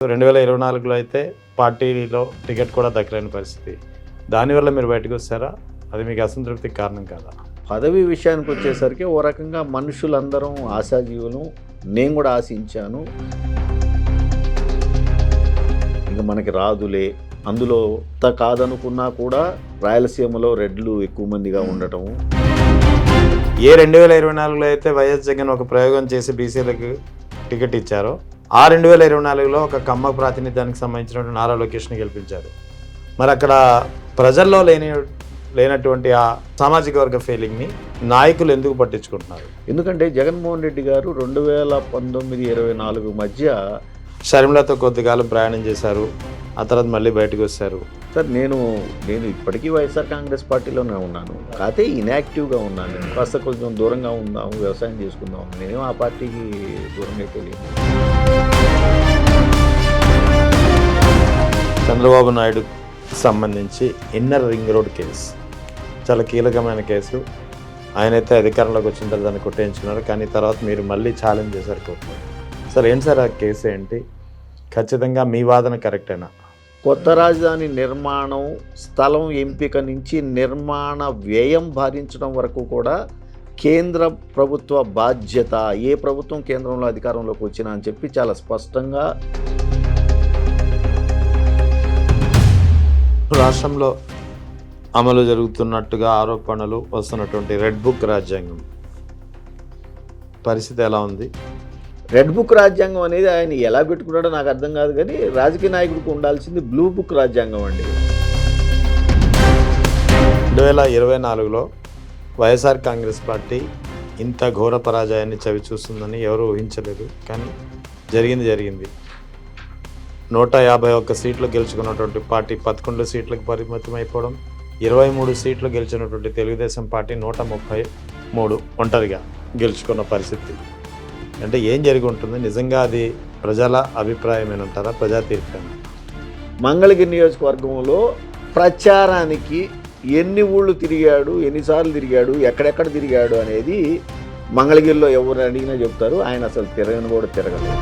2024లో అయితే పార్టీలో టికెట్ కూడా దక్కలేని పరిస్థితి. దానివల్ల మీరు బయటకు వచ్చారా? అది మీకు అసంతృప్తికి కారణం కాదా? పదవి విషయానికి వచ్చేసరికి ఓ రకంగా మనుషులందరం ఆశాజీవులం. నేను కూడా ఆశించాను. ఇంకా మనకి రాదులే, అందులో కాదనుకున్నా కూడా రాయలసీమలో రెడ్లు ఎక్కువ మందిగా ఉండటం. 2024లో అయితే వైఎస్ జగన్ ఒక ప్రయోగం చేసి బీసీలకు టికెట్ ఇచ్చారో, ఆ 2024లో ఒక కమ్మ ప్రాతినిధ్యానికి సంబంధించినటువంటి నారా లోకేష్ని గెలిపించారు. మరి అక్కడ ప్రజల్లో లేనటువంటి ఆ సామాజిక వర్గ ఫీలింగ్ని నాయకులు ఎందుకు పట్టించుకుంటున్నారు? ఎందుకంటే జగన్మోహన్ రెడ్డి గారు 2019-24 మధ్య షర్మిలతో కొద్దికాలం ప్రయాణం చేశారు, ఆ తర్వాత మళ్ళీ బయటకు వచ్చారు. సార్ నేను ఇప్పటికీ వైఎస్ఆర్ కాంగ్రెస్ పార్టీలోనే ఉన్నాను, కాకపోతే ఇన్యాక్టివ్గా ఉన్నాను. కాస్త కొంచెం దూరంగా ఉందాము, వ్యవసాయం చేసుకుందాము. నేనేమో ఆ పార్టీకి దూరంగా తెలియదు. చంద్రబాబు నాయుడు సంబంధించి ఇన్నర్ రింగ్ రోడ్ కేసు చాలా కీలకమైన కేసు. ఆయనైతే అధికారంలోకి వచ్చిన తర్వాత దాన్ని కొట్టేయించుకున్నారు, కానీ తర్వాత మీరు మళ్ళీ ఛాలెంజ్ చేశారు కోర్టులో. సార్ ఏంటి సార్ ఆ కేసు ఏంటి? ఖచ్చితంగా మీ వాదన కరెక్టేనా? కొత్త రాజధాని నిర్మాణం స్థలం ఎంపిక నుంచి నిర్మాణ వ్యయం భరించడం వరకు కూడా కేంద్ర ప్రభుత్వ బాధ్యత. ఏ ప్రభుత్వం కేంద్రంలో అధికారంలోకి వచ్చినా అని చెప్పి చాలా స్పష్టంగా రాష్ట్రంలో అమలు జరుగుతున్నట్టుగా ఆరోపణలు వస్తున్నటువంటి రెడ్ బుక్ రాజ్యాంగం పరిస్థితి ఎలా ఉంది? రెడ్ బుక్ రాజ్యాంగం అనేది ఆయన ఎలా పెట్టుకున్నాడో నాకు అర్థం కాదు, కానీ రాజకీయ నాయకుడికి ఉండాల్సింది బ్లూ బుక్ రాజ్యాంగం అండి. 2024లో వైఎస్ఆర్ కాంగ్రెస్ పార్టీ ఇంత ఘోర పరాజయాన్ని చవి చూస్తుందని ఎవరు ఊహించలేదు, కానీ జరిగింది. 151 సీట్లు గెలుచుకున్నటువంటి పార్టీ 11 సీట్లకు పరిమితం అయిపోవడం, 23 సీట్లు గెలిచినటువంటి తెలుగుదేశం పార్టీ 133 ఒంటరిగా గెలుచుకున్న పరిస్థితి. అంటే ఏం జరిగి ఉంటుంది? నిజంగా అది ప్రజల అభిప్రాయమేనంటారా, ప్రజా తీర్పేనా? మంగళగిరి నియోజకవర్గంలో ప్రచారానికి ఎన్ని ఊళ్ళు తిరిగాడు, ఎన్నిసార్లు తిరిగాడు, ఎక్కడెక్కడ తిరిగాడు అనేది మంగళగిరిలో ఎవరు అడిగినా చెప్తారు. ఆయన అసలు తిరగని కూడా తిరగలేదు.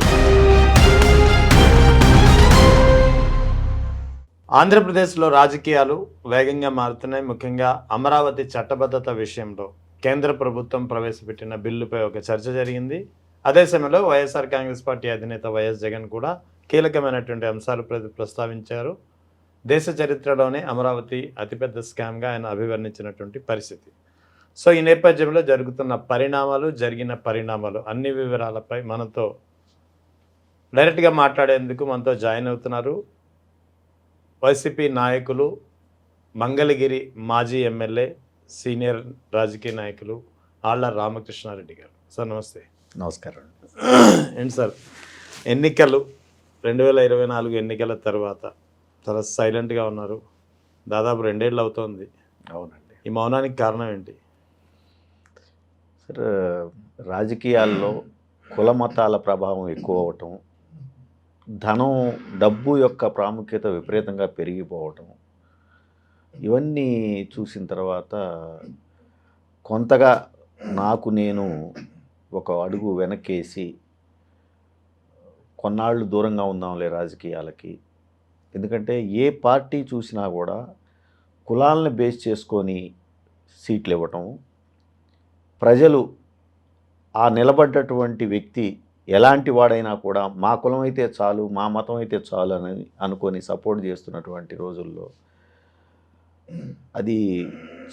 ఆంధ్రప్రదేశ్లో రాజకీయాలు వేగంగా మారుతున్నాయి. ముఖ్యంగా అమరావతి చట్టబద్ధత విషయంలో కేంద్ర ప్రభుత్వం ప్రవేశపెట్టిన బిల్లుపై ఒక చర్చ జరిగింది. అదే సమయంలో వైఎస్ఆర్ కాంగ్రెస్ పార్టీ అధినేత వైఎస్ జగన్ కూడా కీలకమైనటువంటి అంశాలు ప్రస్తావించారు. దేశ చరిత్రలోనే అమరావతి అతిపెద్ద స్కామ్గా ఆయన అభివర్ణించినటువంటి పరిస్థితి. సో ఈ నేపథ్యంలో జరిగిన పరిణామాలు అన్ని వివరాలపై మనతో డైరెక్ట్గా మాట్లాడేందుకు మనతో జాయిన్ అవుతున్నారు వైసీపీ నాయకులు, మంగళగిరి మాజీ ఎమ్మెల్యే, సీనియర్ రాజకీయ నాయకులు ఆళ్ల రామకృష్ణారెడ్డి గారు. సార్ నమస్తే. నమస్కారం. ఏంటి సార్, ఎన్నికలు 2024 ఎన్నికల తర్వాత చాలా సైలెంట్గా ఉన్నారు. దాదాపు 2 ఏళ్ళు అవుతోంది. అవునండి. ఈ మౌనానికి కారణం ఏంటి? సార్, రాజకీయాల్లో కుల మతాల ప్రభావం ఎక్కువ అవటం, డబ్బు యొక్క ప్రాముఖ్యత విపరీతంగా పెరిగిపోవటం, ఇవన్నీ చూసిన తర్వాత కొంతగా నేను ఒక అడుగు వెనక్కేసి కొన్నాళ్ళు దూరంగా ఉందాంలే రాజకీయాలకి. ఎందుకంటే ఏ పార్టీ చూసినా కూడా కులాలను బేస్ చేసుకొని సీట్లు ఇవ్వటం, ప్రజలు ఆ నిలబడ్డటువంటి వ్యక్తి ఎలాంటి వాడైనా కూడా మా కులం అయితే చాలు, మా మతం అయితే చాలు అని అనుకొని సపోర్ట్ చేస్తున్నటువంటి రోజుల్లో అది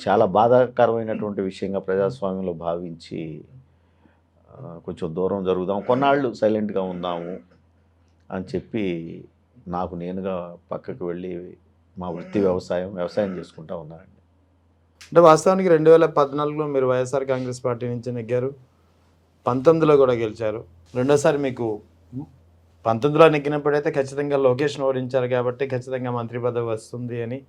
చాలా బాధాకరమైనటువంటి విషయంగా ప్రజాస్వామ్యంలో భావించి కొంచెం దూరం జరుగుదాం, కొన్నాళ్ళు సైలెంట్గా ఉందాము అని చెప్పి నేనుగా పక్కకు వెళ్ళి మా వృత్తి వ్యవసాయం చేసుకుంటూ ఉన్నానండి. అంటే వాస్తవానికి 2014లో మీరు వైఎస్ఆర్ కాంగ్రెస్ పార్టీ నుంచి నెగ్గారు, 19లో కూడా గెలిచారు. రెండోసారి మీకు 19లో నెగ్గినప్పుడైతే ఖచ్చితంగా లోకేష్ను ఓడించారు కాబట్టి ఖచ్చితంగా మంత్రి పదవి వస్తుంది అని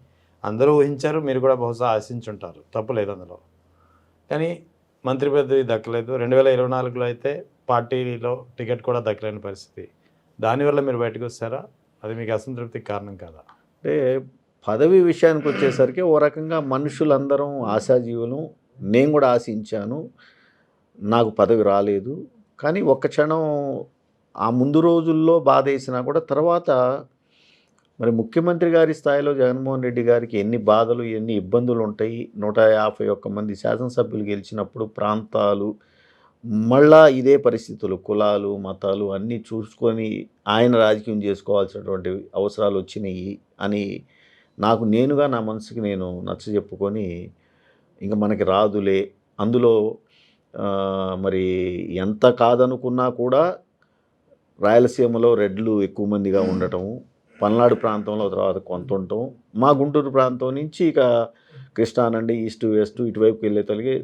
అందరూ ఊహించారు, మీరు కూడా బహుశా ఆశించుంటారు, తప్పులేదు అందులో. కానీ మంత్రి పదవి దక్కలేదు. 2024లో అయితే పార్టీలో టికెట్ కూడా దక్కలేని పరిస్థితి. దానివల్ల మీరు బయటకు వచ్చారా? అది మీకు అసంతృప్తికి కారణం కాదా? అంటే పదవి విషయానికి వచ్చేసరికి ఓ రకంగా మనుషులందరం ఆశాజీవులం. నేను కూడా ఆశించాను, నాకు పదవి రాలేదు. కానీ ఒక్క క్షణం ఆ ముందు రోజుల్లో బాధేసినా కూడా తర్వాత మరి ముఖ్యమంత్రి గారి స్థాయిలో జగన్మోహన్ రెడ్డి గారికి ఎన్ని బాధలు, ఎన్ని ఇబ్బందులు ఉంటాయి. 151 మంది శాసనసభ్యులు గెలిచినప్పుడు ప్రాంతాలు, మళ్ళా ఇదే పరిస్థితులు కులాలు, మతాలు అన్నీ చూసుకొని ఆయన రాజకీయం చేసుకోవాల్సినటువంటి అవసరాలు వచ్చినాయి అని నాకు నేనుగా నా మనసుకి నేను నచ్చజెప్పుకొని ఇంక మనకి రాదులే. అందులో మరి ఎంత కాదనుకున్నా కూడా రాయలసీమలో రెడ్లు ఎక్కువ మందిగా ఉండటం, పల్నాడు ప్రాంతంలో తర్వాత కొంత ఉండటం, మా గుంటూరు ప్రాంతం నుంచి ఇక కృష్ణా నుండి ఈస్ట్ వెస్ట్ ఇటువైపుకి వెళ్ళేతలిగి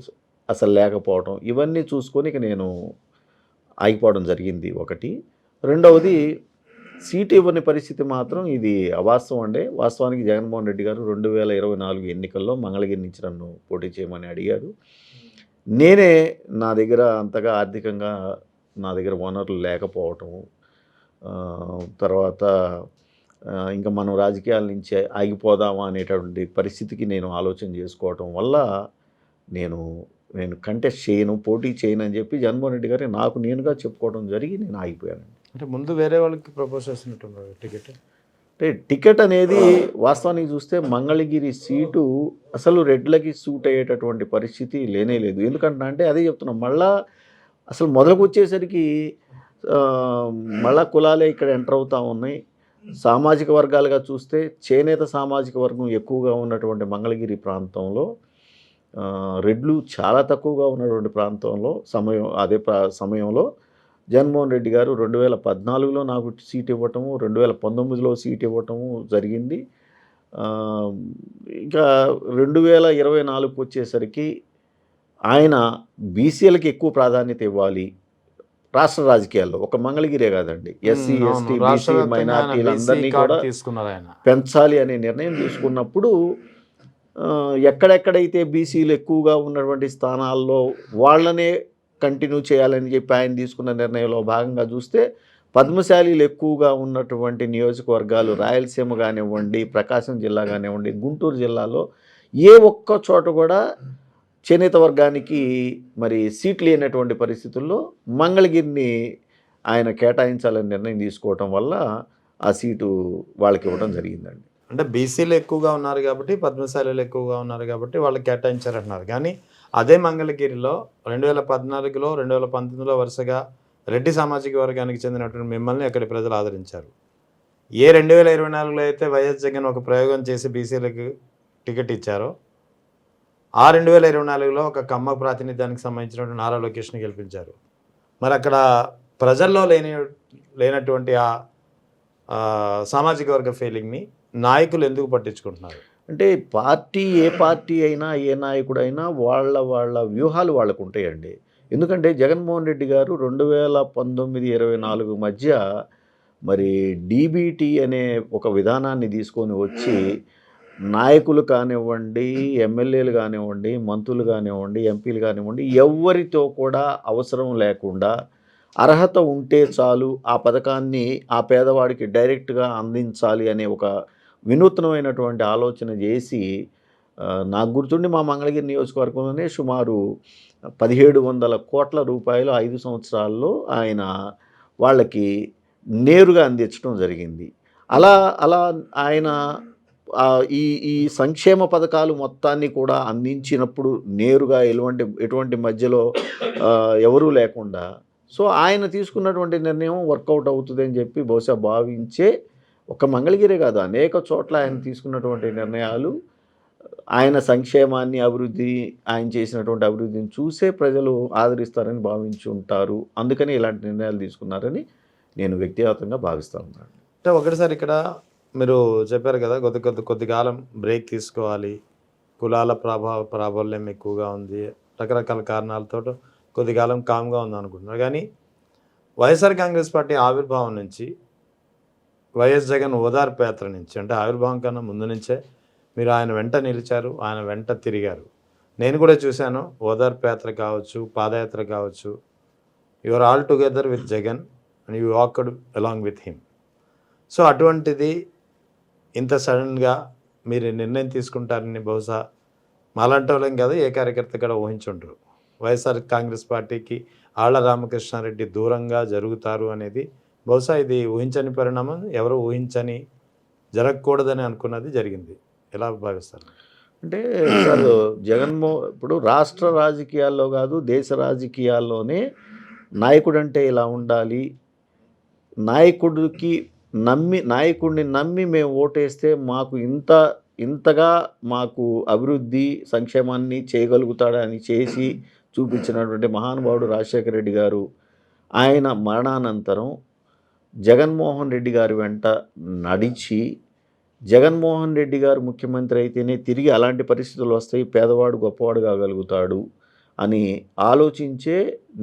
అసలు లేకపోవటం, ఇవన్నీ చూసుకొని ఇక నేను ఆగిపోవడం జరిగింది ఒకటి. రెండవది సీటు ఇవ్వని పరిస్థితి మాత్రం ఇది అవాస్తవం అండి. వాస్తవానికి జగన్మోహన్ రెడ్డి గారు 2024 ఎన్నికల్లో మంగళగిరి నుంచి నన్ను పోటీ చేయమని అడిగారు. నేనే నా దగ్గర అంతగా ఆర్థికంగా నా దగ్గర వనరులు లేకపోవటం, తర్వాత ఇంకా మనం రాజకీయాల నుంచి ఆగిపోదామా అనేటువంటి పరిస్థితికి నేను ఆలోచన చేసుకోవటం వల్ల నేను కంటెస్ట్ చేయను, పోటీ చేయను అని చెప్పి జగన్మోహన్ రెడ్డి గారు నాకు నేనుగా చెప్పుకోవడం జరిగి నేను ఆగిపోయానండి. అంటే ముందు వేరే వాళ్ళకి ప్రపోజ్ చేస్తున్నట్టున్నారు టికెట్. అంటే టికెట్ అనేది వాస్తవానికి చూస్తే మంగళగిరి సీటు అసలు రెడ్లకి సూట్ అయ్యేటటువంటి పరిస్థితి లేనే లేదు. ఎందుకంటే అంటే అదే చెప్తున్నాం, మళ్ళా అసలు మొదలకు వచ్చేసరికి మళ్ళా కులాలే ఇక్కడ ఎంటర్ అవుతూ ఉన్నాయి. సామాజిక వర్గాలుగా చూస్తే చేనేత సామాజిక వర్గం ఎక్కువగా ఉన్నటువంటి మంగళగిరి ప్రాంతంలో రెడ్లు చాలా తక్కువగా ఉన్నటువంటి ప్రాంతంలో సమయంలో జగన్మోహన్ రెడ్డి గారు 2014లో నాకు సీట్ ఇవ్వటము, 2019లో సీట్ ఇవ్వటము జరిగింది. ఇంకా 2024కి వచ్చేసరికి ఆయన బీసీలకి ఎక్కువ ప్రాధాన్యత ఇవ్వాలి రాష్ట్ర రాజకీయాల్లో, ఒక మంగళగిరే కాదండి, ఎస్సీ ఎస్టీ బీసీ మైనార్టీలందరినీ కూడా పెంచాలి అనే నిర్ణయం తీసుకున్నప్పుడు ఎక్కడెక్కడైతే బీసీలు ఎక్కువగా ఉన్నటువంటి స్థానాల్లో వాళ్ళనే కంటిన్యూ చేయాలని చెప్పి ఆయన తీసుకున్న నిర్ణయంలో భాగంగా చూస్తే పద్మశాలీలు ఎక్కువగా ఉన్నటువంటి నియోజకవర్గాలు రాయలసీమ కానివ్వండి, ప్రకాశం జిల్లా కానివ్వండి, గుంటూరు జిల్లాలో ఏ ఒక్క చోట కూడా చేనేత వర్గానికి మరి సీట్లు లేనటువంటి పరిస్థితుల్లో మంగళగిరిని ఆయన కేటాయించాలని నిర్ణయం తీసుకోవటం వల్ల ఆ సీటు వాళ్ళకి ఇవ్వడం జరిగిందండి. అంటే బీసీలు ఎక్కువగా ఉన్నారు కాబట్టి, పద్మశాలీలు ఎక్కువగా ఉన్నారు కాబట్టి వాళ్ళకి కేటాయించారంటున్నారు. కానీ అదే మంగళగిరిలో 2014లో 2019లో వరుసగా రెడ్డి సామాజిక వర్గానికి చెందినటువంటి మిమ్మల్ని అక్కడి ప్రజలు ఆదరించారు. ఏ 2024లో అయితే వైఎస్ జగన్ ఒక ప్రయోగం చేసి బీసీలకు టికెట్ ఇచ్చారో, ఆ 2024లో ఒక కమ్మ ప్రాతినిధ్యానికి సంబంధించినటువంటి నారా లోకేష్ని గెలిపించారు. మరి అక్కడ ప్రజల్లో లేనటువంటి ఆ సామాజిక వర్గ ఫీలింగ్ని నాయకులు ఎందుకు పట్టించుకుంటున్నారు? అంటే ఏ పార్టీ అయినా, ఏ నాయకుడైనా వాళ్ళ వ్యూహాలు వాళ్ళకు ఉంటాయండి. ఎందుకంటే జగన్మోహన్ రెడ్డి గారు 2019-24 మధ్య మరి డీబీటీ అనే ఒక విధానాన్ని తీసుకొని వచ్చి నాయకులు కానివ్వండి, ఎమ్మెల్యేలు కానివ్వండి, మంత్రులు కానివ్వండి, ఎంపీలు కానివ్వండి, ఎవరితో కూడా అవసరం లేకుండా అర్హత ఉంటే చాలు ఆ పథకాన్ని ఆ పేదవాడికి డైరెక్ట్గా అందించాలి అనే ఒక వినూత్నమైనటువంటి ఆలోచన చేసి నాకు గుర్తుండి మా మంగళగిరి నియోజకవర్గంలోనే సుమారు 1700 కోట్ల రూపాయలు 5 సంవత్సరాల్లో ఆయన వాళ్ళకి నేరుగా అందించడం జరిగింది. అలా ఆయన ఈ సంక్షేమ పథకాలు మొత్తాన్ని కూడా అందించినప్పుడు నేరుగా ఎటువంటి మధ్యలో ఎవరూ లేకుండా, సో ఆయన తీసుకున్నటువంటి నిర్ణయం వర్కౌట్ అవుతుందని చెప్పి బహుశా భావించే ఒక మంగళగిరే కాదు అనేక చోట్ల ఆయన తీసుకున్నటువంటి నిర్ణయాలు, ఆయన సంక్షేమాన్ని ఆయన చేసినటువంటి అభివృద్ధిని చూసే ప్రజలు ఆదరిస్తారని భావించి ఉంటారు. అందుకని ఇలాంటి నిర్ణయాలు తీసుకున్నారని నేను వ్యక్తిగతంగా భావిస్తూ ఉన్నాను. అంటే ఒకటిసారి ఇక్కడ మీరు చెప్పారు కదా, కొద్ది కాలం బ్రేక్ తీసుకోవాలి, కులాల ప్రాబల్యం ఎక్కువగా ఉంది, రకరకాల కారణాలతో కొద్ది కాలం కామ్గా ఉంది అనుకుంటున్నారు. కానీ వైఎస్ఆర్ కాంగ్రెస్ పార్టీ ఆవిర్భావం నుంచి, వైఎస్ జగన్ ఓదార్పు యాత్ర నుంచి, అంటే ఆవిర్భావం కన్నా ముందు నుంచే మీరు ఆయన వెంట నిలిచారు, ఆయన వెంట తిరిగారు. నేను కూడా చూశాను, ఓదార్పు యాత్ర కావచ్చు, పాదయాత్ర కావచ్చు, you are all together with Jagan and you walked along with him. So అటువంటిది ఇంత సడన్గా మీరు నిర్ణయం తీసుకుంటారని బహుశా మాలాంటి వాళ్ళం కాదు, ఏ కార్యకర్త కూడా ఊహించుంటారు. వైఎస్ఆర్ కాంగ్రెస్ పార్టీకి ఆళ్ల రామకృష్ణారెడ్డి దూరంగా జరుగుతారు అనేది బహుశా ఇది ఊహించని పరిణామం, ఎవరు ఊహించని, జరగకూడదని అనుకున్నది జరిగింది. ఎలా భావిస్తారు? అంటే సార్ ఇప్పుడు రాష్ట్ర రాజకీయాల్లో కాదు, దేశ రాజకీయాల్లోనే నాయకుడంటే ఇలా ఉండాలి. నాయకుడికి నాయకుడిని నమ్మి మేము ఓటేస్తే మాకు ఇంతగా మాకు అభివృద్ధి, సంక్షేమాన్ని చేయగలుగుతాడని చేసి చూపించినటువంటి మహానుభావుడు రాజశేఖర రెడ్డి గారు. ఆయన మరణానంతరం జగన్మోహన్ రెడ్డి గారి వెంట నడిచి, జగన్మోహన్ రెడ్డి గారు ముఖ్యమంత్రి అయితేనే తిరిగి అలాంటి పరిస్థితులు వస్తాయి, పేదవాడు గొప్పవాడు కాగలుగుతాడు అని ఆలోచించే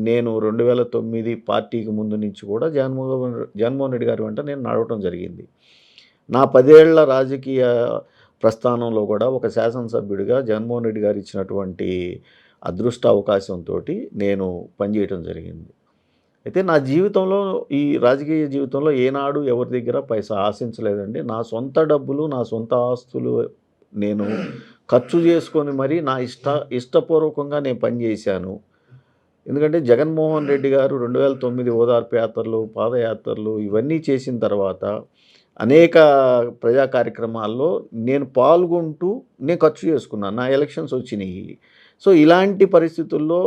నేను 2009 పార్టీకి ముందు నుంచి కూడా జగన్మోహన్ రెడ్డి గారి వెంట నేను నడవటం జరిగింది. నా 10 ఏళ్ల రాజకీయ ప్రస్థానంలో కూడా ఒక శాసనసభ్యుడిగా జగన్మోహన్ రెడ్డి గారు ఇచ్చినటువంటి అదృష్ట అవకాశంతోటి నేను పనిచేయటం జరిగింది. అయితే నా జీవితంలో, ఈ రాజకీయ జీవితంలో ఏనాడు ఎవరి దగ్గర పైసా ఆశించలేదండి. నా సొంత డబ్బులు, నా సొంత ఆస్తులు నేను ఖర్చు చేసుకొని మరీ నా ఇష్టపూర్వకంగా నేను పనిచేశాను. ఎందుకంటే జగన్మోహన్ రెడ్డి గారు 2009 ఓదార్పు యాత్రలు, పాదయాత్రలు ఇవన్నీ చేసిన తర్వాత అనేక ప్రజా కార్యక్రమాల్లో నేను పాల్గొంటూ నేను ఖర్చు చేసుకున్నాను. నా ఎలక్షన్స్ వచ్చినాయి. సో ఇలాంటి పరిస్థితుల్లో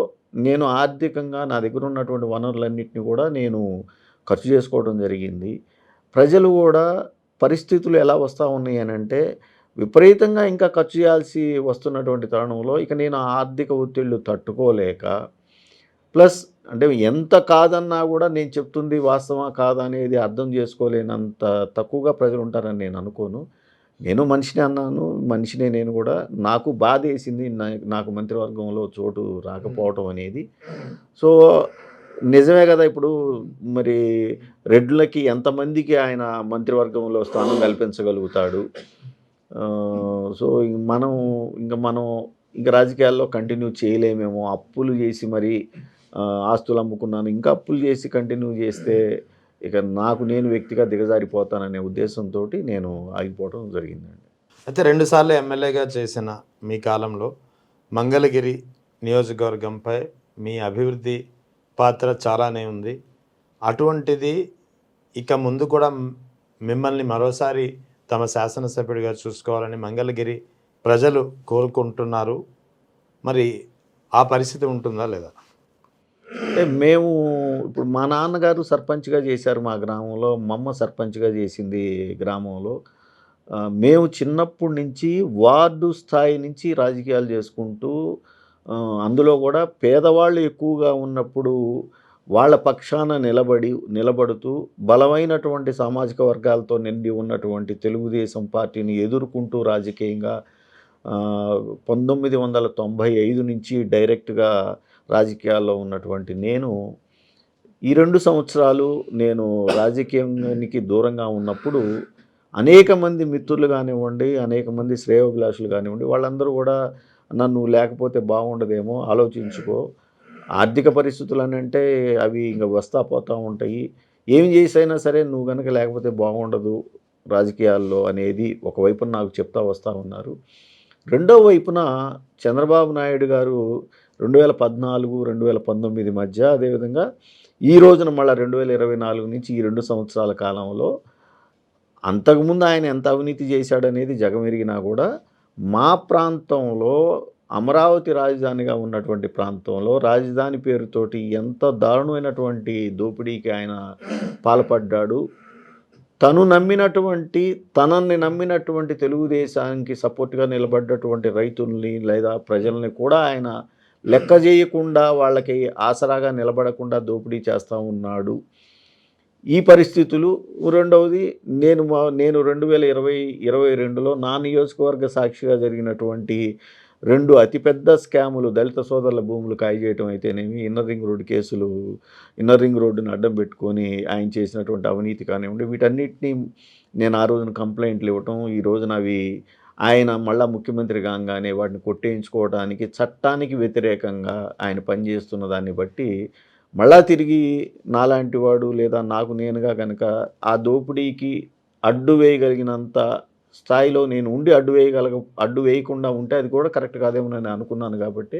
నేను ఆర్థికంగా నా దగ్గర ఉన్నటువంటి వనరులన్నింటినీ కూడా నేను ఖర్చు చేసుకోవడం జరిగింది. ప్రజలు కూడా పరిస్థితులు ఎలా వస్తూ ఉన్నాయి అని అంటే, విపరీతంగా ఇంకా ఖర్చు చేయాల్సి వస్తున్నటువంటి తరుణంలో ఇక నేను ఆర్థిక ఒత్తిళ్లు తట్టుకోలేక, ప్లస్ అంటే ఎంత కాదన్నా కూడా నేను చెప్తుంది వాస్తవా కాదా అనేది అర్థం చేసుకోలేనంత తక్కువగా ప్రజలు ఉంటారని నేను అనుకోను. నేను మనిషిని అన్నాను, మనిషినే నేను కూడా. నాకు బాధేసింది నాకు మంత్రివర్గంలో చోటు రాకపోవటం అనేది. సో నిజమే కదా, ఇప్పుడు మరి రెడ్లకి ఎంతమందికి ఆయన మంత్రివర్గంలో స్థానం కల్పించగలుగుతాడు? సో మనం రాజకీయాల్లో కంటిన్యూ చేయలేమేమో, అప్పులు చేసి మరి ఆస్తులు అమ్ముకున్నాను, ఇంకా అప్పులు చేసి కంటిన్యూ చేస్తే ఇక నేను వ్యక్తిగా దిగజారిపోతాననే ఉద్దేశంతో నేను ఆగిపోవడం జరిగిందండి. అయితే 2 సార్లు ఎమ్మెల్యేగా చేసిన మీ కాలంలో మంగళగిరి నియోజకవర్గంపై మీ అభివృద్ధి పాత్ర చాలానే ఉంది. అటువంటిది ఇక ముందు కూడా మిమ్మల్ని మరోసారి తమ శాసనసభ్యుడిగా చూసుకోవాలని మంగళగిరి ప్రజలు కోరుకుంటున్నారు. మరి ఆ పరిస్థితి ఉంటుందా లేదా? అంటే ఇప్పుడు మా నాన్నగారు సర్పంచ్గా చేశారు మా గ్రామంలో, మా అమ్మ సర్పంచ్గా చేసింది గ్రామంలో. మేము చిన్నప్పటి నుంచి వార్డు స్థాయి నుంచి రాజకీయాలు చేసుకుంటూ, అందులో కూడా పేదవాళ్ళు ఎక్కువగా ఉన్నప్పుడు వాళ్ళ పక్షాన నిలబడుతూ బలమైనటువంటి సామాజిక వర్గాలతో నిండి ఉన్నటువంటి తెలుగుదేశం పార్టీని ఎదుర్కొంటూ రాజకీయంగా 1995 నుంచి డైరెక్ట్గా రాజకీయాల్లో ఉన్నటువంటి నేను, ఈ 2 సంవత్సరాలు నేను రాజకీయానికి దూరంగా ఉన్నప్పుడు అనేక మంది మిత్రులు కానివ్వండి, అనేక మంది శ్రేయోభిలాషులు కానివ్వండి, వాళ్ళందరూ కూడా నన్ను లేకపోతే బాగుండదేమో, ఆలోచించుకో, ఆర్థిక పరిస్థితులు అని అంటే అవి ఇంకా వస్తా పోతూ ఉంటాయి, ఏం చేసైనా సరే నువ్వు కనుక లేకపోతే బాగుండదు రాజకీయాల్లో అనేది ఒకవైపున నాకు చెప్తా వస్తూ ఉన్నారు. రెండో వైపున చంద్రబాబు నాయుడు గారు 2014, 2019 మధ్య, అదేవిధంగా ఈ రోజున మళ్ళీ 2024 నుంచి ఈ 2 సంవత్సరాల కాలంలో అంతకుముందు ఆయన ఎంత అవినీతి చేశాడనేది జగమెరిగినా కూడా మా ప్రాంతంలో, అమరావతి రాజధానిగా ఉన్నటువంటి ప్రాంతంలో రాజధాని పేరుతోటి ఎంత దారుణమైనటువంటి దోపిడీకి ఆయన పాల్పడ్డాడు. తనని నమ్మినటువంటి తెలుగుదేశానికి సపోర్ట్గా నిలబడ్డటువంటి రైతుల్ని లేదా ప్రజల్ని కూడా ఆయన లెక్క చేయకుండా, వాళ్ళకి ఆసరాగా నిలబడకుండా దోపిడీ చేస్తూ ఉన్నాడు. ఈ పరిస్థితులు. రెండవది, నేను 2022లో నా నియోజకవర్గ సాక్షిగా జరిగినటువంటి 2 అతిపెద్ద స్కాములు, దళిత సోదరుల భూములు కాయజేయటం అయితేనేమి, ఇన్నర్ రింగ్ రోడ్డుని అడ్డం పెట్టుకొని ఆయన చేసినటువంటి అవినీతి కానివ్వండి, వీటన్నిటినీ నేను ఆ రోజున కంప్లైంట్లు ఇవ్వటం, ఈ రోజున అవి ఆయన మళ్ళా ముఖ్యమంత్రి కాగానే వాటిని కొట్టేయించుకోవడానికి చట్టానికి వ్యతిరేకంగా ఆయన పనిచేస్తున్న దాన్ని బట్టి మళ్ళా తిరిగి నాలాంటి వాడు లేదా నాకు నేనుగా కనుక ఆ దోపిడీకి అడ్డు వేయగలిగినంత స్థాయిలో నేను ఉండి అడ్డు వేయకుండా ఉంటే అది కూడా కరెక్ట్ కాదేమో నేను అనుకున్నాను. కాబట్టి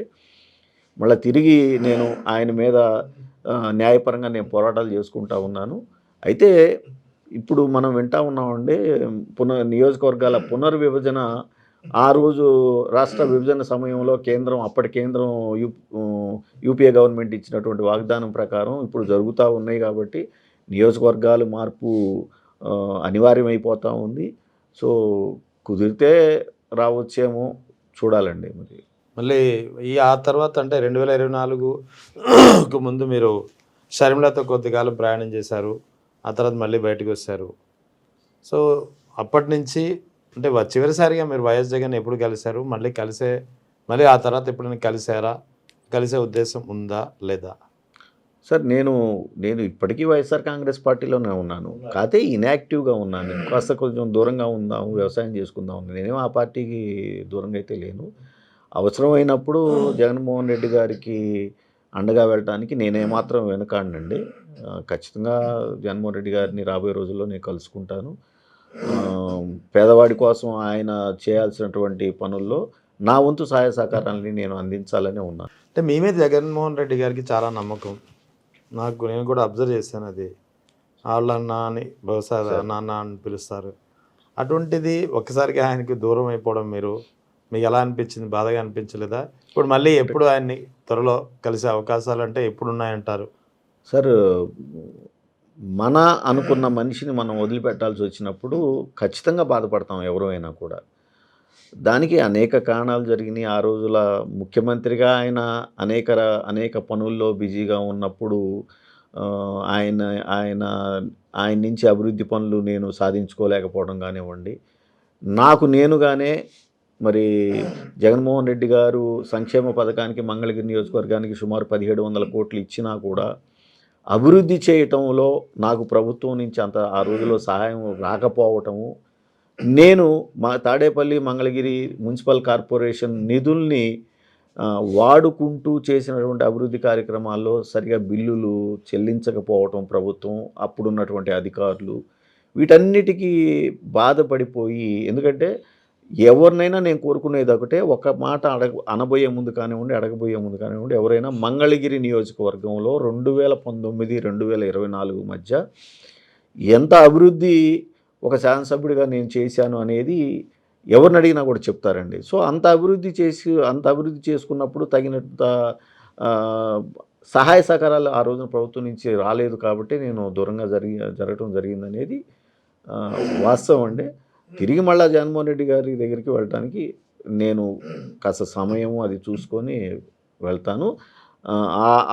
మళ్ళీ తిరిగి నేను ఆయన మీద న్యాయపరంగా నేను పోరాటాలు చేసుకుంటూ ఉన్నాను. అయితే ఇప్పుడు మనం వింటా ఉన్నామండి, నియోజకవర్గాల పునర్విభజన ఆ రోజు రాష్ట్ర విభజన సమయంలో అప్పటి కేంద్రం యూ యూపీఏ గవర్నమెంట్ ఇచ్చినటువంటి వాగ్దానం ప్రకారం ఇప్పుడు జరుగుతూ ఉన్నాయి కాబట్టి నియోజకవర్గాలు మార్పు అనివార్యమైపోతూ ఉంది. సో కుదిరితే రావచ్చేమో, చూడాలండి మరి. మళ్ళీ ఆ తర్వాత అంటే 2024కు ముందు మీరు షర్మిలతో కొద్దికాలం ప్రయాణం చేశారు. ఆ తర్వాత మళ్ళీ బయటకు వచ్చారు. సో అప్పటి నుంచి అంటే చివరిసారిగా మీరు వైఎస్ జగన్ ఎప్పుడు కలిశారు? మళ్ళీ ఆ తర్వాత ఎప్పుడైనా కలిసారా? కలిసే ఉద్దేశం ఉందా లేదా? సార్ నేను ఇప్పటికీ వైఎస్ఆర్ కాంగ్రెస్ పార్టీలోనే ఉన్నాను. కాకపోతే ఇన్యాక్టివ్గా ఉన్నాను. నేను కాస్త కొంచెం దూరంగా ఉందాము, వ్యవసాయం చేసుకుందాం. నేనేమో ఆ పార్టీకి దూరంగా అయితే లేను. అవసరమైనప్పుడు జగన్మోహన్ రెడ్డి గారికి అండగా వెళ్ళటానికి నేనేమాత్రం వెనకాడనండి. ఖచ్చితంగా జగన్మోహన్ రెడ్డి గారిని రాబోయే రోజుల్లో నేను కలుసుకుంటాను. పేదవాడి కోసం ఆయన చేయాల్సినటువంటి పనుల్లో నా వంతు సహాయ సహకారాలని నేను అందించాలనే ఉన్నాను. అంటే మీ మీద జగన్మోహన్ రెడ్డి గారికి చాలా నమ్మకం. నేను కూడా అబ్జర్వ్ చేశాను అది. వాళ్ళన్న అని బహుశా నాన్న అని పిలుస్తారు. అటువంటిది ఒక్కసారిగా ఆయనకి దూరం అయిపోవడం మీకు ఎలా అనిపించింది? బాధగా అనిపించలేదా? ఇప్పుడు మళ్ళీ ఎప్పుడు ఆయన్ని త్వరలో కలిసే అవకాశాలు అంటే ఎప్పుడున్నాయంటారు? సార్, మన అనుకున్న మనిషిని మనం వదిలిపెట్టాల్సి వచ్చినప్పుడు ఖచ్చితంగా బాధపడతాం ఎవరైనా కూడా. దానికి అనేక కారణాలు జరిగినాయి. ఆ రోజుల ముఖ్యమంత్రిగా ఆయన అనేక పనుల్లో బిజీగా ఉన్నప్పుడు ఆయన ఆయన ఆయన నుంచి అభివృద్ధి పనులు నేను సాధించుకోలేకపోవడం కానివ్వండి, నాకు నేనుగానే మరి జగన్మోహన్ రెడ్డి గారు సంక్షేమ పథకానికి మంగళగిరి నియోజకవర్గానికి సుమారు 1700 కోట్లు ఇచ్చినా కూడా అభివృద్ధి చేయటంలో నాకు ప్రభుత్వం నుంచి ఆ రోజుల్లో సహాయం రాకపోవటము, నేను మా తాడేపల్లి మంగళగిరి మున్సిపల్ కార్పొరేషన్ నిధుల్ని వాడుకుంటూ చేసినటువంటి అభివృద్ధి కార్యక్రమాల్లో సరిగా బిల్లులు చెల్లించకపోవటం ప్రభుత్వం, అప్పుడున్నటువంటి అధికారులు, వీటన్నిటికీ బాధపడిపోయి, ఎందుకంటే ఎవరినైనా నేను కోరుకునేది ఒకటే, ఒక మాట అడగబోయే ముందు కానివ్వండి ఎవరైనా మంగళగిరి నియోజకవర్గంలో 2019, 2024 మధ్య ఎంత అభివృద్ధి ఒక శాసనసభ్యుడిగా నేను చేశాను అనేది ఎవరిని అడిగినా కూడా చెప్తారండి. సో అంత అభివృద్ధి చేసుకున్నప్పుడు తగినంత సహాయ సహకారాలు ఆ రోజున ప్రభుత్వం నుంచి రాలేదు కాబట్టి నేను దూరంగా జరగటం జరిగిందనేది వాస్తవం అండి. తిరిగి మళ్ళీ జగన్మోహన్ రెడ్డి గారి దగ్గరికి వెళ్ళటానికి నేను కాస్త సమయము అది చూసుకొని వెళ్తాను.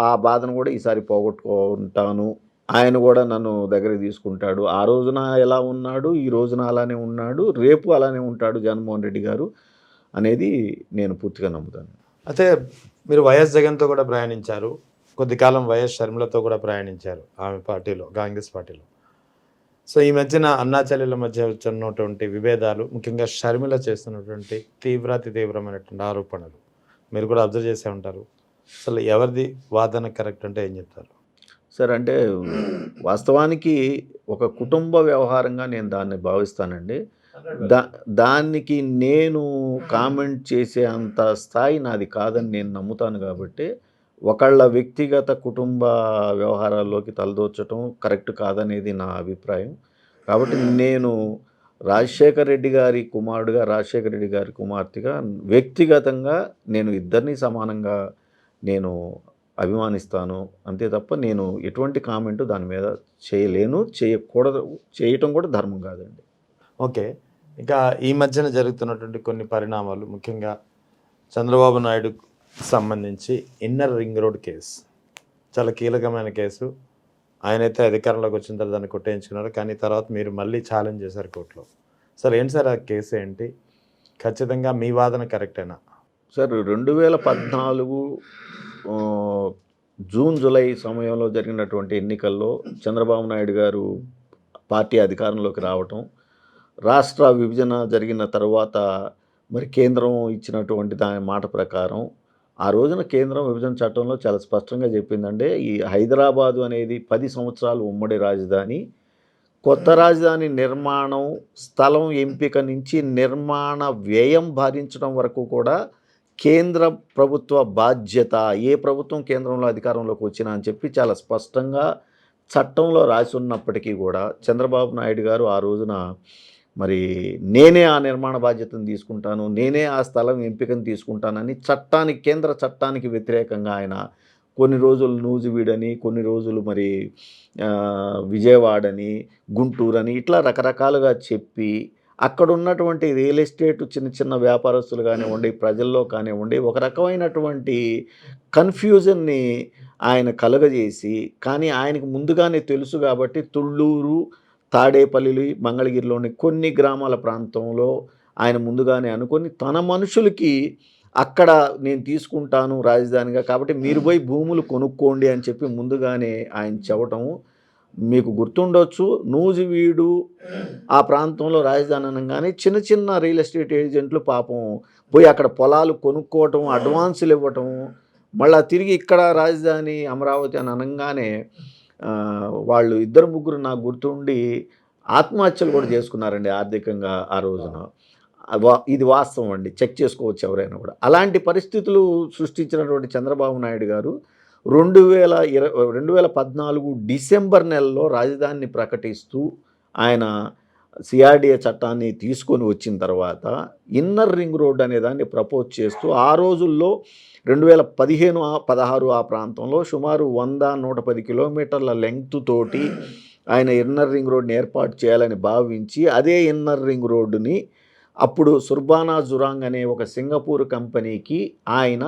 ఆ బాధను కూడా ఈసారి పోగొట్టుకుంటాను. ఆయన కూడా నన్ను దగ్గరికి తీసుకుంటాడు. ఆ రోజున ఎలా ఉన్నాడు, ఈ రోజున అలానే ఉన్నాడు, రేపు అలానే ఉంటాడు జగన్మోహన్ రెడ్డి గారు అనేది నేను పూర్తిగా నమ్ముతాను. అయితే మీరు వైఎస్ జగన్తో కూడా ప్రయాణించారు, కొద్ది కాలం వైఎస్ షర్మిలతో కూడా ప్రయాణించారు ఆమె పార్టీలో, కాంగ్రెస్ పార్టీలో. సో ఈ మధ్యన అన్నా చెల్లెల మధ్య వచ్చినటువంటి విభేదాలు, ముఖ్యంగా షర్మిల చేస్తున్నటువంటి తీవ్రమైనటువంటి ఆరోపణలు మీరు కూడా అబ్జర్వ్ చేసే ఉంటారు. అసలు ఎవరిది వాదన కరెక్ట్ అంటే ఏం చెప్తారు? సార్, అంటే వాస్తవానికి ఒక కుటుంబ వ్యవహారంగా నేను దాన్ని భావిస్తానండి. దానికి నేను కామెంట్ చేసే అంత స్థాయి నాది కాదని నేను నమ్ముతాను కాబట్టి, ఒకళ్ళ వ్యక్తిగత కుటుంబ వ్యవహారాల్లోకి తలదూర్చడం కరెక్ట్ కాదనేది నా అభిప్రాయం. కాబట్టి నేను రాజశేఖర్ రెడ్డి గారి కుమారుడుగా, రాజశేఖర్ రెడ్డి గారి కుమార్తెగా వ్యక్తిగతంగా నేను ఇద్దరిని సమానంగా నేను అభిమానిస్తాను. అంతే తప్ప నేను ఎటువంటి కామెంటు దాని మీద చేయలేను, చేయకూడదు, చేయటం కూడా ధర్మం కాదండి. ఓకే. ఇక ఈ మధ్యన జరుగుతున్నటువంటి కొన్ని పరిణామాలు, ముఖ్యంగా చంద్రబాబు నాయుడుకు సంబంధించి ఇన్నర్ రింగ్ రోడ్ కేసు చాలా కీలకమైన కేసు. ఆయనైతే అధికారంలోకి వచ్చిన తర్వాత దాన్ని కొట్టేయించుకున్నారు. కానీ తర్వాత మీరు మళ్ళీ ఛాలెంజ్ చేశారు కోర్టులో. సార్ ఏంటి సార్ ఆ కేసు ఏంటి? ఖచ్చితంగా మీ వాదన కరెక్టేనా? సార్, 2014 జూన్, జూలై సమయంలో జరిగినటువంటి ఎన్నికల్లో చంద్రబాబు నాయుడు గారు పార్టీ అధికారంలోకి రావటం, రాష్ట్ర విభజన జరిగిన తర్వాత మరి కేంద్రం ఇచ్చినటువంటి దాని మాట ప్రకారం ఆ రోజున కేంద్రం విభజన చట్టంలో చాలా స్పష్టంగా చెప్పిందంటే, ఈ హైదరాబాదు అనేది 10 సంవత్సరాలు ఉమ్మడి రాజధాని, కొత్త రాజధాని నిర్మాణం, స్థలం ఎంపిక నుంచి నిర్మాణ వ్యయం భరించడం వరకు కూడా కేంద్ర ప్రభుత్వ బాధ్యత, ఏ ప్రభుత్వం కేంద్రంలో అధికారంలోకి వచ్చినా అని చెప్పి చాలా స్పష్టంగా చట్టంలో రాసి ఉన్నప్పటికీ కూడా చంద్రబాబు నాయుడు గారు ఆ రోజున మరి నేనే ఆ నిర్మాణ బాధ్యతను తీసుకుంటాను, నేనే ఆ స్థలం ఎంపికను తీసుకుంటానని కేంద్ర చట్టానికి వ్యతిరేకంగా ఆయన కొన్ని రోజులు నూజివీడని, కొన్ని రోజులు మరి విజయవాడని, గుంటూరని ఇట్లా రకరకాలుగా చెప్పి అక్కడ ఉన్నటువంటి రియల్ ఎస్టేట్ చిన్న చిన్న వ్యాపారస్తులు కానివ్వండి, ప్రజల్లో కానివ్వండి, ఒక రకమైనటువంటి కన్ఫ్యూజన్ని ఆయన కలుగజేసి, కానీ ఆయనకు ముందుగానే తెలుసు కాబట్టి తుళ్ళూరు, తాడేపల్లి, మంగళగిరిలోని కొన్ని గ్రామాల ప్రాంతంలో ఆయన ముందుగానే అనుకొని తన మనుషులకి అక్కడ నేను తీసుకుంటాను రాజధానిగా, కాబట్టి మీరు పోయి భూములు కొనుక్కోండి అని చెప్పి ముందుగానే ఆయన చెప్పటం మీకు గుర్తుండొచ్చు. నూజివీడు ఆ ప్రాంతంలో రాజధాని అనగానే చిన్న చిన్న రియల్ ఎస్టేట్ ఏజెంట్లు పాపం పోయి అక్కడ పొలాలు కొనుక్కోవటం, అడ్వాన్సులు ఇవ్వటం, మళ్ళీ తిరిగి ఇక్కడ రాజధాని అమరావతి అని అనగానే వాళ్ళు ఇద్దరు ముగ్గురు నాకు గుర్తుండి ఆత్మహత్యలు కూడా చేసుకున్నారండి ఆర్థికంగా ఆ రోజున. ఇది వాస్తవం అండి, చెక్ చేసుకోవచ్చు ఎవరైనా కూడా. అలాంటి పరిస్థితులు సృష్టించినటువంటి చంద్రబాబు నాయుడు గారు 2014 డిసెంబర్ నెలలో రాజధానిని ప్రకటిస్తూ ఆయన సిఆర్డిఏ చట్టాన్ని తీసుకొని వచ్చిన తర్వాత ఇన్నర్ రింగ్ రోడ్ అనే దాన్ని ప్రపోజ్ చేస్తూ ఆ రోజుల్లో 2015-16 ఆ ప్రాంతంలో సుమారు 100-110 కిలోమీటర్ల లెంగ్త్ తోటి ఆయన ఇన్నర్ రింగ్ రోడ్ని ఏర్పాటు చేయాలని భావించి అదే ఇన్నర్ రింగ్ రోడ్డుని అప్పుడు సుర్బానా జురాంగ్ అనే ఒక సింగపూర్ కంపెనీకి ఆయన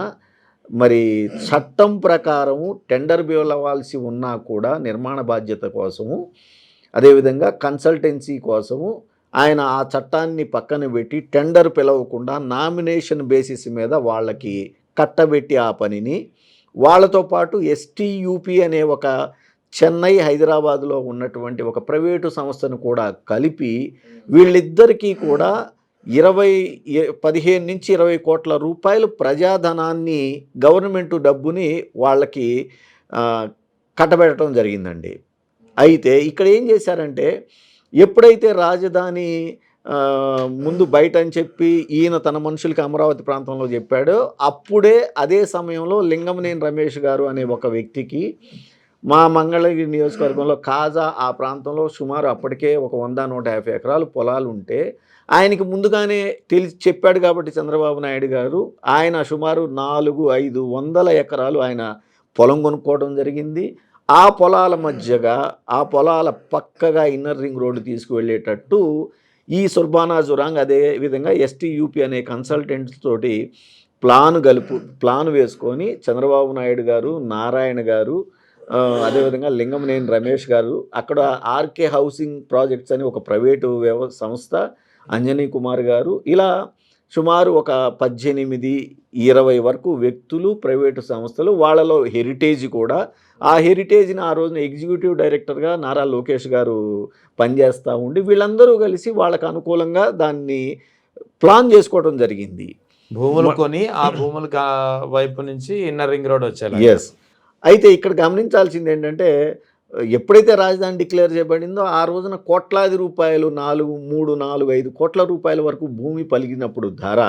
మరి చట్టం ప్రకారము టెండర్ పిలవాల్సి ఉన్నా కూడా నిర్మాణ బాధ్యత కోసము, అదేవిధంగా కన్సల్టెన్సీ కోసము ఆయన ఆ చట్టాన్ని పక్కన పెట్టి టెండర్ పిలవకుండా నామినేషన్ బేసిస్ మీద వాళ్ళకి కట్టబెట్టి ఆ పనిని, వాళ్ళతో పాటు ఎస్టీయూపీ అనే ఒక చెన్నై, హైదరాబాదులో ఉన్నటువంటి ఒక ప్రైవేటు సంస్థను కూడా కలిపి వీళ్ళిద్దరికీ కూడా 15 నుంచి 20 కోట్ల రూపాయలు ప్రజాధనాన్ని, గవర్నమెంట్ డబ్బుని వాళ్ళకి కట్టబెట్టడం జరిగిందండి. అయితే ఇక్కడ ఏం చేశారంటే ఎప్పుడైతే రాజధాని ముందు బయట అని చెప్పి ఈయన తన మనుషులకి అమరావతి ప్రాంతంలో చెప్పాడో అప్పుడే అదే సమయంలో లింగమనేని రమేష్ గారు అనే ఒక వ్యక్తికి మా మంగళగిరి నియోజకవర్గంలో కాజా ఆ ప్రాంతంలో సుమారు అప్పటికే ఒక 100-150 ఎకరాలు పొలాలు ఉంటే ఆయనకి ముందుగానే చెప్పాడు కాబట్టి చంద్రబాబు నాయుడు గారు ఆయన సుమారు 400-500 ఎకరాలు ఆయన పొలం కొనుక్కోవడం జరిగింది. ఆ పొలాల మధ్యగా ఆ పొలాల పక్కగా ఇన్నర్ రింగ్ రోడ్డు తీసుకువెళ్ళేటట్టు ఈ సుర్బానా జురాంగ్ అదే విధంగా ఎస్టీయూపీ అనే కన్సల్టెంట్స్ తోటి ప్లాన్ వేసుకొని చంద్రబాబు నాయుడు గారు, నారాయణ గారు, అదేవిధంగా లింగమనేని రమేష్ గారు, అక్కడ ఆర్కే హౌసింగ్ ప్రాజెక్ట్స్ అని ఒక ప్రైవేటు సంస్థ, అంజనీ కుమార్ గారు, ఇలా సుమారు ఒక 18-20 వరకు వ్యక్తులు, ప్రైవేటు సంస్థలు, వాళ్ళలో హెరిటేజ్ కూడా. ఆ హెరిటేజ్ని ఆ రోజున ఎగ్జిక్యూటివ్ డైరెక్టర్గా నారా లోకేష్ గారు పనిచేస్తూ ఉండి వీళ్ళందరూ కలిసి వాళ్ళకు అనుకూలంగా దాన్ని ప్లాన్ చేసుకోవడం జరిగింది. భూములు కొని ఆ భూముల వైపు నుంచి ఇన్నర్ రింగ్ రోడ్ వచ్చేలా. ఎస్. అయితే ఇక్కడ గమనించాల్సింది ఏంటంటే ఎప్పుడైతే రాజధాని డిక్లేర్ చేయబడిందో ఆ రోజున కోట్లాది రూపాయలు 3-4-5 కోట్ల రూపాయల వరకు భూమి పలిగినప్పుడు ధర,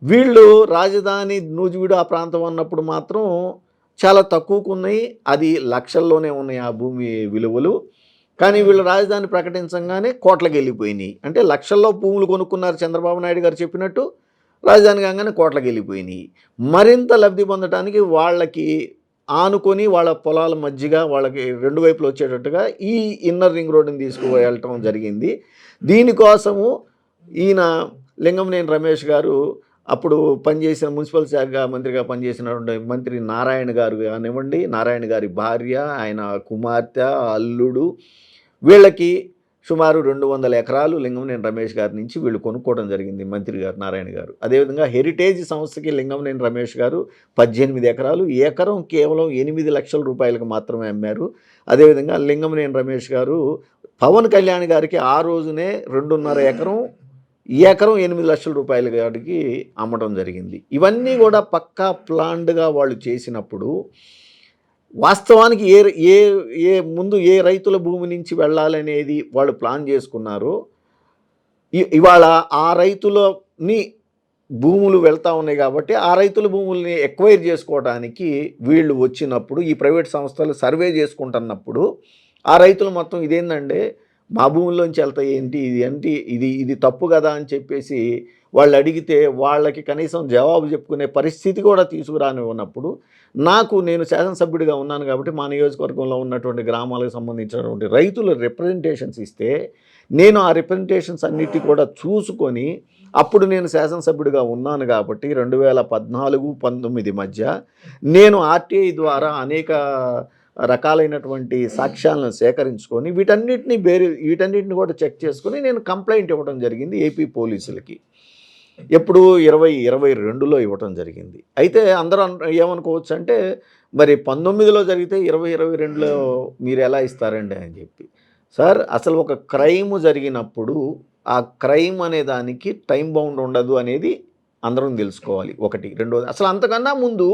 వీళ్ళు రాజధాని నూజివీడు ఆ ప్రాంతం అన్నప్పుడు మాత్రం చాలా తక్కువకు ఉన్నాయి, అది లక్షల్లోనే ఉన్నాయి ఆ భూమి విలువలు. కానీ వీళ్ళు రాజధాని ప్రకటించగానే కోట్లకి వెళ్ళిపోయినాయి. అంటే లక్షల్లో భూములు కొనుక్కున్నారు చంద్రబాబు నాయుడు గారు చెప్పినట్టు, రాజధాని కాగానే కోట్లకి వెళ్ళిపోయినాయి. మరింత లబ్ధి పొందడానికి వాళ్ళకి ఆనుకొని వాళ్ళ పొలాల మధ్యగా వాళ్ళకి రెండు వైపులు వచ్చేటట్టుగా ఈ ఇన్నర్ రింగ్ రోడ్డుని తీసుకువెళ్ళటం జరిగింది. దీనికోసము ఈయన లింగమనేని రమేష్ గారు అప్పుడు పనిచేసిన మున్సిపల్ శాఖ మంత్రిగా పనిచేసినటువంటి మంత్రి నారాయణ గారు కానివ్వండి, నారాయణ గారి భార్య, ఆయన కుమార్తె, అల్లుడు, వీళ్ళకి సుమారు 200 ఎకరాలు లింగమనేని రమేష్ గారి నుంచి వీళ్ళు కొనుక్కోవడం జరిగింది మంత్రి గారు నారాయణ గారు. అదేవిధంగా హెరిటేజ్ సంస్థకి లింగమనేని రమేష్ గారు 18 ఎకరాలు, ఎకరం కేవలం 8 లక్షల రూపాయలకు మాత్రమే అమ్మారు. అదేవిధంగా లింగమనేని రమేష్ గారు పవన్ కళ్యాణ్ గారికి ఆ రోజునే 2.5 ఎకరం, ఎకరం 8 లక్షల రూపాయల గాడికి అమ్మడం జరిగింది. ఇవన్నీ కూడా పక్కా ప్లాన్డ్గా వాళ్ళు చేసినప్పుడు వాస్తవానికి ముందు ఏ రైతుల భూమి నుంచి వెళ్ళాలనేది వాళ్ళు ప్లాన్ చేసుకున్నారో ఇవాళ ఆ రైతులని భూములు వెళ్తూ ఉన్నాయి కాబట్టి ఆ రైతుల భూముల్ని ఎక్వైర్ చేసుకోవడానికి వీళ్ళు వచ్చినప్పుడు ఈ ప్రైవేట్ సంస్థలు సర్వే చేసుకుంటున్నప్పుడు ఆ రైతులు మొత్తం ఇదేందంటే మా భూముల్లోంచి వెళ్తాయి ఏంటి ఇది తప్పు కదా అని చెప్పేసి వాళ్ళు అడిగితే వాళ్ళకి కనీసం జవాబు చెప్పుకునే పరిస్థితి కూడా తీసుకురాని ఉన్నప్పుడు నేను శాసనసభ్యుడిగా ఉన్నాను కాబట్టి మా నియోజకవర్గంలో ఉన్నటువంటి గ్రామాలకు సంబంధించినటువంటి రైతులు రిప్రజెంటేషన్స్ ఇస్తే నేను ఆ రిప్రజెంటేషన్స్ అన్నిటి కూడా చూసుకొని అప్పుడు నేను శాసనసభ్యుడిగా ఉన్నాను కాబట్టి 2014-19 మధ్య నేను ఆర్టీఐ ద్వారా అనేక రకాలైనటువంటి సాక్ష్యాలను సేకరించుకొని వీటన్నిటిని కూడా చెక్ చేసుకొని నేను కంప్లైంట్ ఇవ్వడం జరిగింది ఏపీ పోలీసులకి. ఎప్పుడు 2022లో ఇవ్వటం జరిగింది. అయితే అందరూ ఏమనుకోవచ్చు అంటే మరి 19లో జరిగితే 2022లో మీరు ఎలా ఇస్తారండి అని చెప్పి. సార్ అసలు ఒక క్రైమ్ జరిగినప్పుడు ఆ క్రైమ్ అనే దానికి టైం బౌండ్ ఉండదు అనేది అందరం తెలుసుకోవాలి. ఒకటి. రెండోది అసలు అంతకన్నా ముందు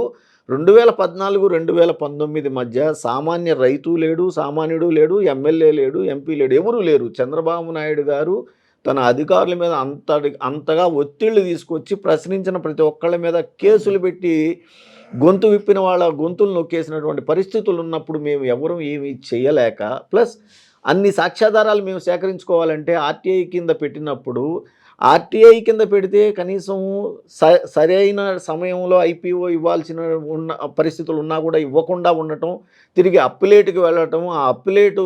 2014-2019 మధ్య సామాన్య రైతు లేడు, సామాన్యుడు లేడు, ఎమ్మెల్యే లేడు, ఎంపీ లేడు, ఎవరూ లేరు. చంద్రబాబు నాయుడు గారు తన అధికారుల మీద అంతగా ఒత్తిళ్లు తీసుకొచ్చి ప్రశ్నించిన ప్రతి ఒక్కళ్ళ మీద కేసులు పెట్టి గొంతు విప్పిన వాళ్ళ గొంతులు నొక్కేసినటువంటి పరిస్థితులు ఉన్నప్పుడు మేము ఎవరూ ఏమీ చేయలేక ప్లస్ అన్ని సాక్ష్యాధారాలు మేము సేకరించుకోవాలంటే ఆర్టీఐ కింద పెట్టినప్పుడు ఆర్టీఐ కింద పెడితే కనీసం సరైన సమయంలో ఐపీఓ ఇవ్వాల్సిన ఉన్న పరిస్థితులు ఉన్నా కూడా ఇవ్వకుండా ఉండటం, తిరిగి అప్పిలేటుకి వెళ్ళటం, ఆ అప్పిలేటు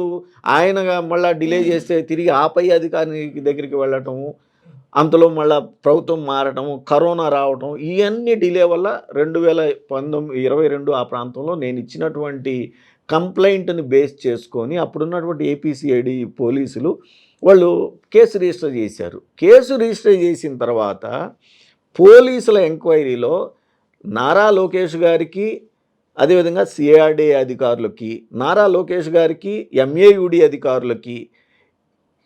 ఆయనగా మళ్ళీ డిలే చేస్తే తిరిగి ఆపై అధికారి దగ్గరికి వెళ్ళటం, అంతలో మళ్ళీ ప్రభుత్వం మారటం, కరోనా రావటం, ఇవన్నీ డిలే వల్ల 2022 ఆ ప్రాంతంలో నేను ఇచ్చినటువంటి కంప్లైంట్ని బేస్ చేసుకొని అప్పుడున్నటువంటి ఏపీసీఐడి పోలీసులు వాళ్ళు కేసు రిజిస్టర్ చేశారు. కేసు రిజిస్టర్ చేసిన తర్వాత పోలీసుల ఎంక్వైరీలో నారా లోకేష్ గారికి, అదేవిధంగా సిఆర్డీ అధికారులకి, నారా లోకేష్ గారికి, ఎంఏయుడి అధికారులకి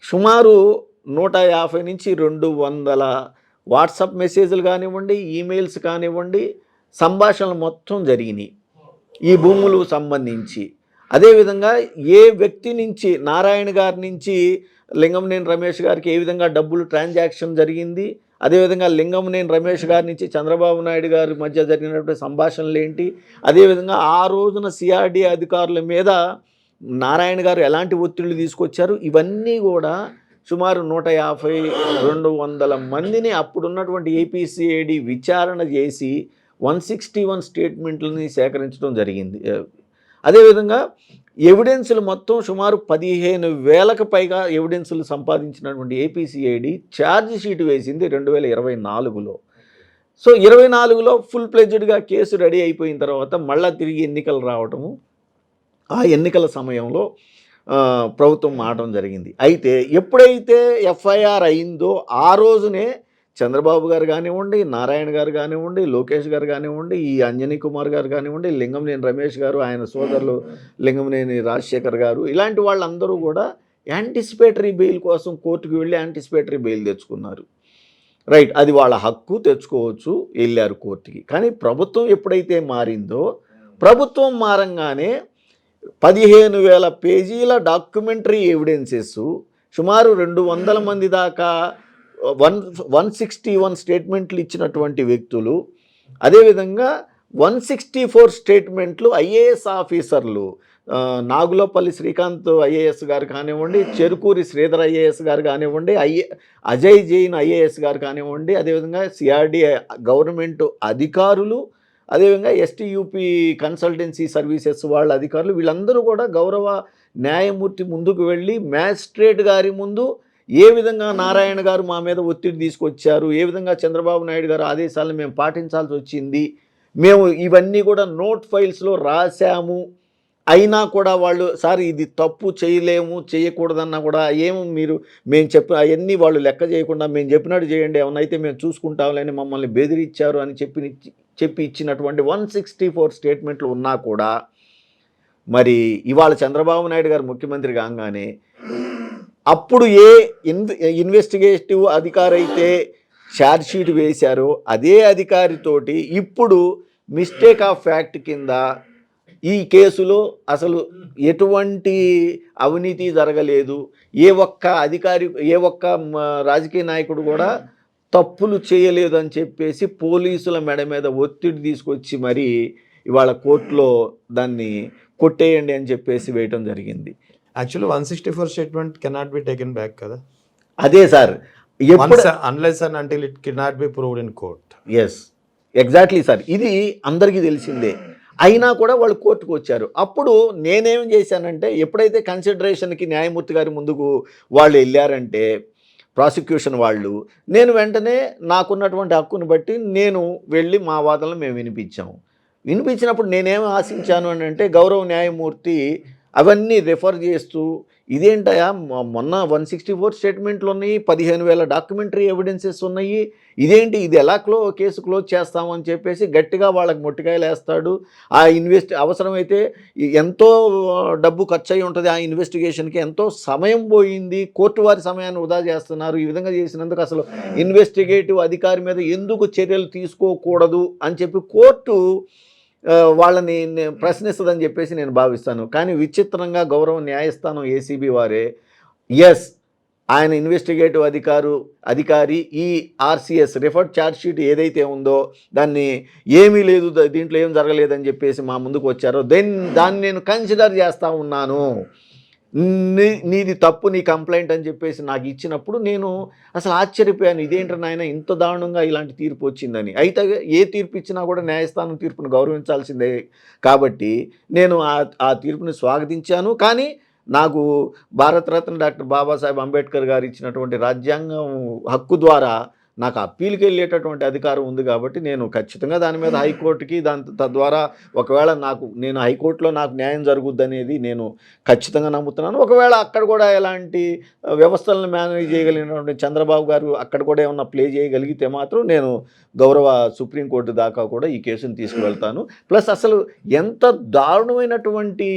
సుమారు 150 నుంచి 200 వాట్సాప్ మెసేజ్లు కానివ్వండి, ఈమెయిల్స్ కానివ్వండి, సంభాషణలు మొత్తం జరిగినాయి ఈ భూములకు సంబంధించి. అదేవిధంగా ఏ వ్యక్తి నుంచి నారాయణ గారి నుంచి లింగంనేని రమేష్ గారికి ఏ విధంగా డబ్బులు ట్రాన్సాక్షన్ జరిగింది, అదేవిధంగా లింగంనేని రమేష్ గారి నుంచి చంద్రబాబు నాయుడు గారి మధ్య జరిగినటువంటి సంభాషణలు ఏంటి, అదేవిధంగా ఆ రోజున సిఆర్డీ అధికారుల మీద నారాయణ గారు ఎలాంటి ఒత్తిళ్లు తీసుకొచ్చారు, ఇవన్నీ కూడా సుమారు 150-200 మందిని అప్పుడున్నటువంటి ఏపీసీఐడి విచారణ చేసి 161 స్టేట్మెంట్లని సేకరించడం జరిగింది. అదేవిధంగా ఎవిడెన్సులు మొత్తం సుమారు 15,000కు పైగా ఎవిడెన్సులు సంపాదించినటువంటి ఏపీసీఐడి ఛార్జ్ షీట్ వేసింది 2024లో. సో 24లో ఫుల్ ప్లెడ్జ్డ్గా కేసు రెడీ అయిపోయిన తర్వాత మళ్ళీ తిరిగి ఎన్నికలు రావటము, ఆ ఎన్నికల సమయంలో ప్రభుత్వం మారడం జరిగింది. అయితే ఎప్పుడైతే ఎఫ్ఐఆర్ అయిందో ఆ రోజునే చంద్రబాబు గారు కానివ్వండి, నారాయణ గారు కానివ్వండి, లోకేష్ గారు కానివ్వండి, ఈ అంజనీ కుమార్ గారు కానివ్వండి, లింగంనేని రమేష్ గారు, ఆయన సోదరులు లింగంనేని రాజశేఖర్ గారు, ఇలాంటి వాళ్ళందరూ కూడా యాంటిసిపేటరీ బెయిల్ కోసం కోర్టుకు వెళ్ళి యాంటిసిపేటరీ బెయిల్ తెచ్చుకున్నారు. రైట్, అది వాళ్ళ హక్కు, తెచ్చుకోవచ్చు, వెళ్ళారు కోర్టుకి. కానీ ప్రభుత్వం ఎప్పుడైతే మారిందో, ప్రభుత్వం మారంగానే 15,000 పేజీల డాక్యుమెంటరీ ఎవిడెన్సెస్, సుమారు 200 మంది దాకా 161 స్టేట్మెంట్లు ఇచ్చినటువంటి వ్యక్తులు, అదేవిధంగా 164 స్టేట్మెంట్లు ఐఏఎస్ ఆఫీసర్లు, నాగులపల్లి శ్రీకాంత్ ఐఏఎస్ గారు కానివ్వండి, చెరుకూరి శ్రీధర్ ఐఏఎస్ గారు కానివ్వండి, అజయ్ జైన్ ఐఏఎస్ గారు కానివ్వండి, అదేవిధంగా సిఆర్డీ గవర్నమెంట్ అధికారులు, అదేవిధంగా ఎస్టీయూపీ కన్సల్టెన్సీ సర్వీసెస్ వాళ్ళ అధికారులు, వీళ్ళందరూ కూడా గౌరవ న్యాయమూర్తి ముందుకు వెళ్ళి మ్యాజిస్ట్రేట్ గారి ముందు ఏ విధంగా నారాయణ గారు మా మీద ఒత్తిడి తీసుకొచ్చారు, ఏ విధంగా చంద్రబాబు నాయుడు గారు ఆదేశాలను మేము పాటించాల్సి వచ్చింది, మేము ఇవన్నీ కూడా నోట్ ఫైల్స్లో రాశాము, అయినా కూడా వాళ్ళు సార్ ఇది తప్పు చేయలేము, చేయకూడదన్నా కూడా మేము చెప్పిన అవన్నీ వాళ్ళు లెక్క చేయకుండా మేము చెప్పినట్టు చేయండి, ఏమన్నా అయితే మేము చూసుకుంటామని మమ్మల్ని బెదిరించారు అని చెప్పి ఇచ్చినటువంటి 164 స్టేట్మెంట్లు ఉన్నా కూడా మరి ఇవాళ చంద్రబాబు నాయుడు గారు ముఖ్యమంత్రి కాగానే అప్పుడు ఏ ఇన్వెస్టిగేటివ్ అధికారి అయితే ఛార్జ్ షీట్ వేశారో అదే అధికారితోటి ఇప్పుడు మిస్టేక్ ఆఫ్ ఫ్యాక్ట్ కింద ఈ కేసులో అసలు ఎటువంటి అవినీతి జరగలేదు, ఏ ఒక్క రాజకీయ నాయకుడు కూడా తప్పులు చేయలేదు అని చెప్పేసి పోలీసుల మెడ మీద ఒత్తిడి తీసుకొచ్చి మరి ఇవాళ కోర్టులో దాన్ని కొట్టేయండి అని చెప్పేసి వేయటం జరిగింది. Actually 164 statement cannot be taken back కదా, అదే సార్ ఎప్పుడు unless and until it cannot be proved in court. Yes exactly sir, ఇది అందరికీ తెలిసిందే. అయినా కూడా వాళ్ళు కోర్టుకు వచ్చారు. అప్పుడు నేనేం చేశానంటే, ఎప్పుడైతే కన్సిడరేషన్కి న్యాయమూర్తి గారి ముందుకు వాళ్ళు వెళ్ళారంటే ప్రాసిక్యూషన్ వాళ్ళు, నేను వెంటనే నాకున్నటువంటి హక్కును బట్టి నేను వెళ్ళి మా వాదనలు మేము వినిపించాము. వినిపించినప్పుడు నేనేం ఆశించాను అని అంటే, గౌరవ న్యాయమూర్తి అవన్నీ రెఫర్ చేస్తూ ఇదేంటయా మొన్న 164 స్టేట్మెంట్లు ఉన్నాయి, 15,000 డాక్యుమెంటరీ ఎవిడెన్సెస్ ఉన్నాయి, ఇదేంటి ఇది ఎలా కేసు క్లోజ్ చేస్తామని చెప్పేసి గట్టిగా వాళ్ళకి మొట్టికాయలు వేస్తాడు. ఆ అవసరమైతే ఎంతో డబ్బు ఖర్చు అయి ఉంటుంది, ఆ ఇన్వెస్టిగేషన్కి ఎంతో సమయం పోయింది, కోర్టు వారి సమయాన్ని వృధా చేస్తున్నారు, ఈ విధంగా చేసినందుకు అసలు ఇన్వెస్టిగేటివ్ అధికారి మీద ఎందుకు చర్యలు తీసుకోకూడదు అని చెప్పి కోర్టు వాళ్ళని ప్రశ్నిస్తుందని చెప్పేసి నేను భావిస్తాను. కానీ విచిత్రంగా గౌరవ న్యాయస్థానం ఏసీబీ వారే ఎస్ ఆయన ఇన్వెస్టిగేటివ్ అధికారి ఈ ఆర్సిఎస్ రిఫర్డ్ ఛార్జ్ షీట్ ఏదైతే ఉందో దాన్ని ఏమీ లేదు, దీంట్లో ఏం జరగలేదని చెప్పేసి మా ముందుకు వచ్చారో దాన్ని నేను కన్సిడర్ చేస్తూ ఉన్నాను, నీది తప్పు, నీ కంప్లైంట్ అని చెప్పేసి నాకు ఇచ్చినప్పుడు నేను అసలు ఆశ్చర్యపోయాను. ఇదేంటి నాయన ఇంత దారుణంగా ఇలాంటి తీర్పు వచ్చిందని. అయితే ఏ తీర్పు ఇచ్చినా కూడా న్యాయస్థానం తీర్పును గౌరవించాల్సిందే కాబట్టి నేను ఆ తీర్పుని స్వాగతించాను. కానీ నాకు భారతరత్న డాక్టర్ బాబాసాహెబ్ అంబేద్కర్ గారు ఇచ్చినటువంటి రాజ్యాంగం హక్కు ద్వారా నాకు అప్పీల్కి వెళ్ళేటటువంటి అధికారం ఉంది కాబట్టి నేను ఖచ్చితంగా దాని మీద హైకోర్టుకి తద్వారా ఒకవేళ నేను హైకోర్టులో నాకు న్యాయం జరుగుద్దనేది నేను ఖచ్చితంగా నమ్ముతున్నాను. ఒకవేళ అక్కడ కూడా ఎలాంటి వ్యవస్థలను మేనేజ్ చేయగలిగినటువంటి చంద్రబాబు గారు అక్కడ కూడా ఏమన్నా ప్లే చేయగలిగితే మాత్రం నేను గౌరవ సుప్రీంకోర్టు దాకా కూడా ఈ కేసును తీసుకువెళ్తాను. ప్లస్ అసలు ఎంత దారుణమైనటువంటి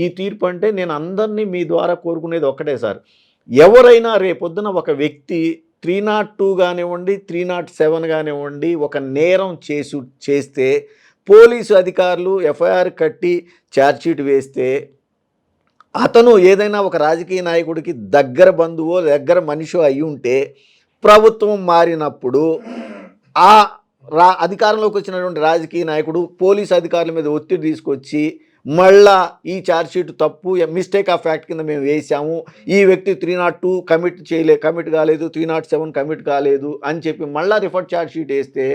ఈ తీర్పు అంటే, నేను అందరినీ మీ ద్వారా కోరుకునేది ఒక్కటే సార్, ఎవరైనా రేపొద్దున ఒక వ్యక్తి 302 కానివ్వండి 307 కానివ్వండి ఒక నేరం చేస్తే పోలీసు అధికారులు ఎఫ్ఐఆర్ కట్టి ఛార్జ్షీట్ వేస్తే అతను ఏదైనా ఒక రాజకీయ నాయకుడికి దగ్గర బంధువో దగ్గర మనిషో అయి ఉంటే ప్రభుత్వం మారినప్పుడు ఆ అధికారంలోకి వచ్చినటువంటి రాజకీయ నాయకుడు పోలీసు అధికారుల మీద ఒత్తిడి తీసుకొచ్చి మళ్ళా ఈ ఛార్జ్షీట్ తప్పు, మిస్టేక్ ఆఫ్ ఫ్యాక్ట్ కింద మేము వేసాము, ఈ వ్యక్తి 302 కమిట్ కాలేదు, 307 కమిట్ కాలేదు అని చెప్పి మళ్ళీ రిఫర్ ఛార్జ్షీట్ వేస్తే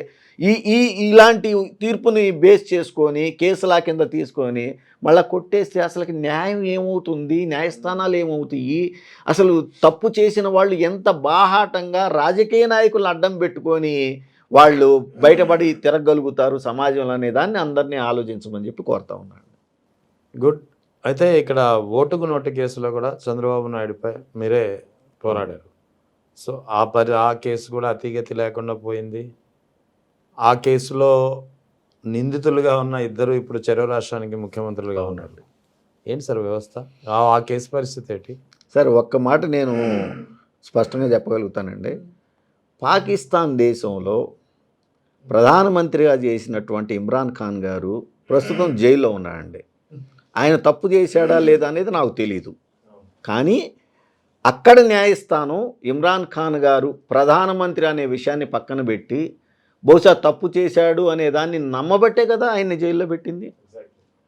ఇలాంటి తీర్పుని బేస్ చేసుకొని కేసులా కింద తీసుకొని మళ్ళీ కొట్టేస్తే అసలుకి న్యాయం ఏమవుతుంది, న్యాయస్థానాలు ఏమవుతాయి, అసలు తప్పు చేసిన వాళ్ళు ఎంత బాహాటంగా రాజకీయ నాయకులను అడ్డం పెట్టుకొని వాళ్ళు బయటపడి తిరగలుగుతారు సమాజంలో అనే దాన్ని అందరినీ ఆలోచించమని చెప్పి కోరుతా ఉన్నాను. గుడ్. అయితే ఇక్కడ ఓటుకు నోటు కేసులో కూడా చంద్రబాబు నాయుడుపై మీరే పోరాడారు. సో ఆ కేసు కూడా అతిగతి లేకుండా పోయింది. ఆ కేసులో నిందితులుగా ఉన్న ఇద్దరు ఇప్పుడు చెరో రాష్ట్రానికి ముఖ్యమంత్రులుగా ఉన్నారు. ఏంటి సార్ వ్యవస్థ, ఆ కేసు పరిస్థితి ఏంటి సార్? ఒక్క మాట నేను స్పష్టంగా చెప్పగలుగుతానండి. పాకిస్తాన్ దేశంలో ప్రధానమంత్రిగా చేసినటువంటి ఇమ్రాన్ ఖాన్ గారు ప్రస్తుతం జైల్లో ఉన్నారండి. ఆయన తప్పు చేశాడా లేదా అనేది నాకు తెలీదు. కానీ అక్కడ న్యాయస్థానం ఇమ్రాన్ ఖాన్ గారు ప్రధానమంత్రి అనే విషయాన్ని పక్కన పెట్టి బహుశా తప్పు చేశాడు అనే దాన్ని నమ్మబట్టే కదా ఆయన్ని జైల్లో పెట్టింది.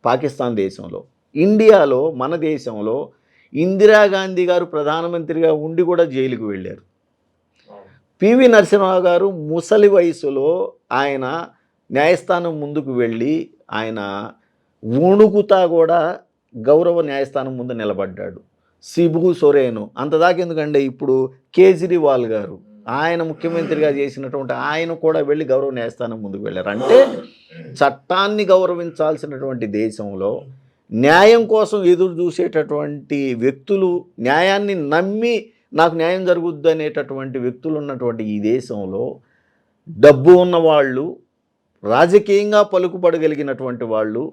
పాకిస్తాన్ దేశంలో, ఇండియాలో, మన దేశంలో ఇందిరాగాంధీ గారు ప్రధానమంత్రిగా ఉండి కూడా జైలుకు వెళ్ళారు. పివి నరసింహరావు గారు ముసలి వయసులో ఆయన న్యాయస్థానం ముందుకు వెళ్ళి ఆయన వణుకుతా కూడా గౌరవ న్యాయస్థానం ముందు నిలబడ్డాడు. సిబు సొరేను అంతదాకా ఎందుకంటే ఇప్పుడు కేజ్రీవాల్ గారు ఆయన ముఖ్యమంత్రిగా చేసినటువంటి ఆయన కూడా వెళ్ళి గౌరవ న్యాయస్థానం ముందుకు వెళ్ళారు. అంటే చట్టాన్ని గౌరవించాల్సినటువంటి దేశంలో న్యాయం కోసం ఎదురు చూసేటటువంటి వ్యక్తులు, న్యాయాన్ని నమ్మి నాకు న్యాయం జరుగుద్ది అనేటటువంటి వ్యక్తులు ఉన్నటువంటి ఈ దేశంలో డబ్బు ఉన్నవాళ్ళు, రాజకీయంగా పలుకుపడగలిగినటువంటి వాళ్ళు,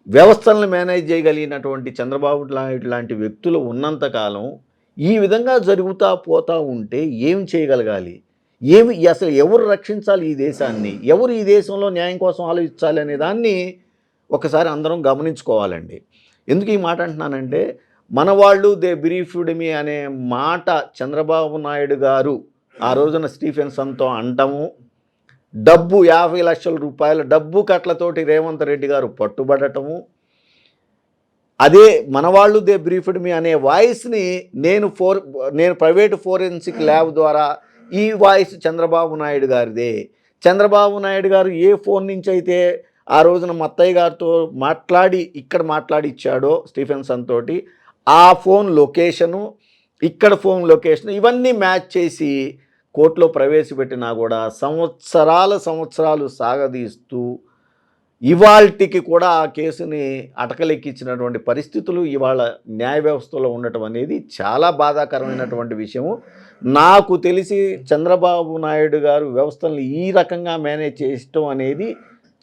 వ్యవస్థలను మేనేజ్ చేయగలిగినటువంటి చంద్రబాబు నాయుడు లాంటి వ్యక్తులు ఉన్నంతకాలం ఈ విధంగా జరుగుతూ పోతూ ఉంటే ఏం చేయగలగాలి? అసలు ఎవరు రక్షించాలి ఈ దేశాన్ని? ఎవరు ఈ దేశంలో న్యాయం కోసం ఆలోచించాలి అనే దాన్ని ఒకసారి అందరం గమనించుకోవాలండి. ఎందుకు ఈ మాట అంటున్నానంటే, మన వాళ్ళు దే బ్రీఫ్డ్ మీ అనే మాట చంద్రబాబు నాయుడు గారు ఆ రోజున స్టీఫెన్సన్తో అంటము, డబ్బు 50 లక్షల రూపాయల డబ్బు కట్లతోటి రేవంత్ రెడ్డి గారు పట్టుబడటము, అదే మనవాళ్ళు దే బ్రీఫ్డ్ మీ అనే వాయిస్ని నేను ప్రైవేటు ఫోరెన్సిక్ ల్యాబ్ ద్వారా ఈ వాయిస్ చంద్రబాబు నాయుడు గారిదే. చంద్రబాబు నాయుడు గారు ఏ ఫోన్ నుంచి అయితే ఆ రోజున మత్తయ్య గారితో ఇక్కడ మాట్లాడి ఇచ్చాడో స్టీఫెన్సన్ తోటి, ఆ ఫోన్ లొకేషను, ఇక్కడ ఫోన్ లొకేషన్ ఇవన్నీ మ్యాచ్ చేసి కోర్టులో ప్రవేశపెట్టినా కూడా సంవత్సరాలు సాగదీస్తూ ఇవాల్టికి కూడా ఆ కేసుని అటకలెక్కించినటువంటి పరిస్థితులు ఇవాళ న్యాయ వ్యవస్థలో ఉండటం అనేది చాలా బాధాకరమైనటువంటి విషయము. నాకు తెలిసి చంద్రబాబు నాయుడు గారు వ్యవస్థలను ఈ రకంగా మేనేజ్ చేయటం అనేది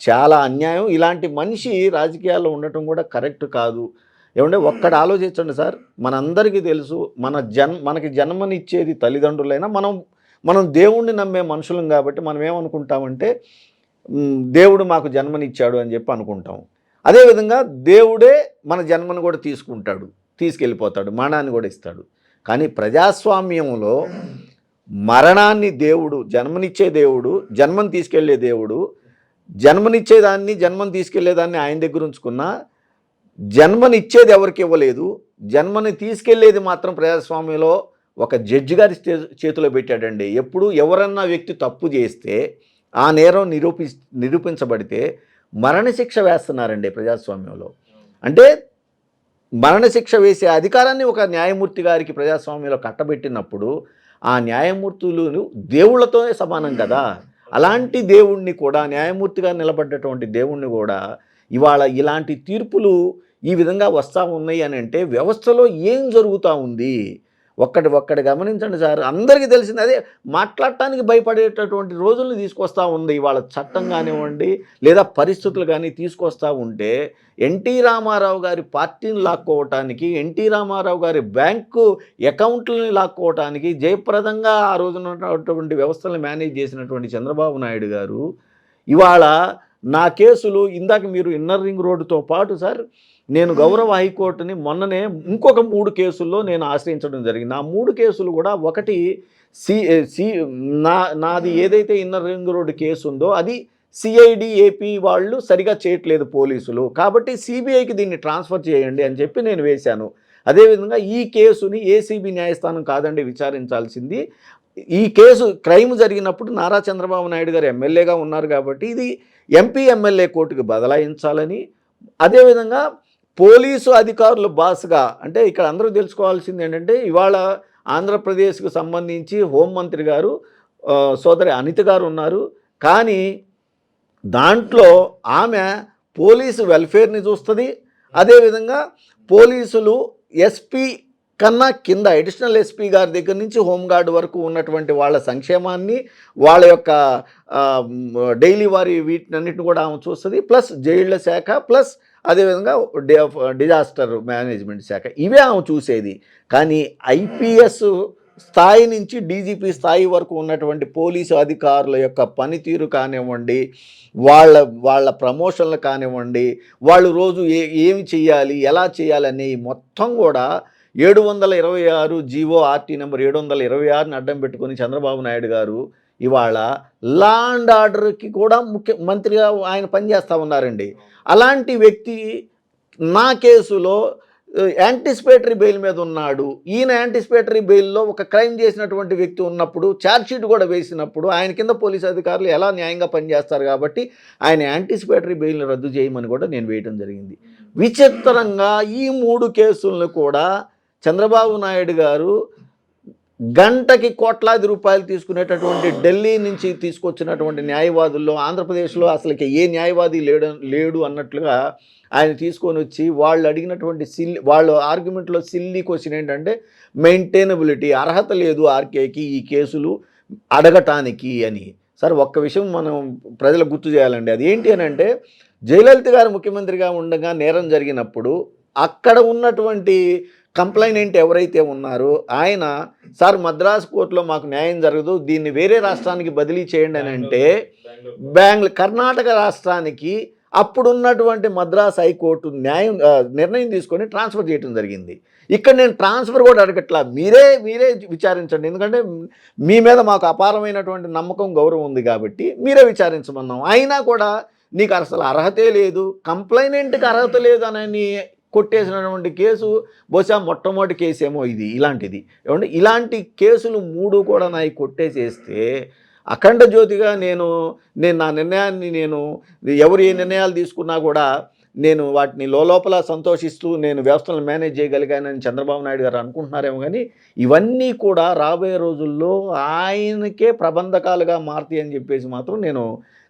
చాలా అన్యాయం. ఇలాంటి మనిషి రాజకీయాల్లో ఉండటం కూడా కరెక్ట్ కాదు. ఏమంటే ఒక్కటి ఆలోచించండి సార్, మనందరికీ తెలుసు మనకి జన్మనిచ్చేది తల్లిదండ్రులైనా మనం దేవుణ్ణి నమ్మే మనుషులం కాబట్టి మనం ఏమనుకుంటామంటే దేవుడు మాకు జన్మనిచ్చాడు అని చెప్పి అనుకుంటాం. అదేవిధంగా దేవుడే మన జన్మను కూడా తీసుకెళ్ళిపోతాడు, మరణాన్ని కూడా ఇస్తాడు. కానీ ప్రజాస్వామ్యంలో మరణాన్ని దేవుడు, జన్మనిచ్చే దేవుడు, జన్మను తీసుకెళ్లే దేవుడు, జన్మను తీసుకెళ్లేదాన్ని ఆయన దగ్గర ఉంచుకున్నా జన్మనిచ్చేది ఎవరికి ఇవ్వలేదు. జన్మని తీసుకెళ్లేది మాత్రం ప్రజాస్వామ్యంలో ఒక జడ్జి గారి చేతిలో పెట్టాడండి. ఎప్పుడు ఎవరన్నా వ్యక్తి తప్పు చేస్తే ఆ నేరం నిరూపించబడితే మరణశిక్ష వేస్తున్నారండి ప్రజాస్వామ్యంలో. అంటే మరణశిక్ష వేసే అధికారాన్ని ఒక న్యాయమూర్తి గారికి ప్రజాస్వామ్యంలో కట్టబెట్టినప్పుడు ఆ న్యాయమూర్తులు దేవుళ్ళతోనే సమానం కదా. అలాంటి దేవుణ్ణి కూడా, న్యాయమూర్తిగా నిలబడ్డటువంటి దేవుణ్ణి కూడా ఇవాళ ఇలాంటి తీర్పులు ఈ విధంగా వస్తూ ఉన్నాయి అని అంటే వ్యవస్థలో ఏం జరుగుతూ ఉంది ఒక్కటి గమనించండి సార్. అందరికీ తెలిసింది అదే, మాట్లాడటానికి భయపడేటటువంటి రోజుల్ని తీసుకొస్తూ ఉంది ఇవాళ చట్టం కానివ్వండి, లేదా పరిస్థితులు కానీ తీసుకొస్తూ ఉంటే ఎన్టీ రామారావు గారి పార్టీని లాక్కోవటానికి, ఎన్టీ రామారావు గారి బ్యాంకు అకౌంట్లని లాక్కోవటానికి జయప్రదంగా ఆ రోజున ఉన్నటువంటి వ్యవస్థలను మేనేజ్ చేసినటువంటి చంద్రబాబు నాయుడు గారు ఇవాళ నా కేసులు, ఇందాక మీరు ఇన్నర్ రింగ్ రోడ్డుతో పాటు సార్ నేను గౌరవ హైకోర్టుని మొన్ననే ఇంకొక 3 కేసుల్లో నేను ఆశ్రయించడం జరిగింది. ఆ 3 కేసులు కూడా ఒకటి నాది ఏదైతే ఇన్నర్ రింగ్ రోడ్డు కేసు ఉందో అది సిఐడి ఏపీ వాళ్ళు సరిగా చేయట్లేదు పోలీసులు, కాబట్టి సిబిఐకి దీన్ని ట్రాన్స్ఫర్ చేయండి అని చెప్పి నేను వేశాను. అదేవిధంగా ఈ కేసుని ఏసీబీ న్యాయస్థానం కాదండి విచారించాల్సింది. ఈ కేసు క్రైమ్ జరిగినప్పుడు నారా చంద్రబాబు నాయుడు గారు ఎమ్మెల్యేగా ఉన్నారు కాబట్టి ఇది ఎంపీ ఎమ్మెల్యే కోర్టుకు బదలాయించాలని, అదేవిధంగా పోలీసు అధికారులు బాస్గా, అంటే ఇక్కడ అందరూ తెలుసుకోవాల్సింది ఏంటంటే ఇవాళ ఆంధ్రప్రదేశ్కు సంబంధించి హోంమంత్రి గారు సోదరి అనిత గారు ఉన్నారు. కానీ దాంట్లో ఆమె పోలీసు వెల్ఫేర్ని చూస్తుంది. అదేవిధంగా పోలీసులు ఎస్పీ కన్నా కింద అడిషనల్ ఎస్పీ గారి దగ్గర నుంచి హోంగార్డ్ వరకు ఉన్నటువంటి వాళ్ళ సంక్షేమాన్ని, వాళ్ళ యొక్క డైలీ వారి వీటినన్నిటిని కూడా ఆమె చూస్తుంది. ప్లస్ జైళ్ల శాఖ, ప్లస్ అదేవిధంగా డిజాస్టర్ మేనేజ్మెంట్ శాఖ, ఇవే ఆమె చూసేది. కానీ ఐపీఎస్ స్థాయి నుంచి డీజీపీ స్థాయి వరకు ఉన్నటువంటి పోలీసు అధికారుల యొక్క పనితీరు కానివ్వండి, వాళ్ళ ప్రమోషన్లు కానివ్వండి, వాళ్ళు రోజు ఏమి చేయాలి, ఎలా చేయాలి అనే మొత్తం కూడా 726 జీవో ఆర్టీ నెంబర్ 726ని అడ్డం పెట్టుకొని చంద్రబాబు నాయుడు గారు ఇవాళ లా అండ్ ఆర్డర్కి కూడా మంత్రిగా ఆయన పనిచేస్తూ ఉన్నారండి. అలాంటి వ్యక్తి నా కేసులో యాంటిసిపేటరీ బెయిల్ మీద ఉన్నాడు. ఈయన యాంటిసిపేటరీ బెయిల్లో ఒక క్రైమ్ చేసినటువంటి వ్యక్తి ఉన్నప్పుడు ఛార్జ్షీట్ కూడా వేసినప్పుడు ఆయన కింద పోలీసు అధికారులు ఎలా న్యాయంగా పనిచేస్తారు కాబట్టి ఆయన యాంటిసిపేటరీ బెయిల్ని రద్దు చేయమని కూడా నేను వేయడం జరిగింది. విచిత్రంగా ఈ 3 కేసులను కూడా చంద్రబాబు నాయుడు గారు గంటకి కోట్లాది రూపాయలు తీసుకునేటటువంటి ఢిల్లీ నుంచి తీసుకొచ్చినటువంటి న్యాయవాదుల్లో ఆంధ్రప్రదేశ్లో అసలుకి ఏ న్యాయవాది లేడు అన్నట్లుగా ఆయన తీసుకొని వచ్చి వాళ్ళు అడిగినటువంటి వాళ్ళ ఆర్గ్యుమెంట్లో సిల్లీ క్వశ్చన్ ఏంటంటే మెయింటైనబిలిటీ, అర్హత లేదు ఆర్కేకి ఈ కేసులు అడగటానికి అని. సార్ ఒక్క విషయం మనం ప్రజలకు గుర్తు చేయాలండి. అది ఏంటి అని అంటే జయలలిత గారు ముఖ్యమంత్రిగా ఉండగా నేరం జరిగినప్పుడు అక్కడ ఉన్నటువంటి కంప్లైనెంట్ ఎవరైతే ఉన్నారో ఆయన సార్ మద్రాసు కోర్టులో మాకు న్యాయం జరగదు, దీన్ని వేరే రాష్ట్రానికి బదిలీ చేయండి అని అంటే కర్ణాటక రాష్ట్రానికి అప్పుడున్నటువంటి మద్రాస్ హైకోర్టు నిర్ణయం తీసుకొని ట్రాన్స్ఫర్ చేయడం జరిగింది. ఇక్కడ నేను ట్రాన్స్ఫర్ కూడా అడగట్లా, మీరే విచారించండి. ఎందుకంటే మీ మీద మాకు అపారమైనటువంటి నమ్మకం, గౌరవం ఉంది కాబట్టి మీరే విచారించమన్నాం. అయినా కూడా నీకు అసలు అర్హతే లేదు, కంప్లైనెంట్కి అర్హత లేదు అని కొట్టేసినటువంటి కేసు బహుశా మొట్టమొదటి కేసు ఏమో ఇది. ఇలాంటిది ఏమంటే ఇలాంటి కేసులు 3 కూడా నాకు కొట్టేసేస్తే అఖండ జ్యోతిగా నేను నా నిర్ణయాన్ని ఎవరు ఏ నిర్ణయాలు తీసుకున్నా కూడా నేను వాటిని లోపల సంతోషిస్తూ నేను వ్యవస్థలను మేనేజ్ చేయగలిగానని చంద్రబాబు నాయుడు గారు అనుకుంటున్నారేమో, కానీ ఇవన్నీ కూడా రాబోయే రోజుల్లో ఆయనకే ప్రబంధకాలుగా మారుతాయి అని చెప్పేసి మాత్రం నేను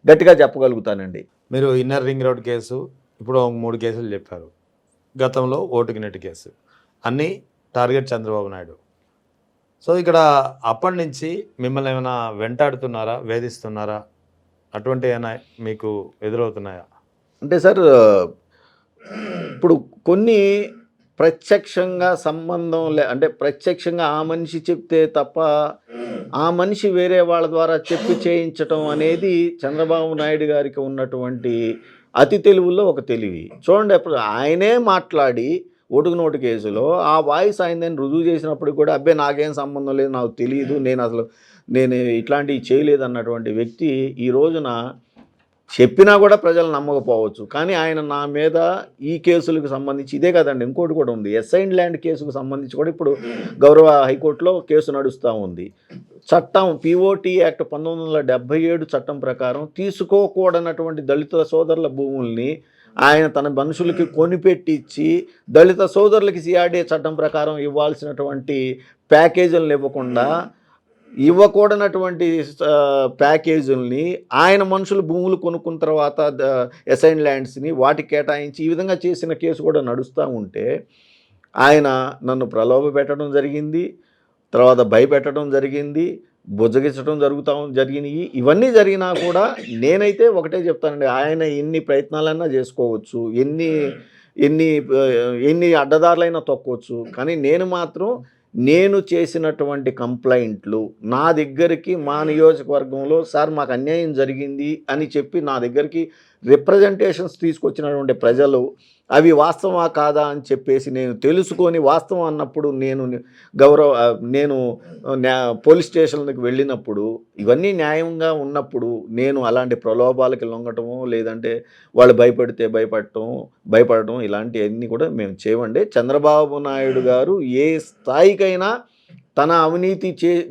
గట్టిగా చెప్పగలుగుతానండి. మీరు ఇన్నర్ రింగ్ రోడ్ కేసు, ఇప్పుడు 3 కేసులు చెప్పారు. గతంలో ఓటుకి నెట్ కేసు, అన్నీ టార్గెట్ చంద్రబాబు నాయుడు. సో ఇక్కడ అప్పటి నుంచి మిమ్మల్ని ఏమైనా వెంటాడుతున్నారా, వేధిస్తున్నారా, అటువంటి ఏమైనా మీకు ఎదురవుతున్నాయా? అంటే సార్, ఇప్పుడు కొన్ని ప్రత్యక్షంగా సంబంధం అంటే ప్రత్యక్షంగా ఆ మనిషి చెప్తే తప్ప ఆ మనిషి వేరే వాళ్ళ ద్వారా చెప్పి చేయించటం అనేది చంద్రబాబు నాయుడు గారికి ఉన్నటువంటి అతి తెలివుల్లో ఒక తెలివి. చూడండి, అప్పుడు ఆయనే మాట్లాడి ఓటుకు నోటు కేసులో ఆ వాయిస్ ఆయనని రుజువు చేసినప్పుడు కూడా అబ్బే నాకేం సంబంధం లేదు, నాకు తెలియదు, నేను ఇట్లాంటివి చేయలేదు అన్నటువంటి వ్యక్తి ఈ రోజున చెప్పినా కూడా ప్రజలు నమ్మకపోవచ్చు. కానీ ఆయన నా మీద ఈ కేసులకు సంబంధించి ఇదే కదండి, ఇంకోటి కూడా ఉంది. అసైన్డ్ ల్యాండ్ కేసుకు సంబంధించి కూడా ఇప్పుడు గౌరవ హైకోర్టులో కేసు నడుస్తూ ఉంది. చట్టం పిఓటి యాక్ట్ 1977 చట్టం ప్రకారం తీసుకోకూడనటువంటి దళిత సోదరుల భూముల్ని ఆయన తన మనుషులకి కొనిపెట్టించి దళిత సోదరులకి సిఆర్డీఏ చట్టం ప్రకారం ఇవ్వాల్సినటువంటి ప్యాకేజీలను ఇవ్వకూడనటువంటి ప్యాకేజీల్ని ఆయన మనుషులు భూములు కొనుక్కున్న తర్వాత అసైన్ ల్యాండ్స్ని వాటికి కేటాయించి ఈ విధంగా చేసిన కేసు కూడా నడుస్తూ ఉంటే ఆయన నన్ను ప్రలోభ పెట్టడం జరిగింది, తర్వాత భయపెట్టడం జరిగింది, బుజ్జగించడం జరిగినాయి. ఇవన్నీ జరిగినా కూడా నేనైతే ఒకటే చెప్తానండి, ఆయన ఎన్ని ప్రయత్నాలైనా చేసుకోవచ్చు, ఎన్ని అడ్డదారులైనా తొక్కవచ్చు, కానీ నేను చేసినటువంటి కంప్లైంట్లు నా దగ్గరికి మా నియోజకవర్గంలో సార్ మాకు అన్యాయం జరిగింది అని చెప్పి నా దగ్గరికి రిప్రజెంటేషన్స్ తీసుకొచ్చినటువంటి ప్రజలు అవి వాస్తవా కాదా అని చెప్పేసి నేను తెలుసుకొని వాస్తవం అన్నప్పుడు నేను పోలీస్ స్టేషన్లకు వెళ్ళినప్పుడు ఇవన్నీ న్యాయంగా ఉన్నప్పుడు నేను అలాంటి ప్రలోభాలకి లొంగటము, లేదంటే వాళ్ళు భయపడటం ఇలాంటివన్నీ కూడా మేము చేయమండి. చంద్రబాబు నాయుడు గారు ఏ స్థాయికైనా తన అవినీతి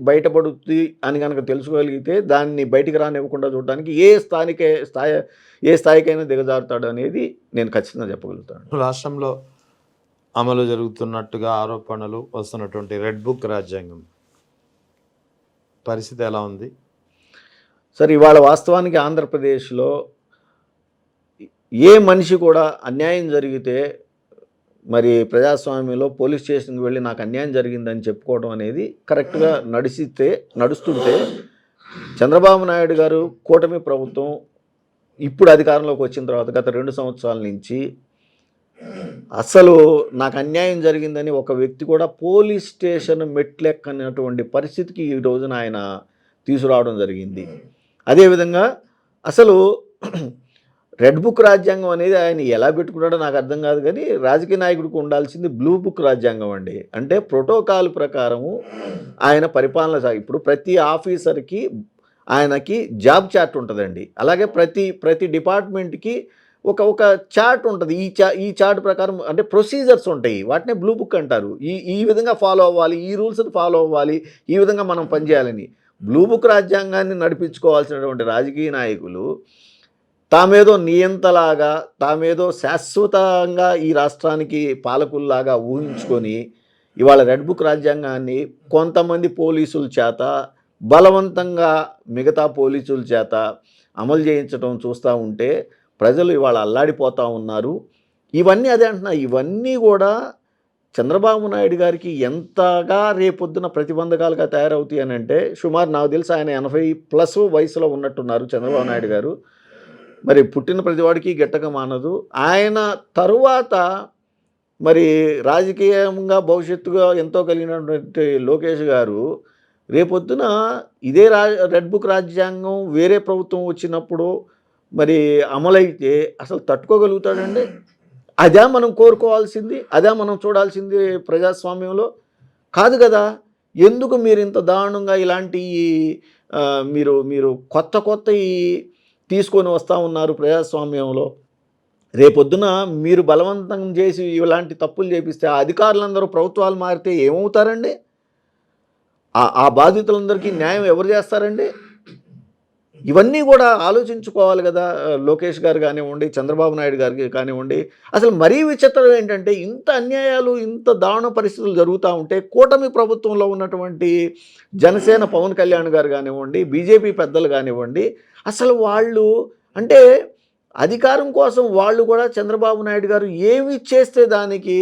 బయటపడుతుంది అని కనుక తెలుసుకోగలిగితే దాన్ని బయటికి రానివ్వకుండా చూడడానికి ఏ స్థాయికైనా దిగజారుతాడు అనేది నేను ఖచ్చితంగా చెప్పగలుగుతాను. రాష్ట్రంలో అమలు జరుగుతున్నట్టుగా ఆరోపణలు వస్తున్నటువంటి రెడ్ బుక్ రాజ్యాంగం పరిస్థితి ఎలా ఉంది సార్? ఇవాళ వాస్తవానికి ఆంధ్రప్రదేశ్లో ఏ మనిషి కూడా అన్యాయం జరిగితే మరి ప్రజాస్వామ్యంలో పోలీస్ స్టేషన్కి వెళ్ళి నాకు అన్యాయం జరిగిందని చెప్పుకోవడం అనేది కరెక్ట్గా నడుస్తుంటే చంద్రబాబు నాయుడు గారు కూటమి ప్రభుత్వం ఇప్పుడు అధికారంలోకి వచ్చిన తర్వాత గత 2 సంవత్సరాల నుంచి అసలు నాకు అన్యాయం జరిగిందని ఒక వ్యక్తి కూడా పోలీస్ స్టేషన్ మెట్లెక్కనటువంటి పరిస్థితికి ఈ రోజున ఆయన తీసుకురావడం జరిగింది. అదేవిధంగా అసలు రెడ్ బుక్ రాజ్యాంగం అనేది ఆయన ఎలా పెట్టుకున్నాడో నాకు అర్థం కాదు, కానీ రాజకీయ నాయకుడికి ఉండాల్సింది బ్లూ బుక్ రాజ్యాంగం అండి. అంటే ప్రోటోకాల్ ప్రకారము ఆయన పరిపాలన ఇప్పుడు ప్రతి ఆఫీసర్కి ఆయనకి జాబ్ చార్ట్ ఉంటుందండి. అలాగే ప్రతి డిపార్ట్మెంట్కి ఒక చార్ట్ ఉంటుంది. ఈ చార్ట్ ప్రకారం అంటే ప్రొసీజర్స్ ఉంటాయి, వాటినే బ్లూ బుక్ అంటారు. ఈ విధంగా ఫాలో అవ్వాలి, ఈ రూల్స్ని ఫాలో అవ్వాలి, ఈ విధంగా మనం పనిచేయాలని బ్లూ బుక్ రాజ్యాంగాన్ని నడిపించుకోవాల్సినటువంటి రాజకీయ నాయకులు తామేదో నియంతలాగా, తామేదో శాశ్వతంగా ఈ రాష్ట్రానికి పాలకుల్లాగా ఊహించుకొని ఇవాళ రెడ్ బుక్ రాజ్యాంగాన్ని కొంతమంది పోలీసుల చేత బలవంతంగా మిగతా పోలీసుల చేత అమలు చేయించడం చూస్తూ ఉంటే ప్రజలు ఇవాళ అల్లాడిపోతూ ఉన్నారు. ఇవన్నీ కూడా చంద్రబాబు నాయుడు గారికి ఎంతగా రేపొద్దున ప్రతిబంధకాలుగా తయారవుతాయి అని అంటే, సుమారు నాకు తెలిసి ఆయన 80+ వయసులో ఉన్నట్టున్నారు చంద్రబాబు నాయుడు గారు. మరి పుట్టిన ప్రతివాడికి గిట్టక మానదు. ఆయన తరువాత మరి రాజకీయంగా భవిష్యత్తుగా ఎంతో కలిగినటువంటి లోకేష్ గారు రేపొద్దున ఇదే రెడ్ బుక్ రాజ్యాంగం వేరే ప్రభుత్వం వచ్చినప్పుడు మరి అమలైతే అసలు తట్టుకోగలుగుతాడండి? అదా మనం కోరుకోవాల్సింది? అదా మనం చూడాల్సింది ప్రజాస్వామ్యంలో? కాదు కదా! ఎందుకు మీరు ఇంత దారుణంగా ఇలాంటి మీరు మీరు కొత్తయి తీసుకొని వస్తా ఉన్నారు ప్రజాస్వామ్యంలో? రేపొద్దున మీరు బలవంతం చేసి ఇలాంటి తప్పులు చేపిస్తే ఆ అధికారులందరూ ప్రభుత్వాలు మారితే ఏమవుతారండి? ఆ బాధితులందరికీ న్యాయం ఎవరు చేస్తారండి? ఇవన్నీ కూడా ఆలోచించుకోవాలి కదా! లోకేష్ గారు కానివ్వండి, చంద్రబాబు నాయుడు గారికి కానివ్వండి. అసలు మరీ విచిత్రం ఏంటంటే ఇంత అన్యాయాలు, ఇంత దారుణ పరిస్థితులు జరుగుతా ఉంటే కూటమి ప్రభుత్వంలో ఉన్నటువంటి జనసేన పవన్ కళ్యాణ్ గారు కానివ్వండి, బీజేపీ పెద్దలు కానివ్వండి, అసలు వాళ్ళు అంటే అధికారం కోసం వాళ్ళు కూడా చంద్రబాబు నాయుడు గారు ఏమి చేస్తే దానికి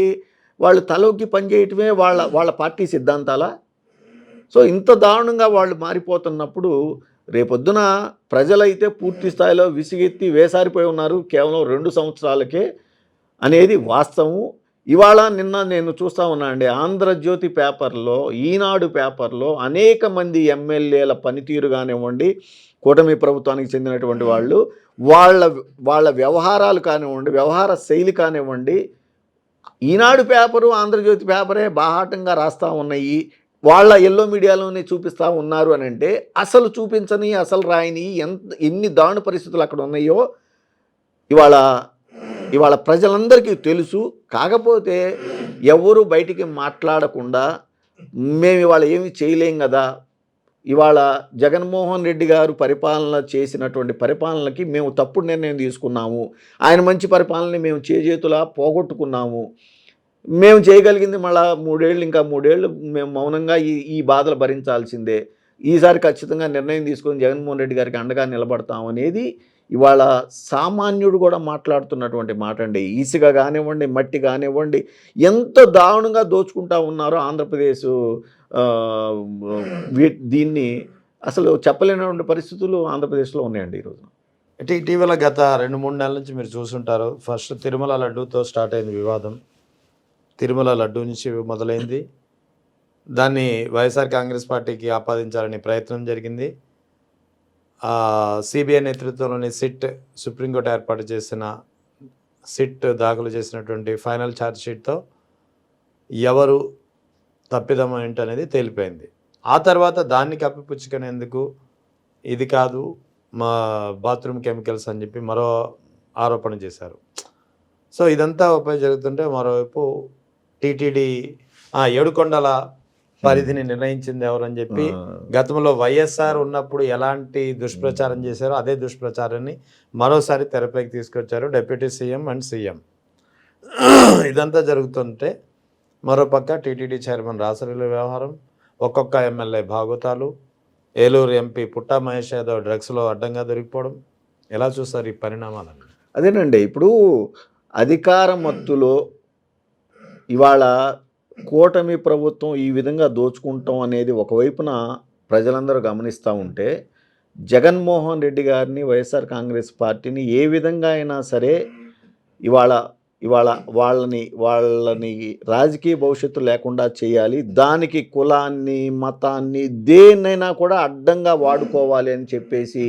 వాళ్ళు తలొగ్గి పనిచేయటమే వాళ్ళ వాళ్ళ పార్టీ సిద్ధాంతాలా? సో ఇంత దారుణంగా వాళ్ళు మారిపోతున్నప్పుడు రేపొద్దున ప్రజలైతే పూర్తి స్థాయిలో విసిగెత్తి వేసారిపోయి ఉన్నారు కేవలం 2 సంవత్సరాలకే అనేది వాస్తవం. ఇవాళ నిన్న నేను చూస్తా ఉన్నా అండి, ఆంధ్రజ్యోతి పేపర్లో, ఈనాడు పేపర్లో అనేక మంది ఎమ్మెల్యేల పనితీరు కానివ్వండి, కూటమి ప్రభుత్వానికి చెందినటువంటి వాళ్ళు వాళ్ళ వాళ్ళ వ్యవహారాలు కానివ్వండి, వ్యవహార శైలి కానివ్వండి, ఈనాడు పేపరు, ఆంధ్రజ్యోతి పేపరే బాహాటంగా రాస్తూ ఉన్నాయి. వాళ్ళ యెల్లో మీడియాలోనే చూపిస్తూ ఉన్నారు అని అంటే అసలు చూపించని, అసలు రాయని ఎన్ని దారుణ పరిస్థితులు అక్కడ ఉన్నాయో ఇవాళ ఇవాళ ప్రజలందరికీ తెలుసు. కాకపోతే ఎవరు బయటికి మాట్లాడకుండా మేము ఇవాళ ఏమి చేయలేం కదా, ఇవాళ జగన్మోహన్ రెడ్డి గారు పరిపాలన చేసినటువంటి పరిపాలనకి మేము తప్పుడు నిర్ణయం తీసుకున్నాము, ఆయన మంచి పరిపాలనని మేము చేజేతులా పోగొట్టుకున్నాము, మేము చేయగలిగింది మళ్ళా 3 ఏళ్ళు, ఇంకా 3 ఏళ్ళు మేము మౌనంగా ఈ బాధలు భరించాల్సిందే, ఈసారి ఖచ్చితంగా నిర్ణయం తీసుకొని జగన్మోహన్ రెడ్డి గారికి అండగా నిలబడతాం అనేది ఇవాళ సామాన్యుడు కూడా మాట్లాడుతున్నటువంటి మాట అండి. ఇసుక కానివ్వండి, మట్టి కానివ్వండి, ఎంత దారుణంగా దోచుకుంటా ఉన్నారో ఆంధ్రప్రదేశ్ దీన్ని అసలు చెప్పలేనటువంటి పరిస్థితులు ఆంధ్రప్రదేశ్లో ఉన్నాయండి ఈరోజు. అంటే ఇటీవల గత 2-3 నెలల నుంచి మీరు చూసుంటారు. ఫస్ట్ తిరుమల లడ్డూతో స్టార్ట్ అయింది వివాదం. తిరుమల లడ్డూ నుంచి మొదలైంది. దాన్ని వైఎస్ఆర్ కాంగ్రెస్ పార్టీకి ఆపాదించాలని ప్రయత్నం జరిగింది. సిబిఐ నేతృత్వంలోని సిట్, సుప్రీంకోర్టు ఏర్పాటు చేసిన సిట్ దాఖలు చేసినటువంటి ఫైనల్ ఛార్జ్ షీట్తో ఎవరు తప్పిదం ఏంటనేది తేలిపోయింది. ఆ తర్వాత దాన్ని కప్పిపుచ్చుకునేందుకు ఇది కాదు మా బాత్రూమ్ కెమికల్స్ అని చెప్పి మరో ఆరోపణ చేశారు. సో ఇదంతా ఒకవైపు జరుగుతుంటే మరోవైపు టీటీడీ ఏడుకొండల పరిధిని నిర్ణయించింది ఎవరని చెప్పి గతంలో వైఎస్ఆర్ ఉన్నప్పుడు ఎలాంటి దుష్ప్రచారం చేశారో అదే దుష్ప్రచారాన్ని మరోసారి తెరపైకి తీసుకొచ్చారు డిప్యూటీ సీఎం అండ్ సీఎం. ఇదంతా జరుగుతుంటే మరోపక్క టీటీడీ చైర్మన్ రాసలీల వ్యవహారం, ఒక్కొక్క ఎమ్మెల్యే భాగోతాలు, ఏలూరు ఎంపీ పుట్టా మహేష్ యాదవ్ డ్రగ్స్లో అడ్డంగా దొరికిపోవడం, ఎలా చూస్తారు ఈ పరిణామాలను? అదేనండి, ఇప్పుడు అధికార మత్తులో ఇవాళ కూటమి ప్రభుత్వం ఈ విధంగా దోచుకుంటాం అనేది ఒకవైపున ప్రజలందరూ గమనిస్తూ ఉంటే, జగన్మోహన్ రెడ్డి గారిని, వైఎస్ఆర్ కాంగ్రెస్ పార్టీని ఏ విధంగా అయినా సరే ఇవాళ వాళ్ళని రాజకీయ భవిష్యత్తు లేకుండా చేయాలి, దానికి కులాన్ని, మతాన్ని, దేన్నైనా కూడా అడ్డంగా వాడుకోవాలి అని చెప్పేసి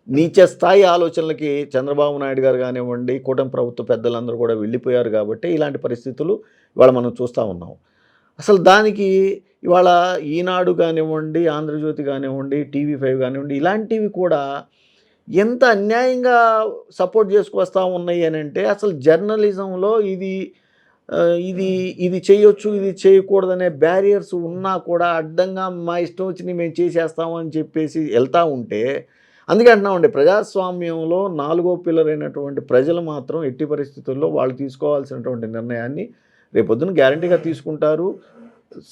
నీచ స్థాయి ఆలోచనలకి చంద్రబాబు నాయుడు గారు కానివ్వండి, కూటమి ప్రభుత్వ పెద్దలందరూ కూడా వెళ్ళిపోయారు కాబట్టి ఇలాంటి పరిస్థితులు ఇవాళ మనం చూస్తూ ఉన్నాం. అసలు దానికి ఇవాళ ఈనాడు కానివ్వండి, ఆంధ్రజ్యోతి కానివ్వండి, టీవీ5 కానివ్వండి, ఇలాంటివి కూడా ఎంత అన్యాయంగా సపోర్ట్ చేసుకొస్తూ ఉన్నాయి అని అంటే అసలు జర్నలిజంలో ఇది చేయొచ్చు, ఇది చేయకూడదనే బ్యారియర్స్ ఉన్నా కూడా అడ్డంగా మా ఇష్టం వచ్చినవి మేము చేసేస్తాము అని చెప్పేసి వెళ్తూ ఉంటే, అందుకే అంటున్నామండి, ప్రజాస్వామ్యంలో 4వ పిల్లర్ అయినటువంటి ప్రజలు మాత్రం ఎట్టి పరిస్థితుల్లో వాళ్ళు తీసుకోవాల్సినటువంటి నిర్ణయాన్ని రేపొద్దున గ్యారంటీగా తీసుకుంటారు.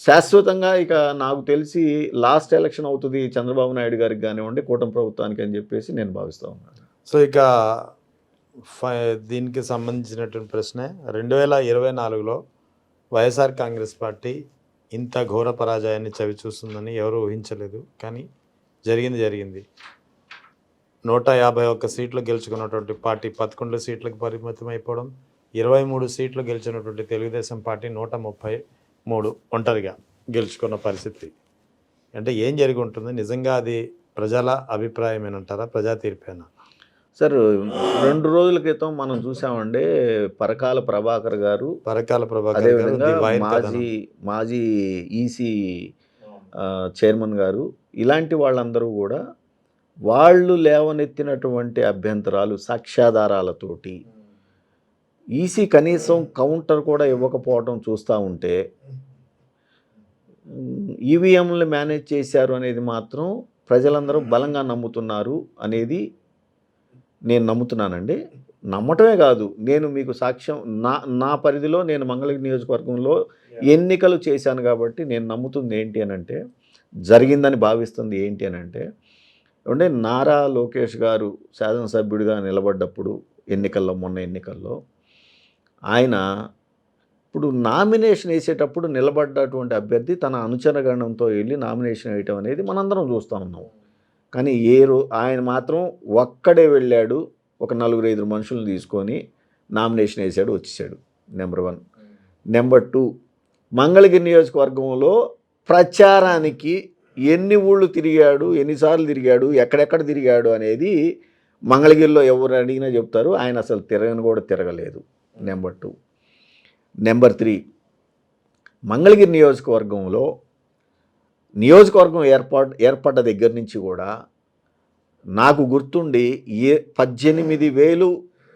శాశ్వతంగా ఇక నాకు తెలిసి లాస్ట్ ఎలక్షన్ అవుతుంది చంద్రబాబు నాయుడు గారికి కానివ్వండి, కూటమి ప్రభుత్వానికి అని చెప్పేసి నేను భావిస్తూ ఉన్నాను. సో ఇక దీనికి సంబంధించినటువంటి ప్రశ్న, 2024లో వైఎస్ఆర్ కాంగ్రెస్ పార్టీ ఇంత ఘోర పరాజయాన్ని చవి చూస్తుందని ఎవరు ఊహించలేదు. కానీ జరిగింది. 151 సీట్లు గెలుచుకున్నటువంటి పార్టీ 11 సీట్లకు పరిమితం అయిపోవడం, 23 సీట్లు గెలిచినటువంటి తెలుగుదేశం పార్టీ 133 ఒంటరిగా గెలుచుకున్న పరిస్థితి. అంటే ఏం జరిగి ఉంటుంది? నిజంగా అది ప్రజల అభిప్రాయమేనంటారా, ప్రజా తీర్పేనా? సార్ 2 రోజుల క్రితం మనం చూసామండి పరకాల ప్రభాకర్ గారు, పరకాల ప్రభాకర్ గారు అదేవిధంగా ది వైర్ కథనం. మాజీ ఈసీ చైర్మన్ గారు, ఇలాంటి వాళ్ళందరూ కూడా వాళ్ళు లేవనెత్తినటువంటి అభ్యంతరాలు సాక్ష్యాధారాలతోటి ఈసీ కనీసం కౌంటర్ కూడా ఇవ్వకపోవడం చూస్తూ ఉంటే ఈవీఎంలు మేనేజ్ చేశారు అనేది మాత్రం ప్రజలందరూ బలంగా నమ్ముతున్నారు అనేది నేను నమ్ముతున్నానండి. నమ్మటమే కాదు, నేను మీకు సాక్ష్యం నా పరిధిలో నేను మంగళగిరి నియోజకవర్గంలో ఎన్నికలు చేశాను కాబట్టి నేను నమ్ముతుంది ఏంటి అని అంటే, జరిగిందని భావిస్తుంది ఏంటి అని అంటే, అంటే నారా లోకేష్ గారు శాసనసభ్యుడిగా నిలబడ్డప్పుడు మొన్న ఎన్నికల్లో ఆయన ఇప్పుడు నామినేషన్ వేసేటప్పుడు నిలబడ్డటువంటి అభ్యర్థి తన అనుచరగణంతో వెళ్ళి నామినేషన్ వేయటం అనేది మనందరం చూస్తూ ఉన్నాం. కానీ ఆయన మాత్రం ఒక్కడే వెళ్ళాడు, ఒక 4-5 మనుషులను తీసుకొని నామినేషన్ వేసాడు, వచ్చేసాడు. నెంబర్ 1. నెంబర్ 2, మంగళగిరి నియోజకవర్గంలో ప్రచారానికి ఎన్ని ఊళ్ళు తిరిగాడు, ఎన్నిసార్లు తిరిగాడు, ఎక్కడెక్కడ తిరిగాడు అనేది మంగళగిరిలో ఎవరు అడిగినా చెప్తారు. ఆయన అసలు కూడా తిరగలేదు. నెంబర్ 2. నెంబర్ 3, మంగళగిరి నియోజకవర్గంలో నియోజకవర్గం ఏర్పడ్డ దగ్గర నుంచి కూడా నాకు గుర్తుండి 18,000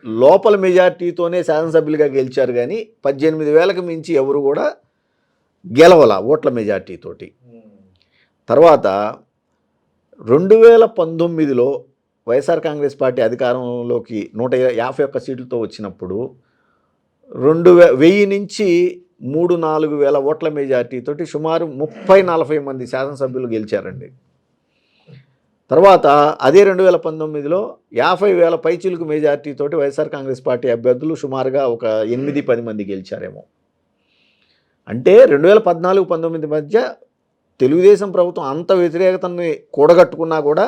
లోపల మెజార్టీతోనే శాసనసభ్యులుగా గెలిచారు, కానీ 18,000కి మించి ఎవరు కూడా గెలవల ఓట్ల మెజార్టీతోటి. తర్వాత 2019లో వైఎస్ఆర్ కాంగ్రెస్ పార్టీ అధికారంలోకి 151 సీట్లతో వచ్చినప్పుడు 1000 నుంచి 3-4 వేల ఓట్ల మెజార్టీతోటి సుమారు 30-40 మంది శాసనసభ్యులు గెలిచారండి. తర్వాత అదే 2019లో 50,000 పైచిలుకు మెజార్టీతోటి వైఎస్ఆర్ కాంగ్రెస్ పార్టీ అభ్యర్థులు సుమారుగా ఒక 8-10 మంది గెలిచారేమో. అంటే 2014-19 మధ్య తెలుగుదేశం ప్రభుత్వం అంత వ్యతిరేకతని కూడగట్టుకున్నా కూడా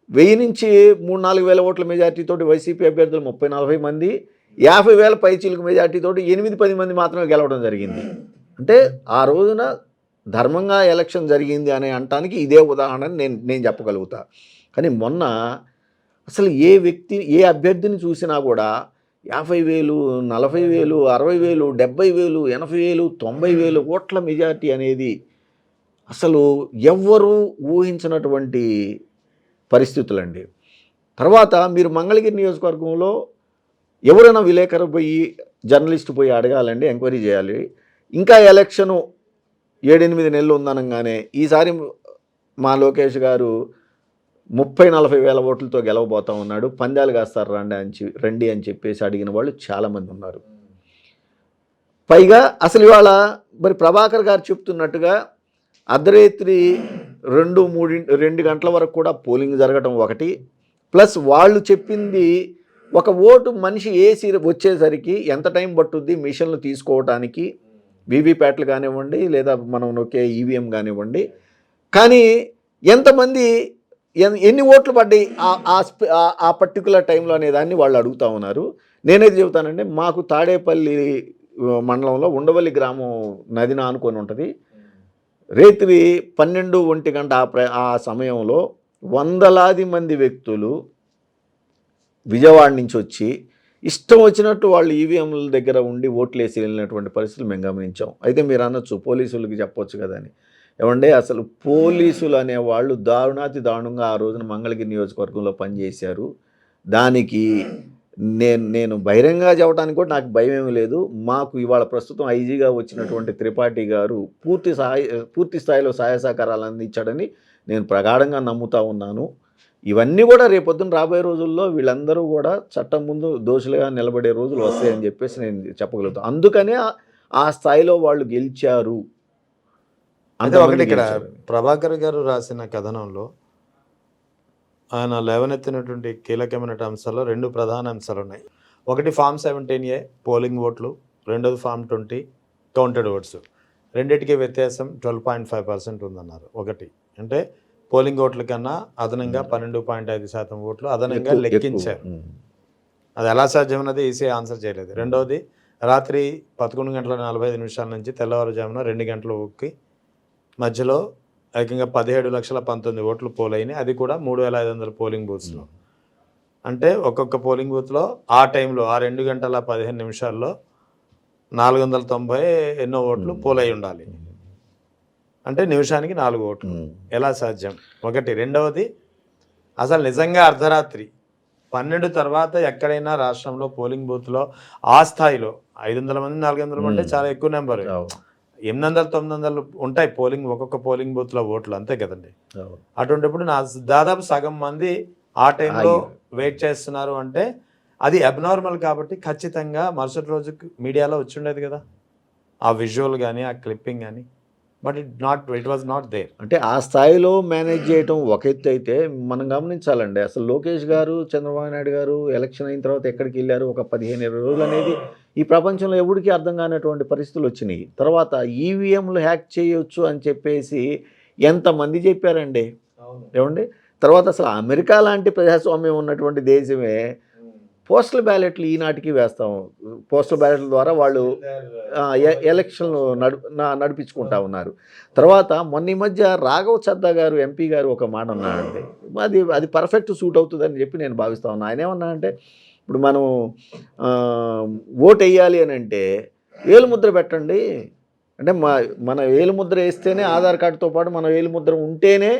1000 నుంచి 3-4 వేల ఓట్ల మెజార్టీతోటి వైసీపీ అభ్యర్థులు 30-40 మంది, 50,000 పైచిలుకు మెజార్టీతోటి 8-10 మంది మాత్రమే గెలవడం జరిగింది. అంటే ఆ రోజున ధర్మంగా ఎలక్షన్ జరిగింది అనే అంటానికి ఇదే ఉదాహరణ నేను చెప్పగలుగుతా. కానీ మొన్న అసలు ఏ అభ్యర్థిని చూసినా కూడా 50,000, 40,000, 60,000, 70,000, 80,000, 90,000 ఓట్ల మెజార్టీ అనేది అసలు ఎవ్వరూ ఊహించినటువంటి పరిస్థితులండి. తర్వాత మీరు మంగళగిరి నియోజకవర్గంలో ఎవరైనా విలేకరు పోయి, జర్నలిస్టు పోయి అడగాలండి, ఎంక్వైరీ చేయాలి. ఇంకా ఎలక్షను 7-8 నెలలు ఉందనగానే ఈసారి మా లోకేష్ గారు 30-40 వేల ఓట్లతో గెలవబోతా ఉన్నాడు, పందాలు కాస్తారు రండి అని చెప్పేసి అడిగిన వాళ్ళు చాలామంది ఉన్నారు. పైగా అసలు ఇవాళ మరి ప్రభాకర్ గారు చెప్తున్నట్టుగా అర్ధరాత్రి 2 గంటల వరకు కూడా పోలింగ్ జరగడం ఒకటి, ప్లస్ వాళ్ళు చెప్పింది ఒక ఓటు మనిషి వేసి వచ్చేసరికి ఎంత టైం పట్టుద్ది మిషన్లు తీసుకోవడానికి, వీవీప్యాట్లు కానివ్వండి లేదా మనం నొక్కే ఈవీఎం కానివ్వండి, కానీ ఎంతమంది ఎన్ని ఓట్లు పడ్డాయి ఆ పర్టికులర్ టైంలో అనే దాన్ని వాళ్ళు అడుగుతూ ఉన్నారు. నేనైతే చెబుతానండి, మాకు తాడేపల్లి మండలంలో ఉండవల్లి గ్రామం నదిన ఆనుకొని ఉంటుంది. రాత్రి 12-1 గంట ఆ సమయంలో వందలాది మంది వ్యక్తులు విజయవాడ నుంచి వచ్చి ఇష్టం వచ్చినట్టు వాళ్ళు ఈవీఎంల దగ్గర ఉండి ఓట్లు వేసి వెళ్ళినటువంటి పరిస్థితులు మేము గమనించాం. అయితే మీరు అనొచ్చు పోలీసులకి చెప్పొచ్చు కదా అని. ఏమంటే అసలు పోలీసులు అనేవాళ్ళు దారుణంగా ఆ రోజున మంగళగిరి నియోజకవర్గంలో పనిచేశారు. దానికి నేను బహిరంగంగా చెప్పడానికి కూడా నాకు భయం ఏమీ లేదు. మాకు ఇవాళ ప్రస్తుతం ఐజీగా వచ్చినటువంటి త్రిపాఠి గారు పూర్తి స్థాయిలో సహాయ సహకారాలు అందించాడని నేను ప్రగాఢంగా నమ్ముతా ఉన్నాను. ఇవన్నీ కూడా రేపొద్దున రాబోయే రోజుల్లో వీళ్ళందరూ కూడా చట్టం ముందు దోషులుగా నిలబడే రోజులు వస్తాయని చెప్పేసి నేను చెప్పగలుగుతాను. అందుకనే ఆ స్థాయిలో వాళ్ళు గెలిచారు. అంటే ఒకటి ఇక్కడ ప్రభాకర్ గారు రాసిన కథనంలో ఆయన లేవనెత్తినటువంటి కీలకమైన అంశాల్లో 2 ప్రధాన అంశాలు ఉన్నాయి. ఒకటి ఫామ్ 17A పోలింగ్ ఓట్లు, రెండోది ఫామ్ 20 కౌంటెడ్ ఓట్స్. రెండింటికి వ్యత్యాసం 12.5% ఉందన్నారు. ఒకటి అంటే పోలింగ్ ఓట్ల కన్నా అదనంగా 12.5% ఓట్లు అదనంగా లెక్కించారు. అది ఎలా సాధ్యమన్నది ఈసీ ఆన్సర్ చేయలేదు. రెండవది రాత్రి 11:45 నుంచి తెల్లవారుజామున 2 గంటలకి మధ్యలో ఏకంగా 17,19,000 ఓట్లు పోలైనాయి. అది కూడా 3,500 పోలింగ్ బూత్స్లో. అంటే ఒక్కొక్క పోలింగ్ బూత్లో ఆ టైంలో ఆ 2 గంటల 15 నిమిషాల్లో 490 ఎన్నో ఓట్లు పోలై ఉండాలి. అంటే నిమిషానికి 4 ఓట్లు. ఎలా సాధ్యం? ఒకటి. రెండవది, అసలు నిజంగా అర్ధరాత్రి 12 తర్వాత ఎక్కడైనా రాష్ట్రంలో పోలింగ్ బూత్లో ఆ స్థాయిలో 500 మంది 400 అంటే చాలా ఎక్కువ నెంబర్. 800 900 ఉంటాయి పోలింగ్, ఒక్కొక్క పోలింగ్ బూత్లో ఓట్లు, అంతే కదండి. అటువంటిప్పుడు దాదాపు సగం మంది ఆ టైంలో వెయిట్ చేస్తున్నారు అంటే అది అబ్నార్మల్. కాబట్టి ఖచ్చితంగా మరుసటి రోజు మీడియాలో వచ్చి ఉండేది కదా ఆ విజువల్ కానీ ఆ క్లిప్పింగ్ కానీ. But it was not there. అంటే ఆ స్థాయిలో మేనేజ్ చేయటం ఒక ఎత్తు అయితే, మనం గమనించాలండి. అసలు లోకేష్ గారు, చంద్రబాబు నాయుడు గారు ఎలక్షన్ అయిన తర్వాత ఎక్కడికి వెళ్ళారు? ఒక 15-20 రోజులు అనేది ఈ ప్రపంచంలో ఎవరికి అర్థం కానటువంటి పరిస్థితులు వచ్చినాయి. తర్వాత ఈవీఎంలు హ్యాక్ చేయొచ్చు అని చెప్పేసి ఎంతమంది చెప్పారండి, ఏమండి? తర్వాత అసలు అమెరికా లాంటి ప్రజాస్వామ్యం ఉన్నటువంటి దేశమే పోస్టల్ బ్యాలెట్లు ఈనాటికి వేస్తాం. పోస్టల్ బ్యాలెట్ల ద్వారా వాళ్ళు ఎలక్షన్లు నడిపించుకుంటా ఉన్నారు. తర్వాత మొన్న ఈ మధ్య రాఘవ్ చద్దా గారు, ఎంపీ గారు ఒక మాట అన్నాడండి, అది పర్ఫెక్ట్ సూట్ అవుతుందని చెప్పి నేను భావిస్తా ఉన్నా. ఆయన ఏమన్నా అంటే, ఇప్పుడు మనం ఓటు వేయాలి అని అంటే వేలుముద్ర పెట్టండి అంటే, మన వేలుముద్ర వేస్తేనే ఆధార్ కార్డుతో పాటు మన వేలుముద్ర ఉంటేనే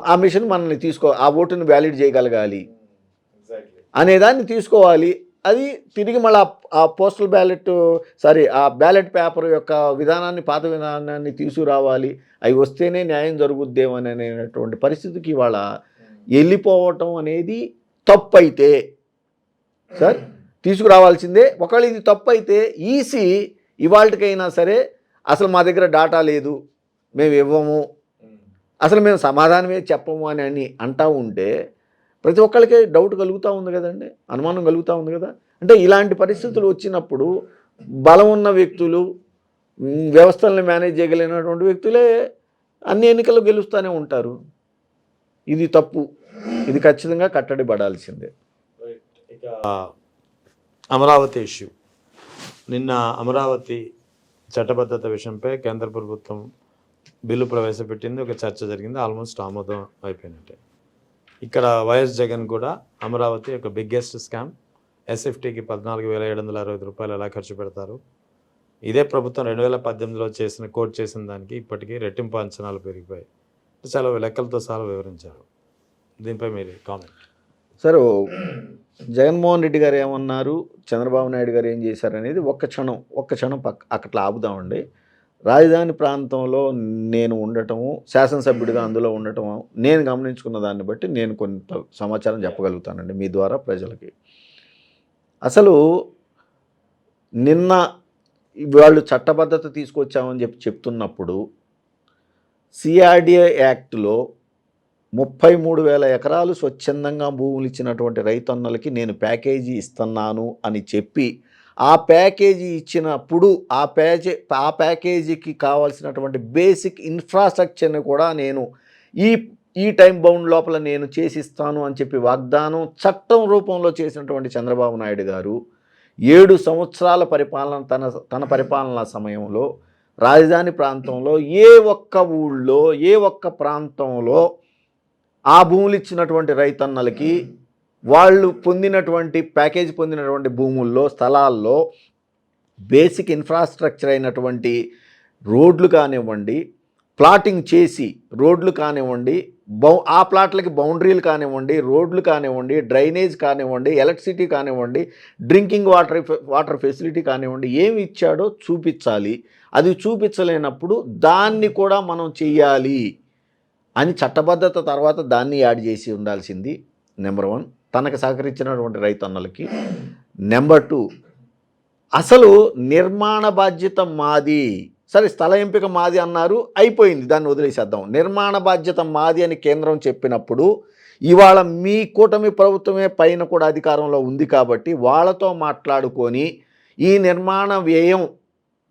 ఆ మిషన్ మనల్ని ఆ ఓటుని వ్యాలిడ్ చేయగలగాలి అనేదాన్ని తీసుకోవాలి. అది తిరిగి మళ్ళీ ఆ పోస్టల్ బ్యాలెట్ ఆ బ్యాలెట్ పేపర్ యొక్క విధానాన్ని, పాత విధానాన్ని తీసుకురావాలి. అవి వస్తేనే న్యాయం జరుగుద్దేమని అనేటువంటి పరిస్థితికి ఇవాళ వెళ్ళిపోవటం అనేది తప్పు అయితే సార్ తీసుకురావాల్సిందే. ఒకవేళ ఇది తప్పు అయితే ఈసీ ఇవాళకైనా సరే అసలు మా దగ్గర డాటా లేదు, మేము ఇవ్వము, అసలు మేము సమాధానమే చెప్పము అని అంటూ ఉంటే ప్రతి ఒక్కరికి డౌట్ కలుగుతూ ఉంది కదండి, అనుమానం కలుగుతూ ఉంది కదా. అంటే ఇలాంటి పరిస్థితులు వచ్చినప్పుడు బలం ఉన్న వ్యక్తులు, వ్యవస్థలను మేనేజ్ చేయగలిగినటువంటి వ్యక్తులే అన్ని ఎన్నికలు గెలుస్తూనే ఉంటారు. ఇది తప్పు, ఇది ఖచ్చితంగా కట్టడి పడాల్సిందే. అమరావతి ఇష్యూ. నిన్న అమరావతి చట్టబద్ధత విషయంపై కేంద్ర ప్రభుత్వం బిల్లు ప్రవేశపెట్టింది, ఒక చర్చ జరిగింది, ఆల్మోస్ట్ ఆమోదం అయిపోయినట్టే. ఇక్కడ వైఎస్ జగన్ కూడా అమరావతి ఒక బిగ్గెస్ట్ స్కామ్, ఎస్ఎఫ్టీకి 14,760 రూపాయలు ఎలా ఖర్చు పెడతారు, ఇదే ప్రభుత్వం 2018లో కోట్ చేసిన దానికి ఇప్పటికీ రెట్టింపు అంచనాలు పెరిగిపోయాయి, చాలా లెక్కలతో సహా వివరించారు. దీనిపై మీరు కామెంట్. సార్, జగన్మోహన్ రెడ్డి గారు ఏమన్నారు, చంద్రబాబు నాయుడు గారు ఏం చేశారనేది ఒక్క క్షణం అక్కట్లో ఆపుదామండి. రాజధాని ప్రాంతంలో నేను ఉండటము, శాసనసభ్యుడిగా అందులో ఉండటము, నేను గమనించుకున్న దాన్ని బట్టి నేను కొంత సమాచారం చెప్పగలుగుతానండి మీ ద్వారా ప్రజలకి. అసలు నిన్న వాళ్ళు చట్టబద్ధత తీసుకొచ్చామని చెప్తున్నప్పుడు సిఆర్డిఏ యాక్ట్లో 33,000 ఎకరాలు స్వచ్ఛందంగా భూములు ఇచ్చినటువంటి రైతన్నలకి నేను ప్యాకేజీ ఇస్తున్నాను అని చెప్పి, ఆ ప్యాకేజీ ఇచ్చినప్పుడు ఆ ప్యాకేజీకి కావాల్సినటువంటి బేసిక్ ఇన్ఫ్రాస్ట్రక్చర్ని కూడా నేను ఈ టైం బౌండ్ లోపల నేను చేసిస్తాను అని చెప్పి వాగ్దానం చట్టం రూపంలో చేసినటువంటి చంద్రబాబు నాయుడు గారు 7 సంవత్సరాల పరిపాలన, తన పరిపాలనా సమయంలో రాజధాని ప్రాంతంలో ఏ ఒక్క ఊళ్ళో, ఏ ఒక్క ప్రాంతంలో ఆ భూములు ఇచ్చినటువంటి రైతన్నలకి వాళ్ళు ప్యాకేజీ పొందినటువంటి భూముల్లో, స్థలాల్లో బేసిక్ ఇన్ఫ్రాస్ట్రక్చర్ అయినటువంటి రోడ్లు కానివ్వండి, ప్లాటింగ్ చేసి రోడ్లు కానివ్వండి, ఆ ప్లాట్లకి బౌండరీలు కానివ్వండి, రోడ్లు కానివ్వండి, డ్రైనేజ్ కానివ్వండి, ఎలక్ట్రిసిటీ కానివ్వండి, డ్రింకింగ్ వాటర్ ఫెసిలిటీ కానివ్వండి, ఏమి ఇచ్చాడో చూపించాలి. అది చూపించలేనప్పుడు దాన్ని కూడా మనం చెయ్యాలి అని చట్టబద్ధత తర్వాత దాన్ని యాడ్ చేసి ఉండాల్సింది నెంబర్ 1, తనకు సహకరించినటువంటి రైతన్నలకి. నెంబర్ 2, అసలు నిర్మాణ బాధ్యత మాది, సరే స్థల ఎంపిక మాది అన్నారు, అయిపోయింది, దాన్ని వదిలేసేద్దాం. నిర్మాణ బాధ్యత మాది అని కేంద్రం చెప్పినప్పుడు ఇవాళ మీ కూటమి ప్రభుత్వమే పైన కూడా అధికారంలో ఉంది కాబట్టి వాళ్ళతో మాట్లాడుకొని ఈ నిర్మాణ వ్యయం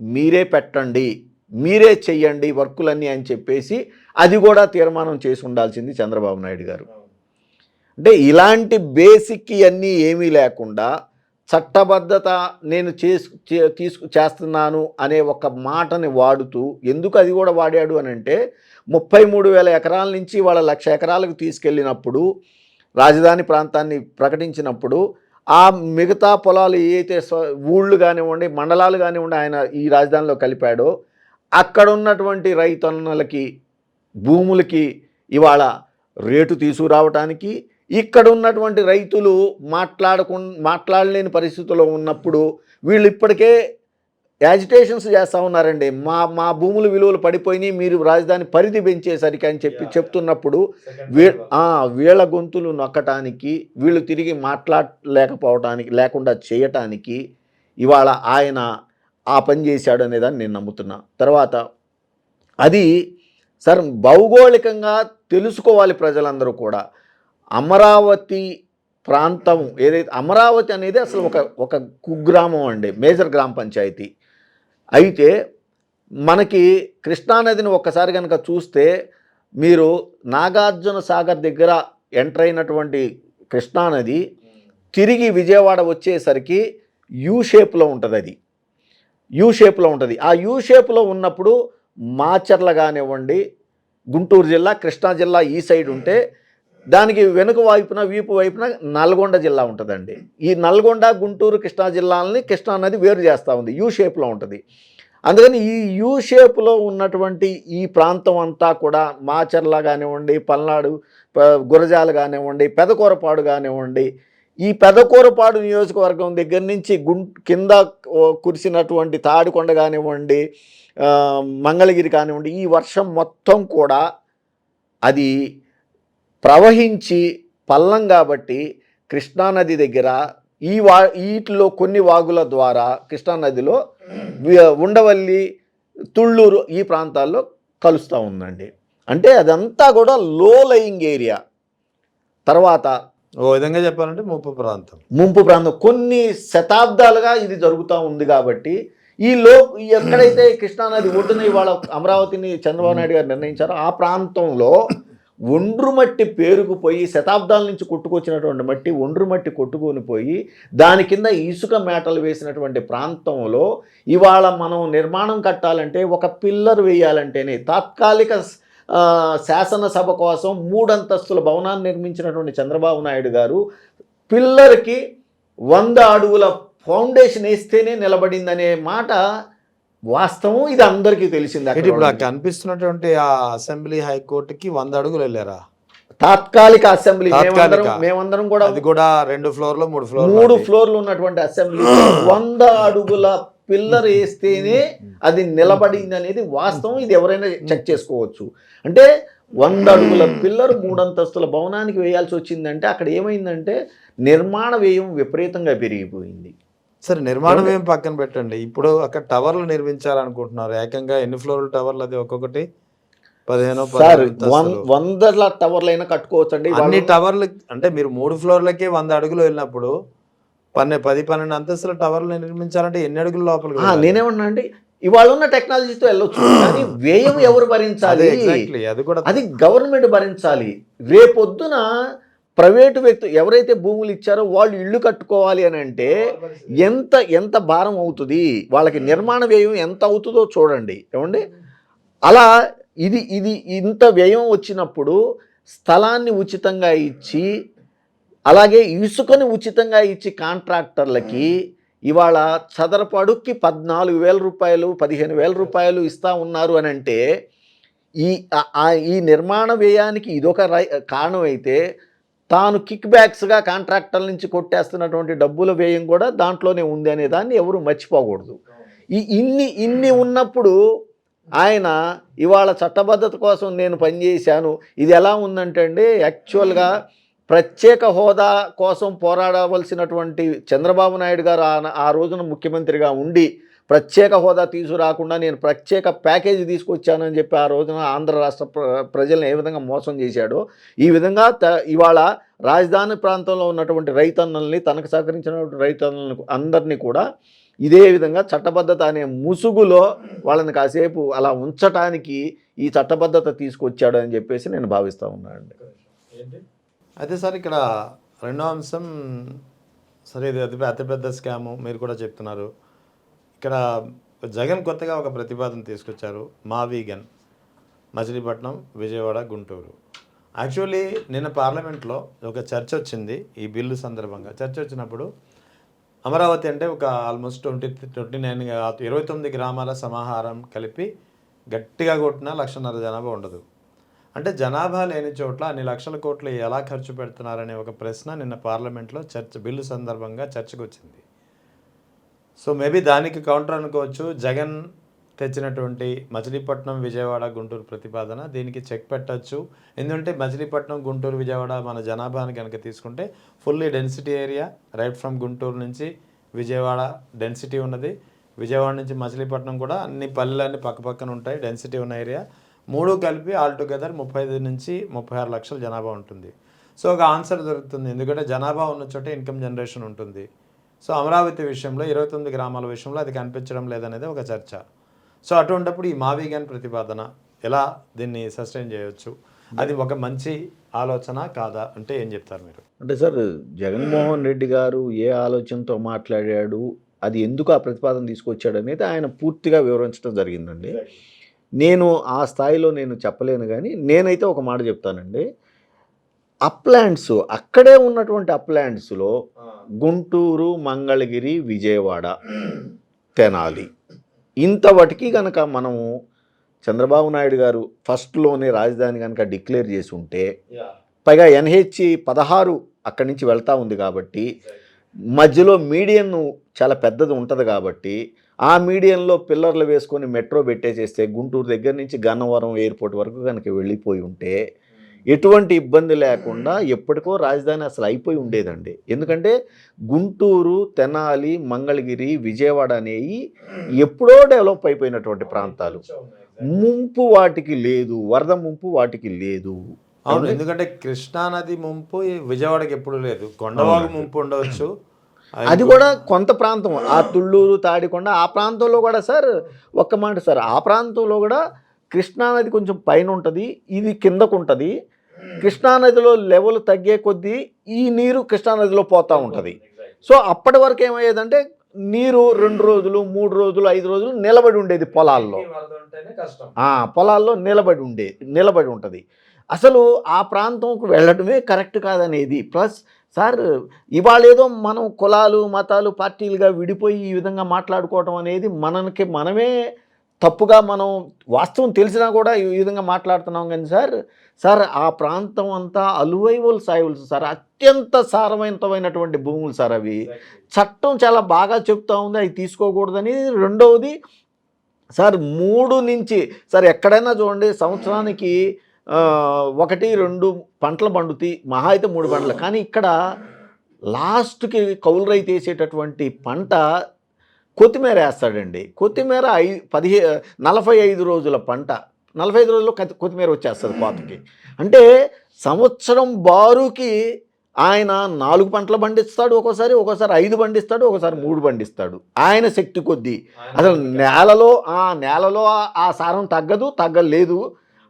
మీరే పెట్టండి, మీరే చెయ్యండి వర్కులన్నీ అని చెప్పేసి అది కూడా తీర్మానం చేసి ఉండాల్సింది చంద్రబాబు నాయుడు గారు. అంటే ఇలాంటి బేసిక్ ఇవన్నీ ఏమీ లేకుండా చట్టబద్ధత నేను చేస్తున్నాను అనే ఒక మాటని వాడుతూ, ఎందుకు అది కూడా వాడాడు అని అంటే 33,000 ఎకరాల నుంచి వాళ్ళ 1,00,000 ఎకరాలకు తీసుకెళ్ళినప్పుడు రాజధాని ప్రాంతాన్ని ప్రకటించినప్పుడు ఆ మిగతా పొలాలు ఏవైతే ఊళ్ళు కానివ్వండి, మండలాలు కానివ్వండి ఆయన ఈ రాజధానిలో కలిపాడో అక్కడ ఉన్నటువంటి రైతన్నలకి భూములకి ఇవాళ రేటు తీసుకురావటానికి, ఇక్కడ ఉన్నటువంటి రైతులు మాట్లాడలేని పరిస్థితుల్లో ఉన్నప్పుడు వీళ్ళు ఇప్పటికే యాజిటేషన్స్ చేస్తూ ఉన్నారండి. మా మా భూముల విలువలు పడిపోయినాయి, మీరు రాజధాని పరిధి పెంచేసరికి అని చెప్తున్నప్పుడు వీళ్ళ గొంతులు నొక్కటానికి, వీళ్ళు తిరిగి లేకుండా చేయటానికి ఇవాళ ఆయన ఆ పని చేశాడు అనేదాన్ని నేను నమ్ముతున్నా. తర్వాత అది సార్ భౌగోళికంగా తెలుసుకోవాలి ప్రజలందరూ కూడా. అమరావతి ప్రాంతం ఏదైతే అమరావతి అనేది అసలు ఒక కుగ్రామం అండి, మేజర్ గ్రామ పంచాయతీ. అయితే మనకి కృష్ణానదిని ఒక్కసారి కనుక చూస్తే మీరు నాగార్జున సాగర్ దగ్గర ఎంటర్ అయినటువంటి కృష్ణానది తిరిగి విజయవాడ వచ్చేసరికి యూ షేప్లో ఉంటుంది. అది యూ షేప్లో ఉంటుంది. ఆ యూ షేప్లో ఉన్నప్పుడు మాచర్ల కానివ్వండి, గుంటూరు జిల్లా, కృష్ణా జిల్లా ఈ సైడ్ ఉంటే దానికి వెనుక వైపున వీపు వైపున నల్గొండ జిల్లా ఉంటుందండి. ఈ నల్గొండ, గుంటూరు, కృష్ణా జిల్లాలని కృష్ణా నది వేరు చేస్తూ ఉంది, యూ షేప్లో ఉంటుంది. అందుకని ఈ యూ షేప్లో ఉన్నటువంటి ఈ ప్రాంతం అంతా కూడా మాచర్ల కానివ్వండి, పల్నాడు, గురజాల కానివ్వండి, పెదకూరపాడు కానివ్వండి, ఈ పెదకూరపాడు నియోజకవర్గం దగ్గర నుంచి కింద కురిసినటువంటి తాడికొండ కానివ్వండి, మంగళగిరి కానివ్వండి, ఈ వర్షం మొత్తం కూడా అది ప్రవహించి పల్లం కాబట్టి కృష్ణానది దగ్గర వీటిలో కొన్ని వాగుల ద్వారా కృష్ణానదిలో ఉండవల్లి, తుళ్ళూరు ఈ ప్రాంతాల్లో కలుస్తూ ఉందండి. అంటే అదంతా కూడా లో లయింగ్ ఏరియా. తర్వాత ఓ విధంగా చెప్పాలంటే ముంపు ప్రాంతం కొన్ని శతాబ్దాలుగా ఇది జరుగుతూ ఉంది. కాబట్టి ఎక్కడైతే కృష్ణానది ఒడ్డున ఇవాళ అమరావతిని చంద్రబాబు నాయుడు గారు నిర్ణయించారో ఆ ప్రాంతంలో ఒండ్రు మట్టి పేరుకుపోయి, శతాబ్దాల నుంచి కొట్టుకొచ్చినటువంటి మట్టి ఒండ్రు మట్టి కొట్టుకొని పోయి దాని కింద ఇసుక మేటలు వేసినటువంటి ప్రాంతంలో ఇవాళ మనం నిర్మాణం కట్టాలంటే, ఒక పిల్లర్ వేయాలంటేనే తాత్కాలిక శాసనసభ కోసం 3 అంతస్తుల భవనాన్ని నిర్మించినటువంటి చంద్రబాబు నాయుడు గారు పిల్లర్కి 100 అడుగుల ఫౌండేషన్ వేస్తేనే నిలబడిందనే మాట వాస్తవం. ఇది అందరికీ తెలిసింది. ఇప్పుడు కనిపిస్తున్నటువంటి ఆ అసెంబ్లీ హైకోర్టుకి 100 అడుగులు వెళ్ళారా? తాత్కాలిక అసెంబ్లీ మేమందరం కూడా అది కూడా 2 ఫ్లోర్లు 3 ఫ్లోర్లు ఉన్నటువంటి అసెంబ్లీ 100 అడుగుల పిల్లర్ వేస్తేనే అది నిలబడింది అనేది వాస్తవం. ఇది ఎవరైనా చెక్ చేసుకోవచ్చు. అంటే 100 అడుగుల పిల్లర్ 3 అంతస్తుల భవనానికి వేయాల్సి వచ్చిందంటే అక్కడ ఏమైందంటే నిర్మాణ వ్యయం విపరీతంగా పెరిగిపోయింది. సరే, నిర్మాణ వ్యయం పక్కన పెట్టండి. ఇప్పుడు అక్కడ టవర్లు నిర్మించాలనుకుంటున్నారు. ఏకంగా ఎన్ని ఫ్లోర్ల టవర్లు? అది ఒక్కొక్కటి 100 టవర్లు అయినా కట్టుకోవచ్చు అండి. అన్ని టవర్లు అంటే మీరు 3 ఫ్లోర్లకే 100 అడుగులు వెళ్ళినప్పుడు 10-12 అంతస్తుల టవర్లు నిర్మించాలంటే ఎన్ని అడుగుల లోపల? నేనేమన్నా అంటే ఇవాళ ఉన్న టెక్నాలజీతో వెళ్ళొచ్చు, కానీ వ్యయం ఎవరు భరించాలి? అది గవర్నమెంట్ భరించాలి. రేపొద్దున ప్రైవేటు వ్యక్తులు ఎవరైతే భూములు ఇచ్చారో వాళ్ళు ఇళ్ళు కట్టుకోవాలి అని అంటే ఎంత భారం అవుతుంది, వాళ్ళకి నిర్మాణ వ్యయం ఎంత అవుతుందో చూడండి. ఏమండి, అలా ఇది ఇంత వ్యయం వచ్చినప్పుడు స్థలాన్ని ఉచితంగా ఇచ్చి, అలాగే ఇసుకని ఉచితంగా ఇచ్చి కాంట్రాక్టర్లకి ఇవాళ చదరపు అడుగుకి 14,000 రూపాయలు 15,000 రూపాయలు ఇస్తూ ఉన్నారు అని అంటే ఈ నిర్మాణ వ్యయానికి ఇదొక కారణం అయితే, తాను కిక్ బ్యాక్స్గా కాంట్రాక్టర్ల నుంచి కొట్టేస్తున్నటువంటి డబ్బుల వ్యయం కూడా దాంట్లోనే ఉంది అనే దాన్ని ఎవరు మర్చిపోకూడదు. ఇన్ని ఉన్నప్పుడు ఆయన ఇవాళ చట్టబద్ధత కోసం నేను పనిచేశాను. ఇది ఎలా ఉందంటే అండి, యాక్చువల్గా ప్రత్యేక హోదా కోసం పోరాడవలసినటువంటి చంద్రబాబు నాయుడు గారు ఆ రోజున ముఖ్యమంత్రిగా ఉండి ప్రత్యేక హోదా తీసుకురాకుండా నేను ప్రత్యేక ప్యాకేజీ తీసుకొచ్చానని చెప్పి ఆ రోజున ఆంధ్ర రాష్ట్ర ప్రజలను ఏ విధంగా మోసం చేశాడో, ఈ విధంగా ఇవాళ రాజధాని ప్రాంతంలో ఉన్నటువంటి రైతన్నల్ని, తనకు సహకరించినటువంటి రైతన్నలను అందరినీ కూడా ఇదే విధంగా చట్టబద్ధత అనే ముసుగులో వాళ్ళని కాసేపు అలా ఉంచటానికి ఈ చట్టబద్ధత తీసుకొచ్చాడు అని చెప్పేసి నేను భావిస్తూ ఉన్నానండి. అయితే సార్, ఇక్కడ రెండో అంశం, సరే ఇది అతిపెద్ద స్కాము మీరు కూడా చెప్తున్నారు. ఇక్కడ జగన్ కొత్తగా ఒక ప్రతిపాదన తీసుకొచ్చారు, మా వీగన్, మచిలీపట్నం, విజయవాడ, గుంటూరు. యాక్చువల్లీ నిన్న పార్లమెంట్లో ఒక చర్చ వచ్చింది ఈ బిల్లు సందర్భంగా. చర్చ వచ్చినప్పుడు అమరావతి అంటే ఒక ఆల్మోస్ట్ 29 గ్రామాల సమాహారం కలిపి గట్టిగా కొట్టిన 1,500,000 జనాభా ఉండదు. అంటే జనాభా లేని చోట్ల అన్ని లక్షల కోట్లు ఎలా ఖర్చు పెడుతున్నారనే ఒక ప్రశ్న నిన్న పార్లమెంట్లో బిల్లు సందర్భంగా చర్చకు వచ్చింది. సో మేబీ దానికి కౌంటర్ అనుకోవచ్చు. జగన్ తెచ్చినటువంటి మచిలీపట్నం, విజయవాడ, గుంటూరు ప్రతిపాదన దీనికి చెక్ పెట్టచ్చు. ఎందుకంటే మచిలీపట్నం, గుంటూరు, విజయవాడ మన జనాభాని కనుక తీసుకుంటే fully density area. Right from Guntur నుంచి విజయవాడ డెన్సిటీ ఉన్నది. విజయవాడ నుంచి మచిలీపట్నం కూడా అన్ని పల్లెలన్నీ పక్కపక్కన ఉంటాయి, డెన్సిటీ ఉన్న ఏరియా. మూడు కలిపి ఆల్టుగెదర్ 35 నుంచి 36 లక్షల జనాభా ఉంటుంది. సో ఒక ఆన్సర్ దొరుకుతుంది. ఎందుకంటే జనాభా ఉన్న చోట ఇన్కమ్ జనరేషన్ ఉంటుంది. సో అమరావతి విషయంలో 29 గ్రామాల విషయంలో అది కనిపించడం లేదనేది ఒక చర్చ. సో అటువంటిప్పుడు ఈ మావిగాన్ ప్రతిపాదన ఎలా దీన్ని సస్టైన్ చేయవచ్చు? అది ఒక మంచి ఆలోచన కాదా అంటే ఏం చెప్తారు మీరు? అంటే సార్, జగన్మోహన్ రెడ్డి గారు ఏ ఆలోచనతో మాట్లాడాడు, అది ఎందుకు ఆ ప్రతిపాదన తీసుకొచ్చాడు అనేది ఆయన పూర్తిగా వివరించడం జరిగిందండి. నేను ఆ స్థాయిలో నేను చెప్పలేను, కానీ నేనైతే ఒక మాట చెప్తానండి. అప్లాండ్స్ అక్కడే ఉన్నటువంటి అప్లాండ్స్లో గుంటూరు, మంగళగిరి, విజయవాడ, తెనాలి ఇంతవటికి కనుక మనము చంద్రబాబు నాయుడు గారు ఫస్ట్లోనే రాజధాని కనుక డిక్లేర్ చేసి ఉంటే, పైగా NH 16 అక్కడి నుంచి వెళ్తూ ఉంది కాబట్టి మధ్యలో మీడియన్ చాలా పెద్దది ఉంటుంది కాబట్టి ఆ మీడియంలో పిల్లర్లు వేసుకొని మెట్రో పెట్టేసేస్తే గుంటూరు దగ్గర నుంచి గన్నవరం ఎయిర్పోర్ట్ వరకు కనుక వెళ్ళిపోయి ఉంటే ఎటువంటి ఇబ్బంది లేకుండా ఎప్పటికో రాజధాని అసలు అయిపోయి ఉండేదండి. ఎందుకంటే గుంటూరు, తెనాలి, మంగళగిరి, విజయవాడ అనేవి ఎప్పుడో డెవలప్ అయిపోయినటువంటి ప్రాంతాలు. ముంపు వాటికి లేదు, వరద ముంపు వాటికి లేదు. అవును, ఎందుకంటే కృష్ణానది ముంపు విజయవాడకి ఎప్పుడు లేదు. కొండవాగు ముంపు ఉండవచ్చు, అది కూడా కొంత ప్రాంతం. ఆ తుళ్ళూరు, తాడికొండ ఆ ప్రాంతంలో కూడా సార్, ఒక్క మాట సార్, ఆ ప్రాంతంలో కూడా కృష్ణానది కొంచెం పైన ఉంటుంది, ఇది కిందకు ఉంటుంది. కృష్ణానదిలో లెవెల్ తగ్గే కొద్దీ ఈ నీరు కృష్ణానదిలో పోతూ ఉంటుంది. సో అప్పటి వరకు ఏమయ్యేదంటే నీరు 2 రోజులు, 3 రోజులు, 5 రోజులు నిలబడి ఉండేది పొలాల్లో. పొలాల్లో నిలబడి ఉంటుంది. అసలు ఆ ప్రాంతంకు వెళ్ళడమే కరెక్ట్ కాదనేది. ప్లస్ సార్, ఇవాళ ఏదో మనం కులాలు, మతాలు, పార్టీలుగా విడిపోయి ఈ విధంగా మాట్లాడుకోవటం అనేది మనమే తప్పుగా, మనం వాస్తవం తెలిసినా కూడా ఈ విధంగా మాట్లాడుతున్నాం. కానీ సార్ ఆ ప్రాంతం అంతా అలువైవల్ సాయిల్స్ సార్, అత్యంత సారవంతమైనటువంటి భూములు సార్ అవి. చట్టం చాలా బాగా చెప్తా ఉంది అవి తీసుకోకూడదని. రెండవది సార్, 3 నుంచి సార్ ఎక్కడైనా చూడండి, సంవత్సరానికి 1-2 పంటలు పండుతాయి, మహా అయితే 3 పంటలు. కానీ ఇక్కడ లాస్ట్కి కౌలు రైతు వేసేటటువంటి పంట కొత్తిమీర వేస్తాడండి. కొత్తిమీర 45 రోజుల పంట, 45 రోజుల్లో కొత్తిమీర వచ్చేస్తుంది కోతకి. అంటే సంవత్సరం బారుకి ఆయన 4 పంటలు పండిస్తాడు, ఒక్కోసారి 5 పండిస్తాడు, ఒకసారి 3 పండిస్తాడు. ఆయన శక్తి కొద్దీ. అసలు నేలలో ఆ సారం తగ్గలేదు.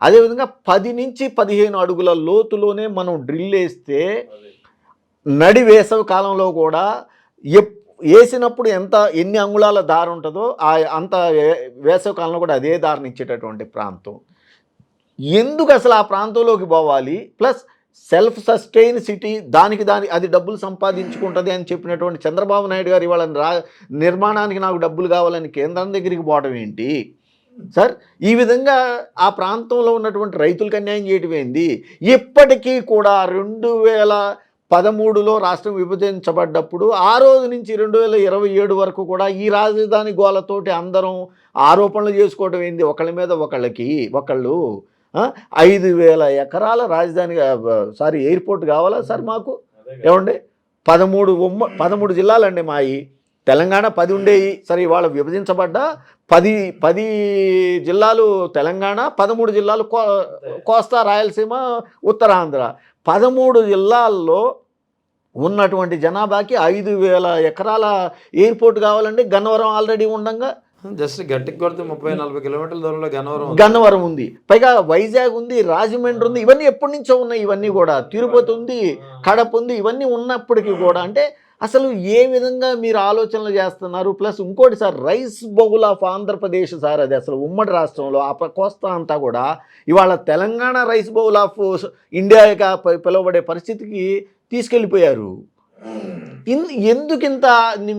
అదేవిధంగా 10 నుంచి 15 అడుగుల లోతులోనే మనం డ్రిల్ వేస్తే నడి వేసవి కాలంలో కూడా వేసినప్పుడు ఎన్ని అంగుళాల దారి ఉంటుందో అంత వేసవి కాలంలో కూడా అదే దారిని ఇచ్చేటటువంటి ప్రాంతం. ఎందుకు అసలు ఆ ప్రాంతంలోకి పోవాలి? ప్లస్ సెల్ఫ్ సస్టైన్ సిటీ, అది డబ్బులు సంపాదించుకుంటుంది అని చెప్పినటువంటి చంద్రబాబు నాయుడు గారు ఇవాళ నిర్మాణానికి నాకు డబ్బులు కావాలని కేంద్రం దగ్గరికి పోవడం ఏంటి సార్? ఈ విధంగా ఆ ప్రాంతంలో ఉన్నటువంటి రైతులకు అన్యాయం చేయడం ఏంది? ఇప్పటికీ కూడా 2013లో రాష్ట్రం విభజించబడ్డప్పుడు ఆ రోజు నుంచి 2027 వరకు కూడా ఈ రాజధాని గోలతోటి అందరం ఆరోపణలు చేసుకోవడం ఏంది? ఒకళ్ళ మీద ఒకళ్ళు 5,000 ఎకరాల రాజధాని ఎయిర్పోర్ట్ కావాలా సార్ మాకు? ఏమండి, 13 జిల్లాలండి మాయి. తెలంగాణ 10 ఉండేవి. సరే, ఇవాళ విభజించబడ్డా 10 జిల్లాలు తెలంగాణ, 13 జిల్లాలు కోస్తా, రాయలసీమ, ఉత్తరాంధ్ర. 13 జిల్లాల్లో ఉన్నటువంటి జనాభాకి 5,000 ఎకరాల ఎయిర్పోర్ట్ కావాలండి. గన్నవరం ఆల్రెడీ ఉండగా జస్ట్ గట్టికి కొడితే 30-40 కిలోమీటర్ల దూరంలో గన్నవరం ఉంది. పైగా వైజాగ్ ఉంది, రాజమండ్రి ఉంది. ఇవన్నీ ఎప్పటి నుంచో ఉన్నాయి. ఇవన్నీ కూడా తిరుపతి ఉంది, కడప ఉంది. ఇవన్నీ ఉన్నప్పటికీ కూడా అంటే అసలు ఏ విధంగా మీరు ఆలోచనలు చేస్తున్నారు? ప్లస్ ఇంకోటి sir, rice bowl of Andhra Pradesh sir అది అసలు ఉమ్మడి రాష్ట్రంలో కోస్తా అంతా కూడా ఇవాళ తెలంగాణ రైస్ బౌల్ ఆఫ్ ఇండియాగా పిలువబడే పరిస్థితికి తీసుకెళ్ళిపోయారు. ఎందుకింత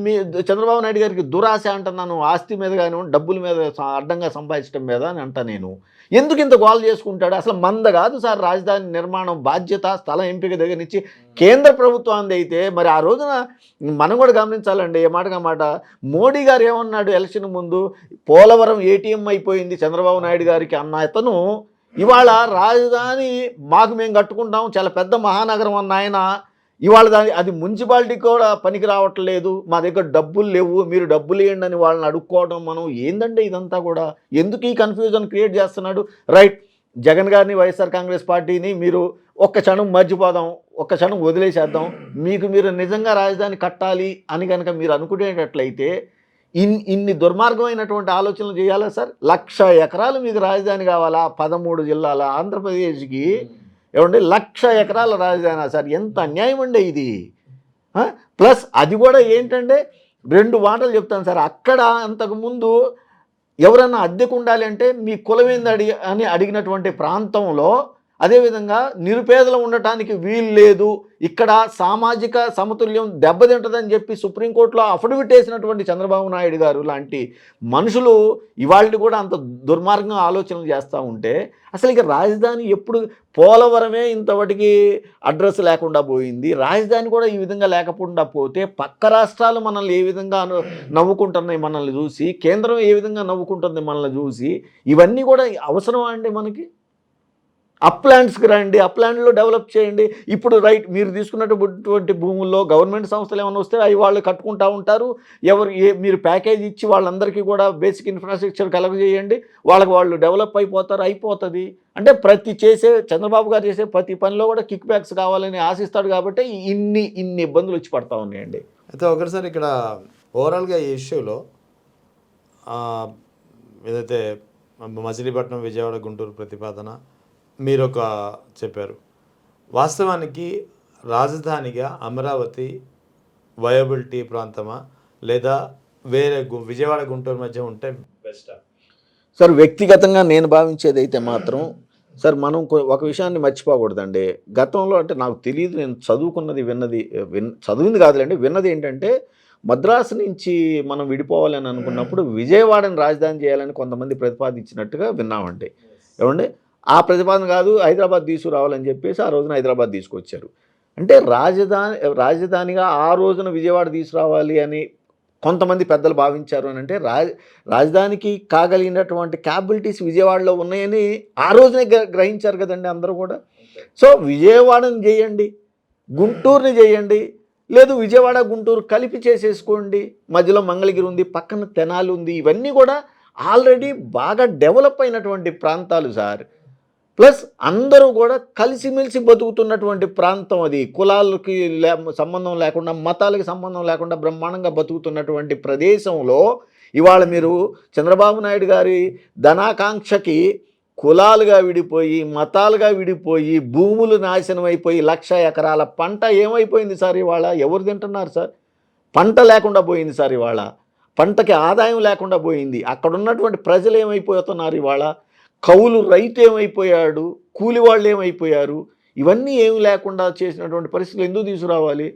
మీ చంద్రబాబు నాయుడు గారికి దురాశ అంటున్నాను, ఆస్తి మీద కానివ్వండి, డబ్బుల మీద అడ్డంగా సంపాదించడం మీద అని అంటా నేను. ఎందుకింత గోల చేసుకుంటాడు? అసలు మంద కాదు సార్ రాజధాని నిర్మాణం బాధ్యత, స్థలం ఎంపిక దగ్గర నుంచి కేంద్ర ప్రభుత్వాన్ని అయితే మరి ఆ రోజున మనం కూడా గమనించాలండి. ఏ మాటగా మాట మోడీ గారు ఏమన్నాడు ఎలక్షన్ ముందు, పోలవరం ఏటీఎం అయిపోయింది చంద్రబాబు నాయుడు గారికి అన్న అతను ఇవాళ రాజధాని మాకు మేము కట్టుకుంటాం, చాలా పెద్ద మహానగరం అన్న ఆయన ఇవాళ అది మున్సిపాలిటీకి కూడా పనికి రావట్లేదు, మా దగ్గర డబ్బులు లేవు, మీరు డబ్బులు ఇవ్వండి అని వాళ్ళని అడుక్కోవడం. మనం ఏందంటే ఇదంతా కూడా ఎందుకు ఈ కన్ఫ్యూజన్ క్రియేట్ చేస్తున్నాడు? రైట్, జగన్ గారిని, వైఎస్ఆర్ కాంగ్రెస్ పార్టీని మీరు ఒక్క క్షణం మర్చిపోదాం, ఒక్క క్షణం వదిలేసేద్దాం. మీరు నిజంగా రాజధాని కట్టాలి అని కనుక మీరు అనుకునేటట్లయితే ఇన్ని దుర్మార్గమైనటువంటి ఆలోచనలు చేయాలా సార్? 1,00,000 ఎకరాలు మీకు రాజధాని కావాలా? 13 జిల్లాల ఆంధ్రప్రదేశ్కి ఏమండి 1,00,000 ఎకరాల రాజధాని సార్? ఎంత అన్యాయం అండి ఇది. ప్లస్ అది కూడా ఏంటంటే 2 మాటలు చెప్తాను సార్. అక్కడ అంతకుముందు ఎవరన్నా అద్దెకు ఉండాలి అంటే మీ కులమేంది అని అడిగినటువంటి ప్రాంతంలో, అదేవిధంగా నిరుపేదలు ఉండటానికి వీలు లేదు, ఇక్కడ సామాజిక సమతుల్యం దెబ్బతింటుందని చెప్పి సుప్రీంకోర్టులో అఫిడవిట్ వేసినటువంటి చంద్రబాబు నాయుడు గారు లాంటి మనుషులు ఇవాళ కూడా అంత దుర్మార్గంగా ఆలోచనలు చేస్తూ ఉంటే అసలు ఇక రాజధాని ఎప్పుడు, పోలవరమే ఇంతవరకు అడ్రస్ లేకుండా పోయింది, రాజధాని కూడా ఈ విధంగా లేకుండా పోతే పక్క రాష్ట్రాలు మనల్ని ఏ విధంగా నవ్వుకుంటున్నాయి మనల్ని చూసి, కేంద్రం ఏ విధంగా నవ్వుకుంటుంది మనల్ని చూసి, ఇవన్నీ కూడా అవసరమా అండి మనకి? అప్లాండ్స్కి రండి, అప్లాండ్లో డెవలప్ చేయండి. ఇప్పుడు రైట్, మీరు తీసుకున్నటువంటి భూముల్లో గవర్నమెంట్ సంస్థలు ఏమైనా వస్తే అవి వాళ్ళు కట్టుకుంటూ ఉంటారు. మీరు ప్యాకేజ్ ఇచ్చి వాళ్ళందరికీ కూడా బేసిక్ ఇన్ఫ్రాస్ట్రక్చర్ కలగజేయండి, వాళ్ళు డెవలప్ అయిపోతుంది. అంటే చంద్రబాబు గారు చేసే ప్రతి పనిలో కూడా కిక్ బ్యాక్స్ కావాలని ఆశిస్తాడు కాబట్టి ఇన్ని ఇబ్బందులు వచ్చి పడతా ఉన్నాయండి. అయితే ఒకసారి ఇక్కడ ఓవరాల్గా ఈ ఇష్యూలో ఏదైతే మచిలీపట్నం, విజయవాడ, గుంటూరు ప్రతిపాదన మీరు చెప్పారు, వాస్తవానికి రాజధానిగా అమరావతి వయబిలిటీ ప్రాంతమా లేదా వేరే విజయవాడ, గుంటూరు మధ్య ఉంటే బెస్టా? సార్ వ్యక్తిగతంగా నేను భావించేది అయితే మాత్రం సార్, మనం ఒక విషయాన్ని మర్చిపోకూడదండి. గతంలో అంటే నాకు తెలియదు, నేను చదువుకున్నది చదివింది కాదులేండి, విన్నది ఏంటంటే మద్రాసు నుంచి మనం విడిపోవాలని అనుకున్నప్పుడు విజయవాడని రాజధాని చేయాలని కొంతమంది ప్రతిపాదించినట్టుగా విన్నామండి. ఏమండి, ఆ ప్రతిపాదన కాదు హైదరాబాద్ తీసుకురావాలని చెప్పేసి ఆ రోజున హైదరాబాద్ తీసుకొచ్చారు. అంటే రాజధానిగా ఆ రోజున విజయవాడ తీసుకురావాలి అని కొంతమంది పెద్దలు భావించారు అని అంటే రాజధానికి కాగలిగినటువంటి క్యాపబిలిటీస్ విజయవాడలో ఉన్నాయని ఆ రోజునే గ్రహించారు కదండి అందరూ కూడా. సో విజయవాడని చేయండి, గుంటూరుని చేయండి, లేదు విజయవాడ గుంటూరు కలిపి చేసేసుకోండి, మధ్యలో మంగళగిరి ఉంది, పక్కన తెనాలి ఉంది, ఇవన్నీ కూడా ఆల్రెడీ బాగా డెవలప్ అయినటువంటి ప్రాంతాలు సార్. ప్లస్ అందరూ కూడా కలిసిమెలిసి బతుకుతున్నటువంటి ప్రాంతం అది. కులాలకి సంబంధం లేకుండా, మతాలకి సంబంధం లేకుండా బ్రహ్మాండంగా బతుకుతున్నటువంటి ప్రదేశంలో ఇవాళ మీరు చంద్రబాబు నాయుడు గారి ధనాకాంక్షకి కులాలుగా విడిపోయి, మతాలుగా విడిపోయి, భూములు నాశనం అయిపోయి 1,00,000 ఎకరాల పంట ఏమైపోయింది సార్ ఇవాళ? ఎవరు తింటున్నారు సార్? పంట లేకుండా పోయింది సార్ ఇవాళ. పంటకి ఆదాయం లేకుండా పోయింది. అక్కడ ఉన్నటువంటి ప్రజలు ఏమైపోతున్నారు ఇవాళ? కౌలు రైతు ఏమైపోయాడు, కూలి వాళ్ళు ఏమైపోయారు? ఇవన్నీ ఏమి లేకుండా చేసినటువంటి పరిస్థితులు ఎందుకు తీసుకురావాలి?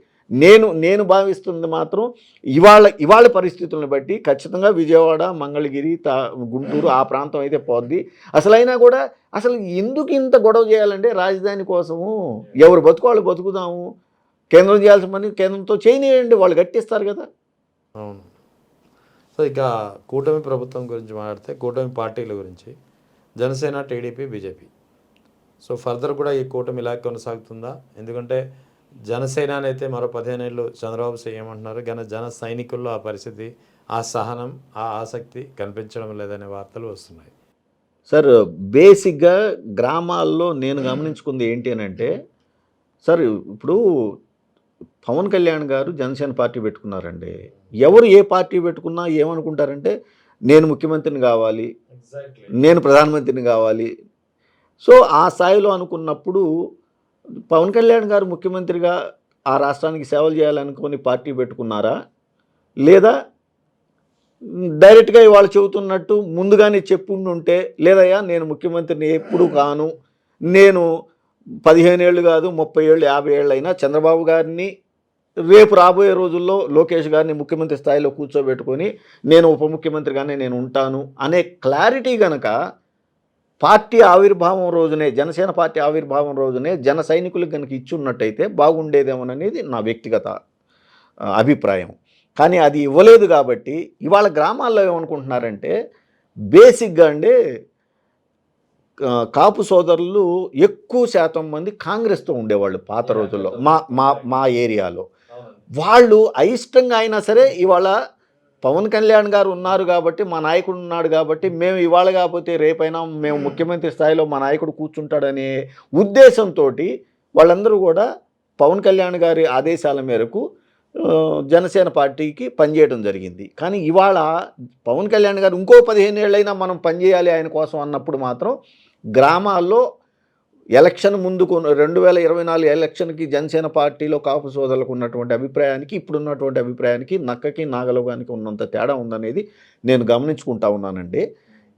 నేను భావిస్తుంది మాత్రం ఇవాళ పరిస్థితులను బట్టి ఖచ్చితంగా విజయవాడ, మంగళగిరి, గుంటూరు ఆ ప్రాంతం అయితే పోద్ది. అసలైనా కూడా అసలు ఎందుకు ఇంత గొడవ చేయాలంటే రాజధాని కోసము? ఎవరు బతుకు బతుకుదాము, కేంద్రం చేయాల్సిన పని కేంద్రంతో చేయనియండి, వాళ్ళు గట్టిస్తారు కదా. అవును. సో ఇక కూటమి ప్రభుత్వం గురించి మాట్లాడితే, కూటమి పార్టీల గురించి Janasena, TDP, BJP, so further కూడా ఈ కూటమి ఇలా కొనసాగుతుందా? ఎందుకంటే జనసేన అయితే మరో 15 ఏళ్ళు చంద్రబాబు సీఎం అంటున్నారు, కానీ జన సైనికుల్లో ఆ పరిస్థితి, ఆ సహనం, ఆ ఆసక్తి కనిపించడం లేదనే వార్తలు వస్తున్నాయి. సార్ బేసిక్గా గ్రామాల్లో నేను గమనించుకుంది ఏంటి అని అంటే సార్, ఇప్పుడు పవన్ కళ్యాణ్ గారు జనసేన పార్టీ పెట్టుకున్నారండి. ఎవరు ఏ పార్టీ పెట్టుకున్నా ఏమనుకుంటారంటే నేను ముఖ్యమంత్రిని కావాలి, నేను ప్రధానమంత్రిని కావాలి. సో ఆ స్థాయిలో అనుకున్నప్పుడు పవన్ కళ్యాణ్ గారు ముఖ్యమంత్రిగా ఆ రాష్ట్రానికి సేవలు చేయాలనుకొని పార్టీ పెట్టుకున్నారా, లేదా డైరెక్ట్గా ఇవాళ చెబుతున్నట్టు ముందుగానే చెప్పుండుంటే, లేదయ్యా నేను ముఖ్యమంత్రిని ఎప్పుడు కాను, నేను 15 ఏళ్ళు కాదు 30 ఏళ్ళు 50 ఏళ్ళు అయినా చంద్రబాబు గారిని రేపు రాబోయే రోజుల్లో లోకేష్ గారిని ముఖ్యమంత్రి స్థాయిలో కూర్చోబెట్టుకొని నేను ఉప ముఖ్యమంత్రిగానే నేను ఉంటాను అనే క్లారిటీ గనక పార్టీ ఆవిర్భావం రోజునే, జనసేన పార్టీ ఆవిర్భావం రోజునే జన సైనికులకు కనుక ఇచ్చున్నట్టయితే బాగుండేదేమోననేది నా వ్యక్తిగత అభిప్రాయం. కానీ అది ఇవ్వలేదు కాబట్టి ఇవాళ గ్రామాల్లో ఏమనుకుంటున్నారంటే బేసిక్గా అండి, కాపు సోదరులు ఎక్కువ శాతం మంది కాంగ్రెస్తో ఉండేవాళ్ళు పాత రోజుల్లో. మా మా మా ఏరియాలో వాళ్ళు అయిష్టంగా అయినా సరే ఇవాళ పవన్ కళ్యాణ్ గారు ఉన్నారు కాబట్టి, మా నాయకుడు ఉన్నాడు కాబట్టి, మేము ఇవాళ కాకపోతే రేపైనా మేము ముఖ్యమంత్రి స్థాయిలో మా నాయకుడు కూర్చుంటాడనే ఉద్దేశంతో వాళ్ళందరూ కూడా పవన్ కళ్యాణ్ గారి ఆదేశాల మేరకు జనసేన పార్టీకి పనిచేయడం జరిగింది. కానీ ఇవాళ పవన్ కళ్యాణ్ గారు ఇంకో 15 ఏళ్ళైనా మనం పనిచేయాలి ఆయన కోసం అన్నప్పుడు మాత్రం గ్రామాల్లో ఎలక్షన్ ముందుకు 2024 ఎలక్షన్కి జనసేన పార్టీలో కాపు సోదరులకు ఉన్నటువంటి అభిప్రాయానికి ఇప్పుడున్నటువంటి అభిప్రాయానికి నక్కకి నాగలోగానికి ఉన్నంత తేడా ఉందనేది నేను గమనించుకుంటా ఉన్నానండి.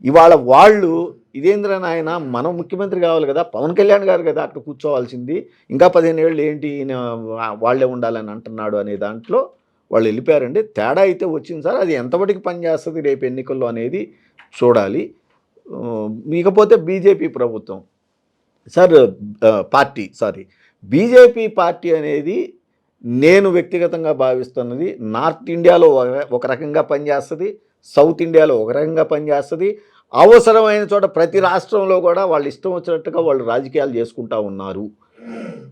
ఇవాళ వాళ్ళు ఇదేంద్ర నాయన మనం ముఖ్యమంత్రి కావాలి కదా, పవన్ కళ్యాణ్ గారు కదా అక్కడ కూర్చోవాల్సింది, ఇంకా 15 ఏళ్ళు ఏంటి వాళ్ళే ఉండాలని అంటున్నాడు అనే దాంట్లో వాళ్ళు వెళ్ళిపోయారండి. తేడా అయితే వచ్చింది సార్, అది ఎంతవరకు పనిచేస్తుంది రేపు ఎన్నికల్లో అనేది చూడాలి. ఇకపోతే బీజేపీ ప్రభుత్వం సార్, బీజేపీ పార్టీ అనేది నేను వ్యక్తిగతంగా భావిస్తున్నది నార్త్ ఇండియాలో ఒక రకంగా పనిచేస్తుంది, సౌత్ ఇండియాలో ఒక రకంగా పనిచేస్తుంది. అవసరమైన చోట ప్రతి రాష్ట్రంలో కూడా వాళ్ళు ఇష్టం వచ్చినట్టుగా వాళ్ళు రాజకీయాలు చేసుకుంటూ ఉన్నారు.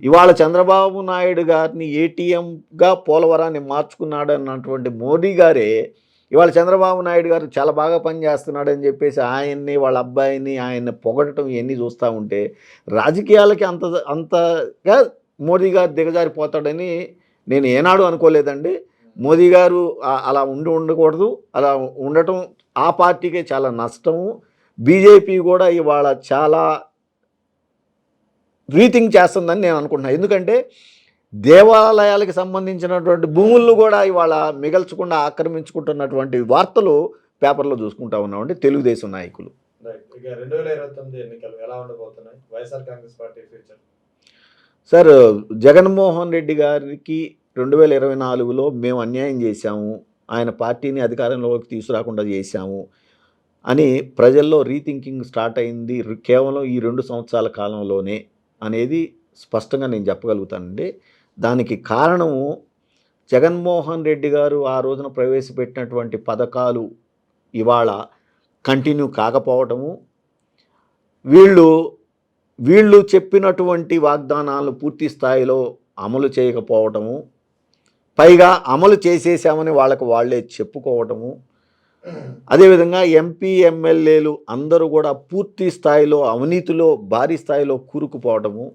ఇవాళ చంద్రబాబు నాయుడు గారిని ఏటీఎంగా పోలవరాన్ని మార్చుకున్నాడు అన్నటువంటి మోడీ గారే ఇవాళ చంద్రబాబు నాయుడు గారు చాలా బాగా పనిచేస్తున్నాడని చెప్పేసి ఆయన్ని, వాళ్ళ అబ్బాయిని, ఆయన్ని పొగడటం ఇవన్నీ చూస్తూ ఉంటే రాజకీయాలకి అంతగా మోదీ గారు దిగజారిపోతాడని నేను ఏనాడు అనుకోలేదండి. మోదీ గారు అలా ఉండకూడదు, అలా ఉండటం ఆ పార్టీకే చాలా నష్టము. బీజేపీ కూడా ఇవాళ చాలా రీథింక్ చేస్తుందని నేను అనుకుంటున్నాను. ఎందుకంటే దేవాలయాలకు సంబంధించినటువంటి భూములను కూడా ఇవాళ మిగల్చకుండా ఆక్రమించుకుంటున్నటువంటి వార్తలు పేపర్లో చూసుకుంటా ఉన్నామండి తెలుగుదేశం నాయకులు. ఇక 2029 ఎన్నికలు ఎలా ఉండబోతున్నాయి? YSR Congress party future sir, Jaganmohan Reddy గారికి 2024లో మేము అన్యాయం చేశాము, ఆయన పార్టీని అధికారంలోకి తీసుకురాకుండా చేశాము అని ప్రజల్లో రీథింకింగ్ స్టార్ట్ అయింది కేవలం ఈ 2 సంవత్సరాల కాలంలోనే అనేది స్పష్టంగా నేను చెప్పగలుగుతానండి. దానికి కారణము జగన్మోహన్ రెడ్డి గారు ఆ రోజున ప్రవేశపెట్టినటువంటి పథకాలు ఇవాళ కంటిన్యూ కాకపోవటము, వీళ్ళు చెప్పినటువంటి వాగ్దానాలను పూర్తి స్థాయిలో అమలు చేయకపోవటము, పైగా అమలు చేసేసామని వాళ్ళే చెప్పుకోవటము, అదేవిధంగా ఎంపీ ఎమ్మెల్యేలు అందరూ కూడా పూర్తి స్థాయిలో అవినీతిలో భారీ స్థాయిలో కూరుకుపోవటము,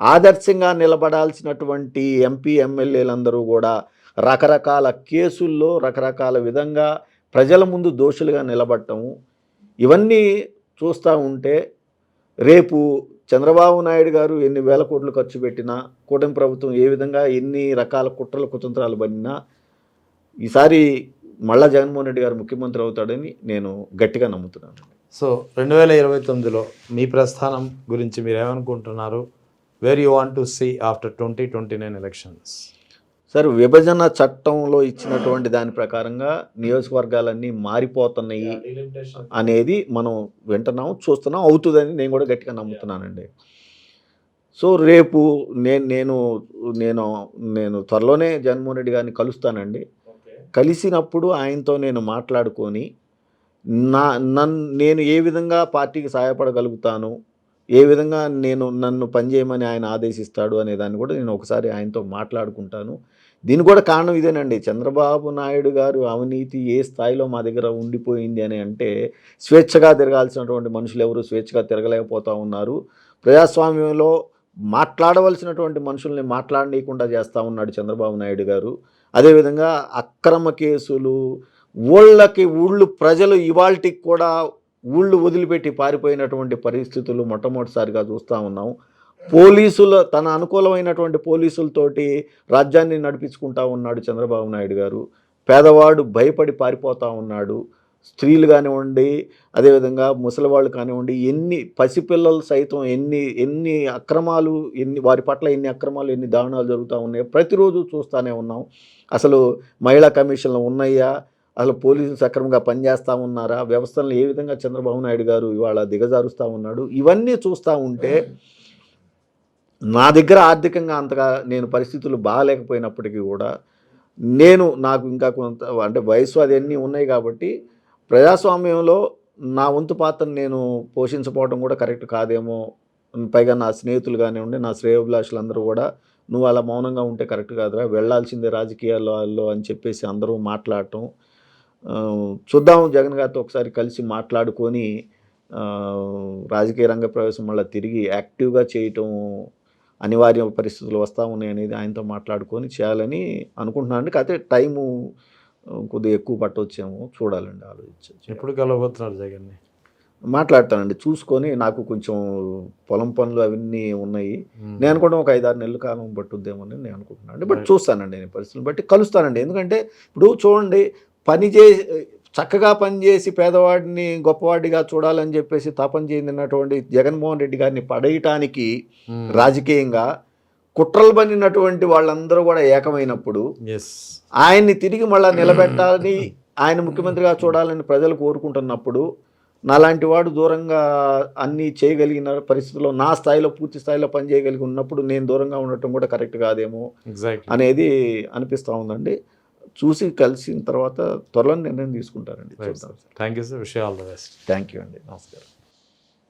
ఆదర్శంగా నిలబడాల్సినటువంటి ఎంపీ ఎమ్మెల్యేలందరూ కూడా రకరకాల కేసుల్లో రకరకాల విధంగా ప్రజల ముందు దోషులుగా నిలబడటము, ఇవన్నీ చూస్తూ ఉంటే రేపు చంద్రబాబు నాయుడు గారు ఎన్ని వేల కోట్లు ఖర్చు పెట్టినా, కూటమి ప్రభుత్వం ఏ విధంగా ఎన్ని రకాల కుట్రలు కుతంత్రాలు పడినా ఈసారి మళ్ళా జగన్మోహన్ రెడ్డి గారు ముఖ్యమంత్రి అవుతాడని నేను గట్టిగా నమ్ముతున్నాను. సో 2029లో మీ ప్రస్థానం గురించి మీరు ఏమనుకుంటున్నారు? Where you want to see after 2029 elections? Sir, విభజన చట్టంలో ఇచ్చినటువంటి దాని ప్రకారంగా నియోజకవర్గాలన్నీ మారిపోతున్నాయి అనేది మనం వింటున్నాం, చూస్తున్నాం, అవుతుందని నేను కూడా గట్టిగా నమ్ముతున్నానండి. సో రేపు నేను త్వరలోనే జగన్మోహన్ రెడ్డి గారిని కలుస్తానండి. కలిసినప్పుడు ఆయనతో నేను మాట్లాడుకొని నేను ఏ విధంగా పార్టీకి సహాయపడగలుగుతాను, ఏ విధంగా నన్ను పనిచేయమని ఆయన ఆదేశిస్తాడు అనే దాన్ని కూడా నేను ఒకసారి ఆయనతో మాట్లాడుకుంటాను. దీనికి కూడా కారణం ఇదేనండి, చంద్రబాబు నాయుడు గారు అవినీతి ఏ స్థాయిలో మా దగ్గర ఉండిపోయింది అని అంటే స్వేచ్ఛగా తిరగాల్సినటువంటి మనుషులు ఎవరు స్వేచ్ఛగా తిరగలేకపోతూ ఉన్నారు. ప్రజాస్వామ్యంలో మాట్లాడవలసినటువంటి మనుషుల్ని మాట్లాడనీయకుండా చేస్తూ ఉన్నాడు చంద్రబాబు నాయుడు గారు. అదేవిధంగా అక్రమ కేసులు, ఊళ్ళు ప్రజలు ఇవాల్టికి కూడా ఊళ్ళు వదిలిపెట్టి పారిపోయినటువంటి పరిస్థితులు మొట్టమొదటిసారిగా చూస్తూ ఉన్నాం. పోలీసుల తన అనుకూలమైనటువంటి పోలీసులతోటి రాజ్యాన్ని నడిపించుకుంటా ఉన్నాడు చంద్రబాబు నాయుడు గారు. పేదవాడు భయపడి పారిపోతూ ఉన్నాడు. స్త్రీలు కానివ్వండి, అదేవిధంగా ముసలివాళ్ళు కానివ్వండి, ఎన్ని పసిపిల్లలు సైతం ఎన్ని అక్రమాలు, వారి పట్ల ఎన్ని అక్రమాలు, ఎన్ని దారుణాలు జరుగుతూ ఉన్నాయో ప్రతిరోజు చూస్తూనే ఉన్నాం. అసలు మహిళా కమిషన్లు ఉన్నాయా? అసలు పోలీసులు సక్రమంగా పనిచేస్తూ ఉన్నారా? వ్యవస్థలను ఏ విధంగా చంద్రబాబు నాయుడు గారు ఇవాళ దిగజారుస్తూ ఉన్నాడు? ఇవన్నీ చూస్తూ ఉంటే నా దగ్గర ఆర్థికంగా అంతగా నేను పరిస్థితులు బాగాలేకపోయినప్పటికీ కూడా నాకు ఇంకా కొంత అంటే వయసు అవన్నీ ఉన్నాయి కాబట్టి ప్రజాస్వామ్యంలో నా వంతు పాత్రను నేను పోషించకపోవడం కూడా కరెక్ట్ కాదేమో. పైగా నా స్నేహితులు కానివ్వండి, నా శ్రేయోభిలాషులందరూ కూడా నువ్వు అలా మౌనంగా ఉంటే కరెక్ట్ కాదురా, వెళ్ళాల్సిందే రాజకీయాల్లో అని చెప్పేసి అందరూ మాట్లాడటం. చూద్దాం, జగన్ గారితో ఒకసారి కలిసి మాట్లాడుకొని రాజకీయ రంగ ప్రవేశం మళ్ళీ తిరిగి యాక్టివ్గా చేయటం అనివార్య పరిస్థితులు వస్తూ ఉన్నాయి అనేది ఆయనతో మాట్లాడుకొని చేయాలని అనుకుంటున్నాను. కాకపోతే టైము కొద్దిగా ఎక్కువ పట్టవచ్చేమో, చూడాలండి, ఆలోచించి. ఎప్పుడు కలవబోతున్నారు జగన్ని? మాట్లాడతానండి, చూసుకొని. నాకు కొంచెం పొలం పనులు అవన్నీ ఉన్నాయి. నేను అనుకోవడం ఒక 5-6 నెలల కాలం పట్టుద్దేమో నేను అనుకుంటున్నాను. బట్ చూస్తానండి, నేను పరిస్థితులను బట్టి కలుస్తానండి. ఎందుకంటే ఇప్పుడు చూడండి, చక్కగా పనిచేసి పేదవాడిని గొప్పవాడిగా చూడాలని చెప్పేసి తపన చెందినటువంటి జగన్మోహన్ రెడ్డి గారిని పడేయటానికి రాజకీయంగా కుట్రలు పన్నినటువంటి వాళ్ళందరూ కూడా ఏకమైనప్పుడు ఆయన్ని తిరిగి మళ్ళీ నిలబెట్టాలని, ఆయన ముఖ్యమంత్రిగా చూడాలని ప్రజలు కోరుకుంటున్నప్పుడు నాలాంటి వాడు దూరంగా అన్నీ చేయగలిగిన పరిస్థితుల్లో, నా స్థాయిలో పూర్తి స్థాయిలో పనిచేయగలిగి ఉన్నప్పుడు నేను దూరంగా ఉండటం కూడా కరెక్ట్ కాదేమో అనేది అనిపిస్తూ ఉందండి. చూసి కలిసిన తర్వాత త్వరలో నిర్ణయం తీసుకుంటారండి. Thank you sir. Wish you all the best. Thank you అండి. నమస్కారం.